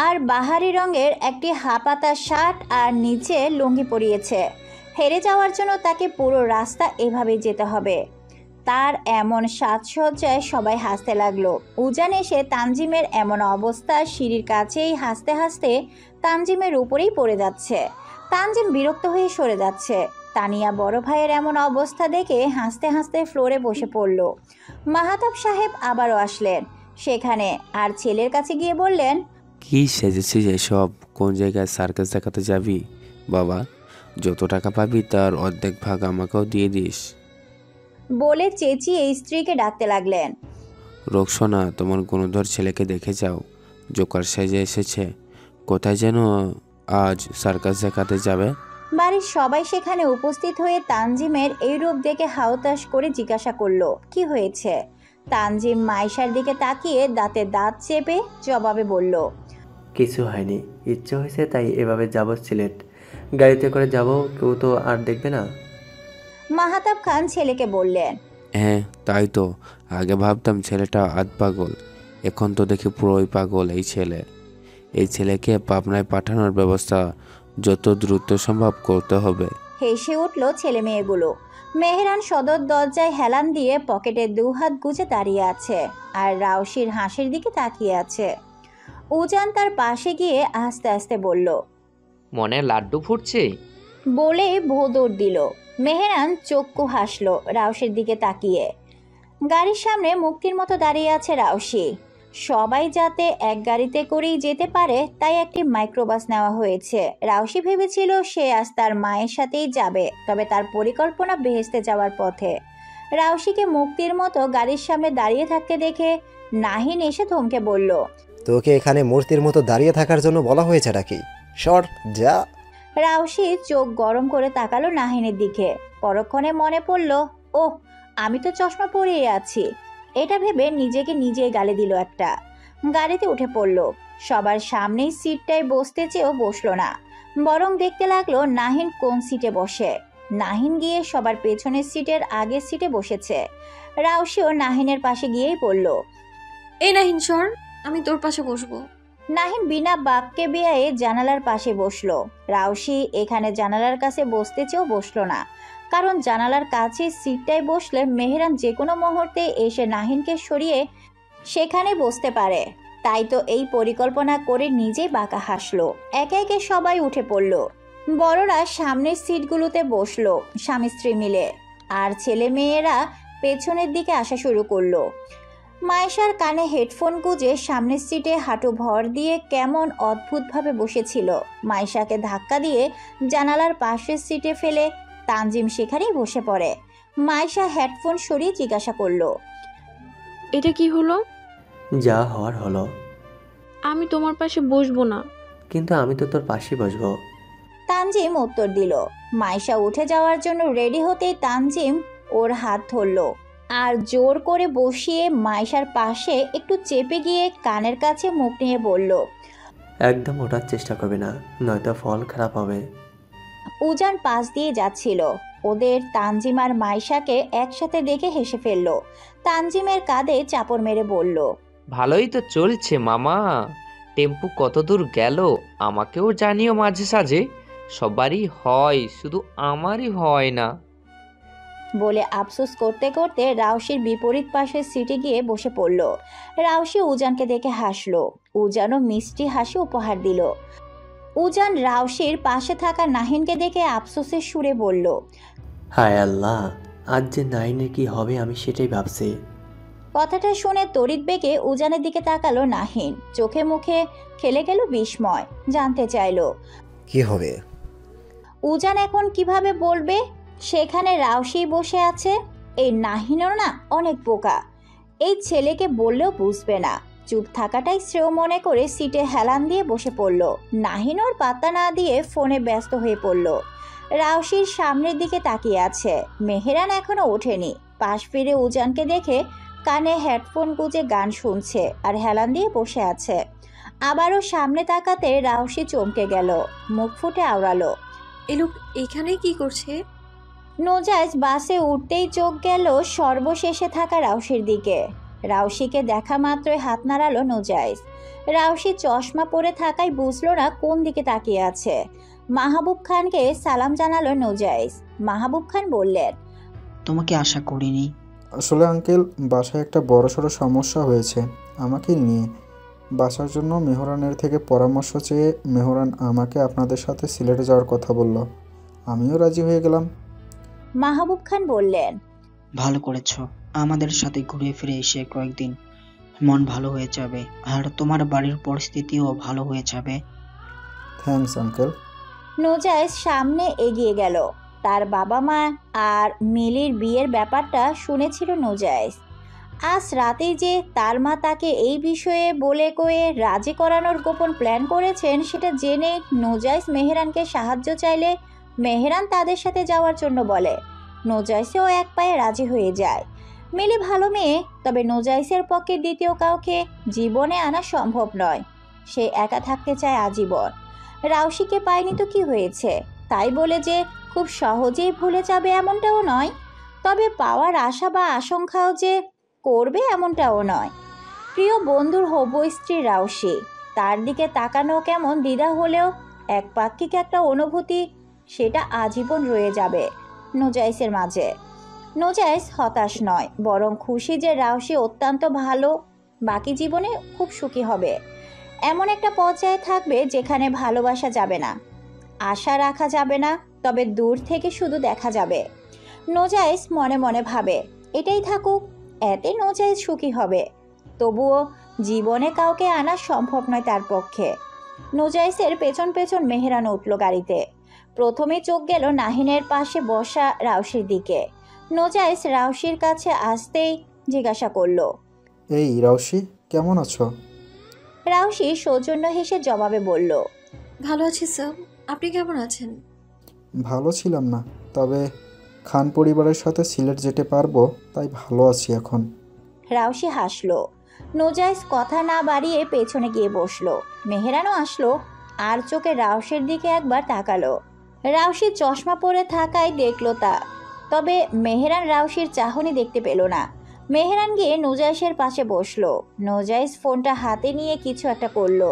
আর বাহারি রঙের একটি হাফাতা শার্ট আর নিচে লুঙ্গি পরিয়েছে। হেরে যাওয়ার জন্য তাকে পুরো রাস্তা এভাবেই যেতে হবে। তার এমন সাজসজ্জায় সবাই হাসতে লাগলো। উজান এসে তানজিমের এমন অবস্থা সিঁড়ির কাছেই হাসতে হাসতে তানজিমের উপরেই পড়ে যাচ্ছে। তানজিম বিরক্ত হয়ে সরে যাচ্ছে। তানিয়া বড় ভাইয়ের এমন অবস্থা দেখে হাসতে হাসতে ফ্লোরে বসে পড়ল। মাহতাব সাহেব আবারও আসলেন সেখানে আর ছেলের কাছে গিয়ে বললেন, কি সেজেছিস এসব? কোন জায়গায় সার্কাস দেখাতে যাবি? বাবা, যত টাকা পাবি তার অর্ধেক ভাগ আমাকেও দিয়ে দিস। বলে চেঁচিয়ে স্ত্রীকে ডাকতে লাগলেন। রোকসোনা, তোমার গুণধর ছেলেকে দেখে যাও, জোকার সেজে এসেছে। কোথায় যেন আজ সার্কাস দেখাতে যাবে। বাড়ির সবাই সেখানে উপস্থিত হয়ে তানজিমের এই রূপ দেখে হাউতাশ করে জিজ্ঞাসা করলো, কি হয়েছে? তানজিম মাইশার দিকে তাকিয়ে দাঁতে দাঁত চেপে জবাবে বলল, কিছু হয়নি, ইচ্ছে হয়েছে তাই এভাবে যাব সিলেট। গাড়িতে করে যাব, কেউ তো আর দেখবে না। মাহতাব খান ছেলেকে বললেন, হ্যাঁ তাই তো, আগে ভাবতাম ছেলেটা আধ পাগল, এখন তো দেখি পুরোই পাগল এই ছেলে। এই ছেলেকে পাবনায় পাঠানোর ব্যবস্থা যত দ্রুত সম্ভব করতে হবে। হেসে উঠল ছেলে মেয়েগুলো। মেহেরান সদর দরজায় হেলান দিয়ে পকেটে দুহাত গুজে দাঁড়িয়ে আছে আর রাউশির হাসির দিকে তাকিয়ে আছে। উজান তার পাশে গিয়ে আস্তে আস্তে বলল, মনে লাড্ডু ফুটছে বলে ভোদর দিল। মেহেরান চক্ষু হাসলো রাউশির দিকে তাকিয়ে। গাড়ির সামনে মুক্তির মতো দাঁড়িয়ে আছে রাউশি। সবাই যাতে এক গাড়িতে করেই যেতে পারে তাই একটি মাইক্রোবাস নেওয়া হয়েছে। রাউশি ভেবেছিল সে আজ তার মায়ের সাথেই যাবে, তবে তার পরিকল্পনা বেহেশতে যাওয়ার পথে। রাউশিকে মুক্তির মতো গাড়ির সামনে দাঁড়িয়ে থাকতে দেখে নাহিন এসে থমকে বলল, তোকে এখানে মূর্তির মতো দাঁড়িয়ে থাকার জন্য বলা হয়েছে নাকি? সর যা। রাউশি চোখ গরম করে তাকালো নাহিনের দিকে। পরক্ষণে মনে পড়ল, ও আমি তো চশমা পরিয়ে আছি। এটা ভেবে নিজেকে নিজেই গালে দিল একটা। গাড়িতে উঠে পড়ল। সবার সামনেই সিটটায় বসতে চেয়েও বসলো না, বরং দেখতে লাগলো নাহিন কোন সিটে বসে। নাহিন গিয়ে সবার পেছনের সিটের আগের সিটে বসেছে। রাউশিও নাহিনের পাশে গিয়েই বলল, এই নাহিন সর, আমি তোর পাশে বসবো। নাহিন বিনা বাক্যে বিয়ে জানালার পাশে বসলো। রাউশি এখানে জানালার কাছে বসতে চেয়েও বসলো না, কারণ জানালার কাছে সিটটায় বসলে মেহেরান যে কোনো মুহূর্তে এসে নাহিনকে সরিয়ে সেখানে বসতে পারে। তাই তো এই পরিকল্পনা করে নিজেই বাঁকা হাসলো। একে একে সবাই উঠে পড়ল। বড়রা সামনের সিটগুলোতে বসলো স্বামী স্ত্রী মিলে, আর ছেলে মেয়েরা পেছনের দিকে আসা শুরু করলো। মায়েশার কানে হেডফোন গুঁজে সামনের সিটে হাঁটু ভর দিয়ে কেমন অদ্ভুতভাবে বসেছিল। মায়েশাকে ধাক্কা দিয়ে জানালার পাশের সিটে ফেলে তানজিম সেখানেই বসে পড়ে। মাইশা হেডফোন সরিয়ে জিজ্ঞাসা করলো, এটা কি হলো? যা হওয়ার হলো। আমি তোমার পাশে বসবো না। কিন্তু আমি তো তোর পাশে বসবো। তানজিম উত্তর দিল। মাইশা উঠে যাওয়ার জন্য রেডি হতেই তানজিম ওর হাত ধরলো আর জোর করে বসিয়ে মাইশার পাশে একটু চেপে গিয়ে কানের কাছে মুখ নিয়ে বলল, একদম ওঠার চেষ্টা করবে না, নয়তো ফল খারাপ হবে। উজান পাশ দিয়ে যাচ্ছিল। ওদের তানজিম আর মাইশাকে একসাথে দেখে হেসে ফেলল। তানজিমের কাঁধে চাপড় মেরে বলল, ভালোই তো চলছে মামা। টেম্পু কত দূর গেল আমাকেও জানিও মাঝে সাঝে। সবারই হয়, শুধু আমারই হয় না। বলে আফসোস করতে করতে রাউশির বিপরীত পাশের সিটে গিয়ে বসে পড়ল। রাউশি উজানকে দেখে হাসলো। উজানও মিষ্টি হাসি উপহার দিল। উজান রাউশির পাশে থাকা নাহিনকে দেখে আফসোসের সুরে বলল, হায় আল্লাহ, আজ যে নাইনের কি হবে আমি সেটাই ভাবছি। কথাটা শুনে তড়িৎ বেগে উজানের দিকে তাকালো নাহিন। চোখে মুখে খেলে গেল বিস্ময়। জানতে চাইলো, কি হবে? উজান এখন কিভাবে বলবে? সেখানে রাউশি বসে আছে। এই নাহিনও না অনেক বোকা। এই ছেলেকে বললেও বুঝবে না। চুপ থাকাটাই শ্রেয় মনে করে সিটে হেলান দিয়ে বসে পড়ল। নাহিন ওর পাত্তা না দিয়ে ফোনে ব্যস্ত হয়ে পড়ল। রাউশির সামনের দিকে তাকিয়ে আছে। মেহেরান এখনো ওঠেনি। পাশ ফিরে উজানকে দেখে কানে হেডফোন গুঁজে গান শুনছে আর হেলান দিয়ে বসে আছে। আবারও সামনে তাকাতে রাউশি চমকে গেল। মুখ ফুটে আওড়ালো, এ লোক এখানে কি করছে? নোজাইজ বাসে উঠতেই চোখ গেল সর্বশেষে থাকা রাউশির দিকে। রাউশিকে দেখা মাত্রই হাত নাড়ালো নোজাইজ। রাউশি চশমা পরে থাকায় বুঝলো না কোন দিকে তাকিয়ে আছে। মাহবুব খানকে সালাম জানালো নোজাইজ। মাহবুব খান বললেন, তোমাকে আশা করিনি। আসলে আঙ্কেল, বাসায় একটা বড়সড় সমস্যা হয়েছে আমাকে নিয়ে। বাসার জন্য মেহরানের থেকে পরামর্শ চেয়ে মেহরান আমাকে আপনাদের সাথে সিলেটে যাওয়ার কথা বলল। আমিও রাজি হয়ে গেলাম। মাহবুব খান বললেন, ভালো করেছো। আমাদের সাথে ঘুরে ফিরে এসে কয়েকদিন মন ভালো হয়ে যাবে, আর তোমার বাড়ির পরিস্থিতিও ভালো হয়ে যাবে। Thanks uncle. নোজাইজ সামনে এগিয়ে গেল। তার বাবা মা আর মিলির বিয়ের ব্যাপারটা শুনেছিল নোজাইজ। আজ রাতেই যে তার মা তাকে এই বিষয়ে বলে কয়ে রাজি করানোর গোপন প্ল্যান করেছেন সেটা জেনে নোজাইজ মেহরানকে সাহায্য চাইলে মেহরান তাদের সাথে যাওয়ার জন্য বলে। নোজাইসেও এক পায়ে রাজি হয়ে যায়। মিলি ভালো মেয়ে, তবে নোজাইসের পক্ষে দ্বিতীয় কাউকে জীবনে আনা সম্ভব নয়। সে একা থাকতে চায় আজীবন। রাউশিকে পায়নি তো কি হয়েছে? তাই বলে যে খুব সহজেই ভুলে যাবে এমনটাও নয়। তবে পাওয়ার আশা বা আশঙ্কাও যে করবে এমনটাও নয়। প্রিয় বন্ধুর হবু স্ত্রী রাউশি, তার দিকে তাকানো কেমন দ্বিধা হলেও একপাক্ষিক একটা অনুভূতি, সেটা আজীবন রয়ে যাবে নোজাইসের মাঝে। নোজাইস হতাশ নয়, বরং খুশি যে রাউশি অত্যন্ত ভালো, বাকি জীবনে খুব সুখী হবে। এমন একটা পর্যায়ে থাকবে যেখানে ভালোবাসা যাবে না, আশা রাখা যাবে না, তবে দূর থেকে শুধু দেখা যাবে। নোজাইস মনে মনে ভাবে, এটাই থাকুক, এতে নোজাইস সুখী হবে। তবুও জীবনে কাউকে আনা সম্ভব নয় তার পক্ষে। নোজাইসের পেছন পেছন মেহরান উঠল গাড়িতে। প্রথমে চোখ গেল নাহিনের পাশে বসা রাউশির দিকে। নোজাইস রাউশির কাছে আসতেই জিজ্ঞাসা করলো, এই রাউশি, কেমন আছো? রাউশি সৌজন্য হেসে জবাবে বলল, ভালো আছি স্যার, আপনি কেমন আছেন? ভালো ছিলাম না, তবে খান পরিবারের সাথে সিলেট যেতে পারবো তাই ভালো আছি এখন। রাউশি হাসলো। নোজাইস কথা না বাড়িয়ে পেছনে গিয়ে বসলো। মেহরানও আসলো আর চোখে রাউশির দিকে একবার তাকালো। রাউশি চশমা পরে থাকায় দেখলো তা, তবে মেহরান রাউশির চাহনি দেখতে পেল না। মেহরান গিয়ে নোজাইসের পাশে বসলো। নোজাইস ফোনটা হাতে নিয়ে কিছু একটা করলো।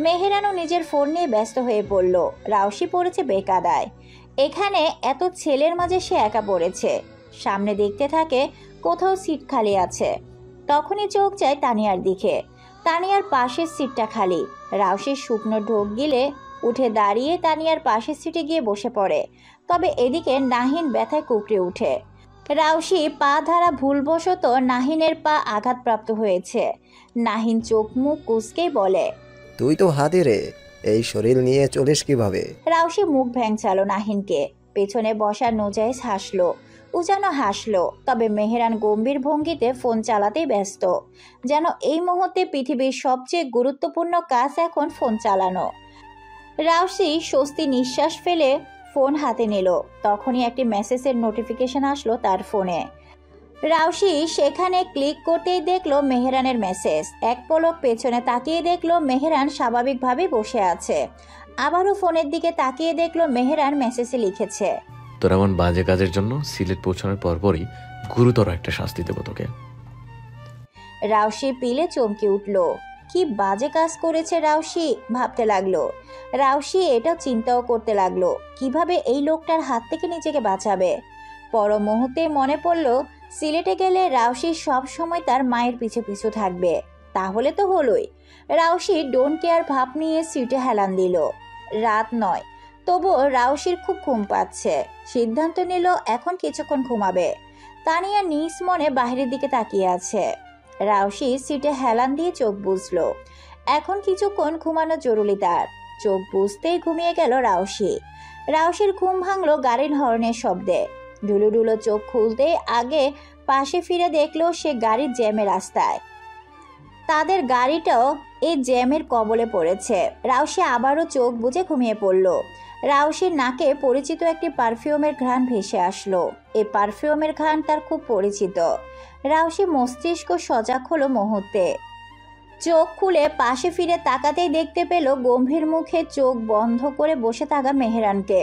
মেহরানও নিজের ফোন নিয়ে ব্যস্ত হয়ে পড়ল। রাউশি পড়েছে বেকাদায়। এখানে এত ছেলের মাঝে সে একা পড়েছে। সামনে দেখতে থাকে কোথাও সিট খালি আছে। তখনই চোখ যায় তানিয়ার দিকে। তানিয়ার পাশের সিটটা খালি। রাউশির শুকনো ঢোক গিলে উঠে দাঁড়িয়ে তানিয়ার পাশের সিটে গিয়ে বসে পড়ে। তবে এদিকে নাহিন ব্যথায় কুকড়ে উঠে। রাউশি পা ধারা ভুলবশত নাহিনের পা আঘাতপ্রাপ্ত হয়েছে। নাহিন চোখ মুখ কুঁচকেই বলে, তুই তো হাতে রে, এই শরীর নিয়ে চলিস কিভাবে? রাউশি মুখ ভ্যাংচালো নাহিনকে। পেছনে বসা নোজাইস হাসলো। উজানো হাসলো, তবে মেহেরান গম্ভীর ভঙ্গিতে ফোন চালাতেই ব্যস্ত। যেন এই মুহূর্তে পৃথিবীর সবচেয়ে গুরুত্বপূর্ণ কাজ এখন ফোন চালানো। রাউসি স্বস্তি নিঃশ্বাস ফেলে ফোন হাতে নিল। তখনই একটি মেসেজের নোটিফিকেশন আসলো তার ফোনে। রাউসি সেখানে ক্লিক করতেই দেখলো মেহেরানের মেসেজ। এক পলক পেছনে তাকিয়ে দেখলো মেহেরান স্বাভাবিকভাবে বসে আছে। আবারও ফোনের দিকে তাকিয়ে দেখলো মেহেরান মেসেজে লিখেছে, তোর এমন বাজে কাজের জন্য সিলেট পৌঁছানোর পরপরই গুরুতর একটা শাস্তি দেবো তোকে। রাউসি পিলে চমকে উঠল। কি বাজে কাজ করেছে রাউসি, ভাবতে লাগলো। রাউসি এটা চিন্তাও করতে লাগলো কিভাবে এই লোকটার হাত থেকে নিজেকে বাঁচাবে। পর মুহূর্তে মনে পড়ল সিলেটে গেলে রাউসি সব সময় তার মায়ের পিছু পিছু থাকবে। তাহলে তো হলোই। রাউসি ডোন্ট কেয়ার ভাব নিয়ে সিটে হেলান দিল। রাত নয়, তবুও রাউসির খুব ঘুম পাচ্ছে। সিদ্ধান্ত নিল এখন কিছুক্ষণ ঘুমাবে। তানিয়া নিজ মনে বাহিরের দিকে তাকিয়ে আছে। রাউসি সিটে হেলান দিয়ে চোখ বুঝল। এখন কিছুক্ষণ ঘুমানো জরুরি তার। চোখ বুঝতেই ঘুমিয়ে গেল রাউসি। রাউসির ঘুম ভাঙল গাড়ির হর্নের শব্দে। ঢুলো ঢুলো চোখ খুলতে আগে পাশে ফিরে দেখলো সে গাড়ির জ্যামের রাস্তায়। তাদের গাড়িটাও এই জ্যামের কবলে পড়েছে। রাউসি আবারও চোখ বুজে ঘুমিয়ে পড়ল। রাউসির নাকে পরিচিত একটি পারফিউমের ঘ্রাণ ভেসে আসলো। এই পারফিউমের ঘ্রাণ তার খুব পরিচিত। রাউসি মস্তিষ্ক সজাগ হলো মুহূর্তে। চোখ খুলে পাশে ফিরে তাকাতেই দেখতে পেল গম্ভীর মুখে চোখ বন্ধ করে বসে থাকা মেহেরানকে।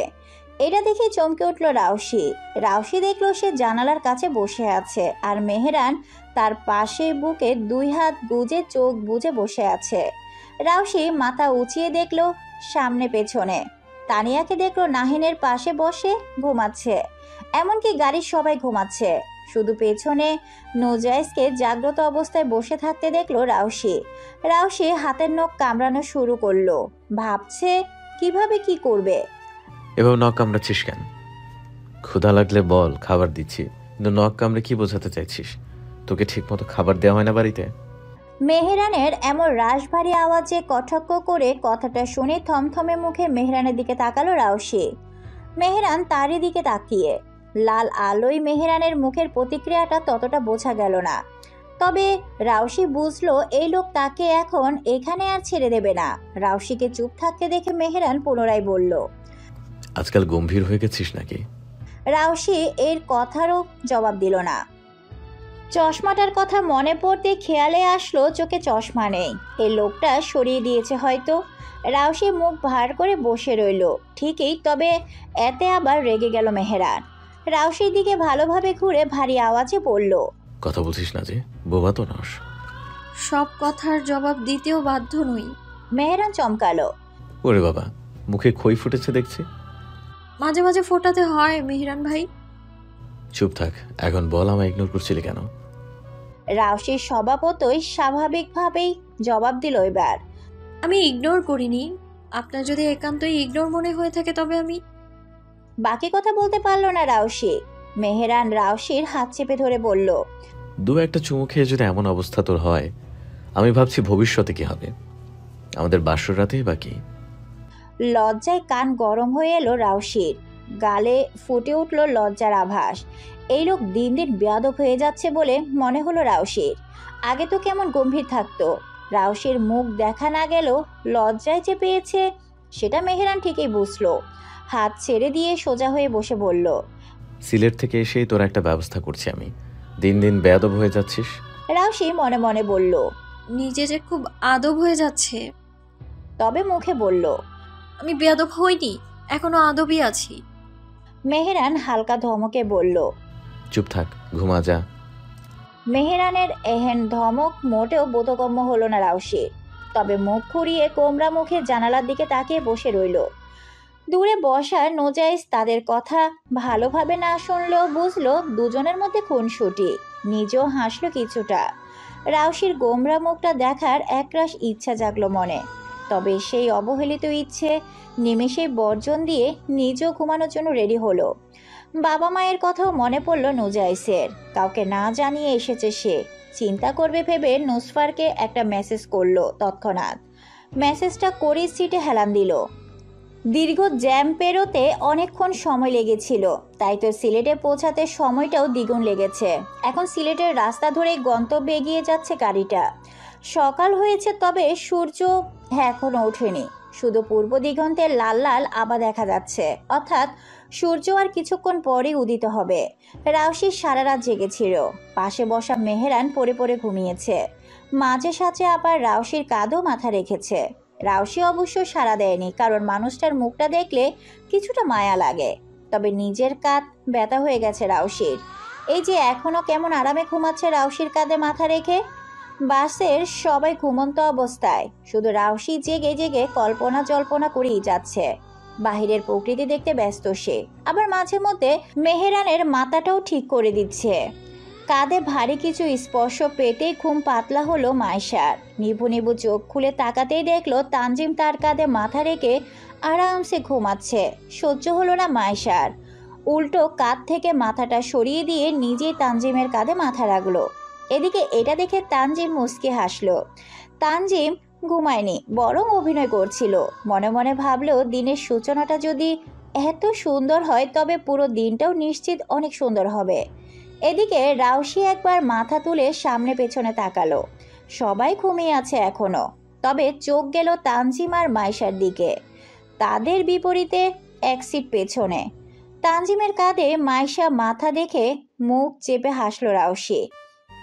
এটা দেখে চমকে উঠল রাউসি। রাউসি দেখলো সে জানালার কাছে বসে আছে আর মেহেরান তার পাশে বুকে দুই হাত গুজে চোখ বুজে বসে আছে। রাউসি মাথা উঁচিয়ে দেখলো সামনে পেছনে। তানিয়াকে দেখলো নাহিনের পাশে বসে ঘুমাচ্ছে। এমনকি গাড়ির সবাই ঘুমাচ্ছে, শুধু পেছনে নুজাইসকে জাগ্রত অবস্থায় বসে থাকতে দেখলো রাউসি। রাউসি হাতের নখ কামড়ানো শুরু করলো। ভাবছে কিভাবে কি করবে। এভাবে নখ কামড়াচ্ছিস কেন? ক্ষুধা লাগলে বল, খাবার দিচ্ছি। কিন্তু নখ কামড়ে কি বোঝাতে চাইছিস? তোকে ঠিক মতো খাবার দেওয়া হয় না বাড়িতে? মেহেরানের এমন রাশভারী আওয়াজে কটাক্ষ করে কথাটা শুনে থমথমে মুখে মেহেরানের দিকে তাকালো রাউসি। মেহেরান তারই দিকে তাকিয়ে। লাল আলোয় মেহেরানের মুখের প্রতিক্রিয়াটা ততটা বোঝা গেল না। তবে রাউসি বুঝলো এই লোক তাকে এখন এখানে আর ছেড়ে দেবে না। রাউসিকে চুপ থাকতে দেখে মেহেরান পুনরায় বলল, আজকাল গম্ভীর হয়ে গেছিস নাকি? রাউসি এর কথারও জবাব দিল না। চশমাটার কথা মনে পড়তে খেয়ালে আসলো চোখে চশমা নেই। এই লোকটা সরিয়ে দিয়েছে হয়তো। রাউসি মুখ ভার করে বসে রইল ঠিকই, তবে এতে আবার রেগে গেল মেহেরান। রাউসির দিকে ভালোভাবে ঘুরে ভারী আওয়াজে বলল, কথা বলছিস না যে? বোবা তো নস। সব কথার জবাব দিতেও বাধ্য নই। মেহেরান চমকালো। ওরে বাবা, মুখে খই ফুটেছে দেখছি। মাঝে মাঝে ফোটাতে হয় মেহেরান ভাই। চুপ থাক, এখন বল আমায় ইগনোর করছিলি কেন? রাউসির স্বভাবতই স্বাভাবিকভাবেই জবাব দিল এবার। আমি ইগনোর করিনি। আপনার যদি একান্তই ইগনোর মনে হয়ে থাকে তবে আমি। বাকি কথা বলতে পারলো না রাউসি। মেহেরান রাউসির হাত চেপে ধরে বলল, দু একটা চুমু খেয়ে যদি এমন অবস্থা তোর হয়, আমি ভাবছি ভবিষ্যতে কি হবে। আমাদের বাসর রাতেই বাকি। লজ্জায় কান গরম হয়ে এলো রাউসির। গালে ফুটে উঠল লজ্জার আভাস। এই লোক দিন দিন বেয়াদব হয়ে যাচ্ছে বলে মনে হলো রাউসির। আগে তো কেমন গম্ভীর থাকতো। রাউসির মুখ দেখা না গেল লজ্জায় যে পেয়েছে সেটা মেহেরান ঠিকই বুঝলো। হাত ছেড়ে দিয়ে সোজা হয়ে বসে বলল, সিলেট থেকে এসেই তোর একটা ব্যবস্থা করছি আমি। দিন দিন বেয়াদব হয়ে যাচ্ছিস। রাউসি মনে মনে বলল, নিজে যে খুব আদব হয়ে যাচ্ছে। তবে মুখে বলল, আমি বেয়াদব হইনি, এখনো আদবই আছি। মেহেরান হালকা ধমকে বলল, চুপ থাক, ঘুমা যা। মেহেরানের এহেন ধমক মোটেও বোধগম্য হলো না রাউসির। তবে মুখ ঘুরিয়ে কোমরা মুখে জানালার দিকে তাকিয়ে বসে রইল। দূরে বসা নোজাইস তাদের কথা ভালোভাবে না শুনলেও বুঝলো দুজনের মধ্যে খুনসুটি। নিজেও হাসলো কিছুটা। রাউসির গোমরা মুখটা দেখার একরাশ ইচ্ছা জাগলো মনে। তবে সেই অবহেলিত ইচ্ছে নিমেষেই বর্জন দিয়ে নিজেও ঘুমানোর জন্য রেডি হলো। বাবা মায়ের কথাও মনে পড়ল নুজাইসের। কাউকে না জানিয়ে এসেছে সে। চিন্তা করবে ভেবে নুসফারকে একটা মেসেজ করলো তৎক্ষণাৎ। মেসেজটা করেই সিটে হেলান দিল। দীর্ঘ জ্যাম পেরোতে অনেকক্ষণ সময় লেগেছিল, তাই তো সিলেটে পৌঁছাতে সময়টাও দ্বিগুণ লেগেছে। এখন সিলেটের রাস্তা ধরে গন্তব্যে এগিয়ে যাচ্ছে গাড়িটা। সকাল হয়েছে, তবে সূর্য এখনো ওঠেনি। শুধু পূর্ব দিগন্তে লাল লাল আভা দেখা যাচ্ছে, অর্থাৎ সূর্য আর কিছুক্ষণ পরেই উদিত হবে। রাউশি সারা রাত জেগেছিল। পাশে বসা মেহেরান পড়ে পড়ে ঘুমিয়েছে। মাঝে সাঝে আবার রাউশির কাঁধও মাথা রেখেছে। রাউশি অবশ্য সাড়া দেয়নি, কারণ মানুষটার মুখটা দেখলে কিছুটা মায়া লাগে। তবে নিজের কাঁধ ব্যথা হয়ে গেছে রাউশির। এই যে এখনো কেমন আরামে ঘুমাচ্ছে রাউশির কাঁধে মাথা রেখে। বাসের সবাই ঘুমন্ত অবস্থায়, শুধু রাউশি জেগে জেগে কল্পনা জল্পনা করেই যাচ্ছে। বাহিরের প্রকৃতি দেখতে ব্যস্ত সে। আবার মাঝে মধ্যে মেহেরানের মাথাটাও ঠিক করে দিচ্ছে। কাঁধে ভারী কিছু স্পর্শ পেতেই ঘুম পাতলা হলো মাইশার। নিভু নিভু চোখ খুলে তাকাতেই দেখলো তানজিম তার কাঁধে মাথা রেখে আরামসে ঘুমাচ্ছে। সহ্য হলো না মাইশার। উল্টো কাঁধ থেকে মাথাটা সরিয়ে দিয়ে নিজেই তানজিমের কাঁধে মাথা রাখলো। এদিকে এটা দেখে তানজিম মুচকি হাসলো। তানজিম ঘুমায়নি, বরং অভিনয় করছিল। মনে মনে ভাবলো দিনের সূচনাটা যদি এত সুন্দর হয়, তবে পুরো দিনটাও নিশ্চিত অনেক সুন্দর হবে। এদিকে রাউশি একবার মাথা তুলে সামনে পেছনে তাকালো। সবাই ঘুমিয়ে আছে এখনো, তবে চোখ গেল তানজিম আর মাইশার দিকে। তাদের বিপরীতে এক সিট পেছনে। তানজিমের কাঁধে মাইশা মাথা দেখে মুখ চেপে হাসলো রাউশি।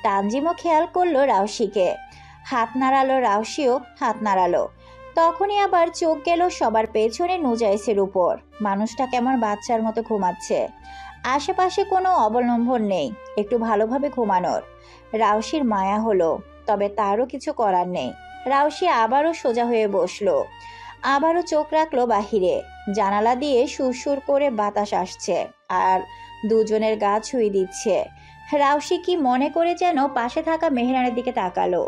তানজিমও খেয়াল করলো রাউশিকে। হাত নাড়ালো, রাউশিও হাত নাড়ালো। তখনই আবার চোখ গেল সবার পেছনে নুজাইসের উপর। মানুষটা কেমন বাচ্চার মতো ঘুমাচ্ছে। আশেপাশে কোনো অবলম্বন নেই একটু ভালোভাবে ঘুমানোর। রাউশির মায়া হলো, তবে তারও কিছু করার নেই। রাউশি আবারও সোজা হয়ে বসলো। আবারও চোখ রাখলো বাহিরে। জানালা দিয়ে সুরসুর করে বাতাস আসছে আর দুজনের গা ছুঁয়ে দিচ্ছে। রাউশি কি মনে করে যেন পাশে থাকা মেহেরানের দিকে তাকালো।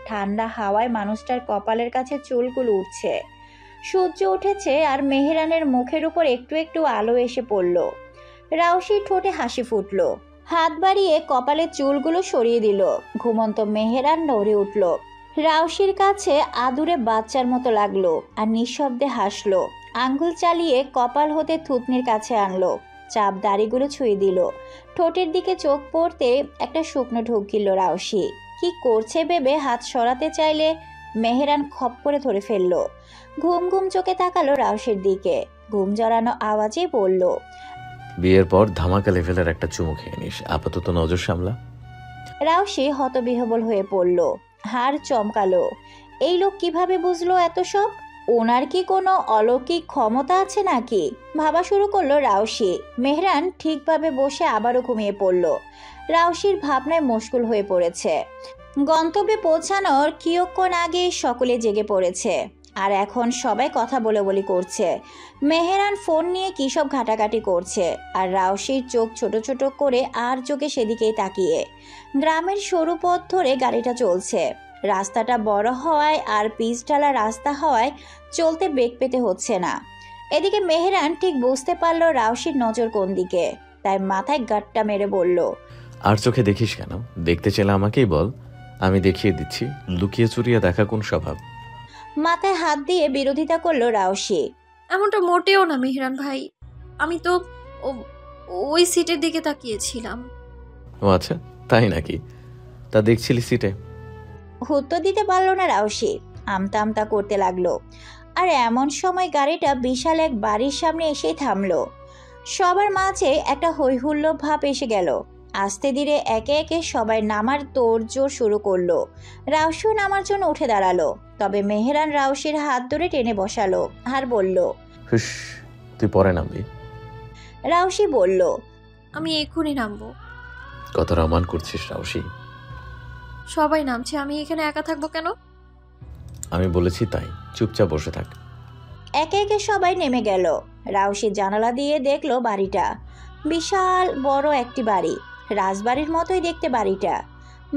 ঠান্ডা হাওয়ায় মানুষটার কপালের কাছে চুলগুলো উঠছে। সূর্য উঠেছে আর মেহেরানের মুখের উপর একটু একটু আলো এসে পড়ল। রাউশির ঠোঁটে হাসি ফুটল। হাত বাড়িয়ে কপালের চুলগুলো সরিয়ে দিল। ঘুমন্ত মেহেরান নড়ে উঠল। রাউশির কাছে আদুরে বাচ্চার মতো লাগলো আর নিঃশব্দে হাসলো। আঙ্গুল চালিয়ে কপাল হতে থুতনির কাছে আনলো। চাপ দাড়িগুলো ছুঁয়ে দিল। ঠোঁটের দিকে চোখ পড়তে একটা শুকনো ঢোক গিল রাউশি। কি করছে ভেবে হাত সরাতে চাইলে মেহেরান খপ করে ধরে ফেললো। ঘুম ঘুম চোখে তাকালো রাউশির দিকে। ঘুম জড়ানো আওয়াজে বলল, বিয়ের পর ধামাকা লেভেলের একটা চুমু খেয়ে নিস, আপাতত নজর সামলা। রাউশি হতবিহবল হয়ে পড়ল। হাড় চমকালো। এই লোক কিভাবে বুঝলো এত সব? ওনার কি কোনো অলৌকিক ক্ষমতা আছে নাকি? ভাবা শুরু করলো রাউশি। মেহরান ঠিকভাবে বসে আবারও ঘুমিয়ে পড়ল। রাউশির ভাবনায় মশগুল হয়ে পড়েছে। গন্তব্যে পৌঁছানোর কিয়ক্ষণ আগে সকলে জেগে পড়েছে, আর এখন সবাই কথা বলে বলি করছে। মেহেরান ফোন নিয়ে কী সব ঘাটাঘাটি করছে, আর রাউশির চোখ ছোট ছোট করে আর চোখে সেদিকেই তাকিয়ে। গ্রামের সরু পথ ধরে গাড়িটা চলছে। রাস্তাটা বড় হওয়ায় আর পিচঢালা রাস্তা হওয়ায় চলতে বেগ পেতে হচ্ছে না। এদিকে মেহেরান ঠিক বুঝতে পারলো রাউশির নজর কোন দিকে, তাই মাথায় গাট্টা মেরে বলল, আর চোখে দেখিস কেন? দেখতে চাইলে আমাকেই বল, আমি দেখিয়ে দিচ্ছি। লুকিয়ে চুরিয়ে দেখা কোন স্বভাব? মাথায় হাত দিয়ে বিরোধিতা করলো রাউশি। এমনটা মোটেও না মেহরান ভাই, আমি তো ওই সিটের দিকে তাকিয়েছিলাম। ও আচ্ছা, তাই নাকি? তা দেখছিলি সিটে? উত্তর দিতে পারলো না রাউশি। আমতা আমতা করতে লাগলো। আর এমন সময় গাড়িটা বিশাল এক বাড়ির সামনে এসে থামলো। সবার মাঝে একটা হৈহুল্লোড় ভাব এসে গেল। আস্তে ধীরে একে একে সবাই নামার তোড়জোড় শুরু করলো। রাউশিও নামার জন্য উঠে দাঁড়ালো, তবে মেহেরান রাউশির হাত ধরে টেনে বসালো আর বলল, হুশ, তুই পরে নামবি। রাউশি বলল, আমি এক্ষুনি নামবো। কত রমান করছিস রাউশি। সবাই নামছে, আমি এখানে একা থাকবো কেন? আমি বলেছি তাই, চুপচাপ বসে থাক। একে একে সবাই নেমে গেল। রাউশি জানালা দিয়ে দেখলো বাড়িটা। বিশাল বড় একটি বাড়ি, রাজবাড়ির মতোই দেখতে বাড়িটা।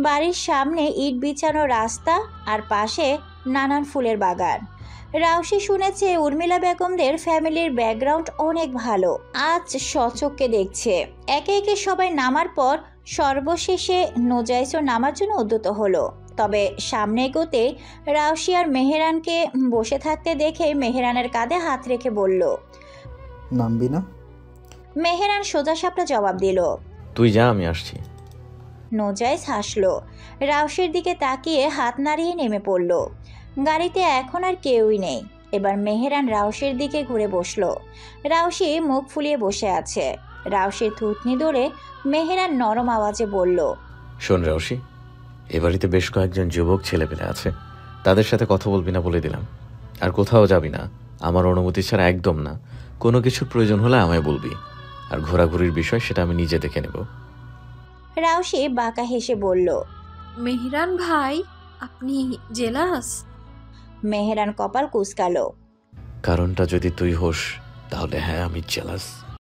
বাড়ির সামনে ইট বিছানো রাস্তা আর পাশে নানান ফুলের বাগান। রাউশি শুনেছে উর্মিলা বেগমদের ফ্যামিলির ব্যাকগ্রাউন্ড অনেক ভালো। আজ সচক্ষে দেখছে। একে একে সবাই নামার পর সর্বশেষে নোজাইসও নামার জন্য উদ্যত হলো। তবে সামনে এগোতে রাউশি আর মেহেরানকে বসে থাকতে দেখে মেহেরানের কাঁধে হাত রেখে বলল, নামবি না? মেহেরান সোজাসাপটা জবাব দিল, তুই যা, আমি আসছি। নোজাইস হাসলো, রাউশির দিকে তাকিয়ে হাত নাড়িয়ে নেমে পড়ল। গাড়িতে এখন আর কেউই নেই। এবার মেহেরান রাউশির দিকে ঘুরে বসলো। রাউশি মুখ ফুলিয়ে বসে আছে। রাউশির থুতনি ধরে মেহেরান নরম আওয়াজে বলল, শোন রাউশি, এ বাড়িতে বেশ কয়েকজন যুবক ছেলেপেলে আছে, তাদের সাথে কথা বলবি না বলে দিলাম। আর কোথাও যাবি না, আমার অনুমতি ছাড়া একদম না। কোনো কিছুর প্রয়োজন হলে আমায় বলবি। আর ঘোরাঘুরির বিষয় সেটা আমি নিজে দেখে নেব। রাউশি বাঁকা হেসে বলল, মেহরান ভাই, আপনি জেলাস? মেহেরান কপাল কুঁচকালো। কারণটা যদি তুই হোস তাহলে হ্যাঁ, আমি জেলাস।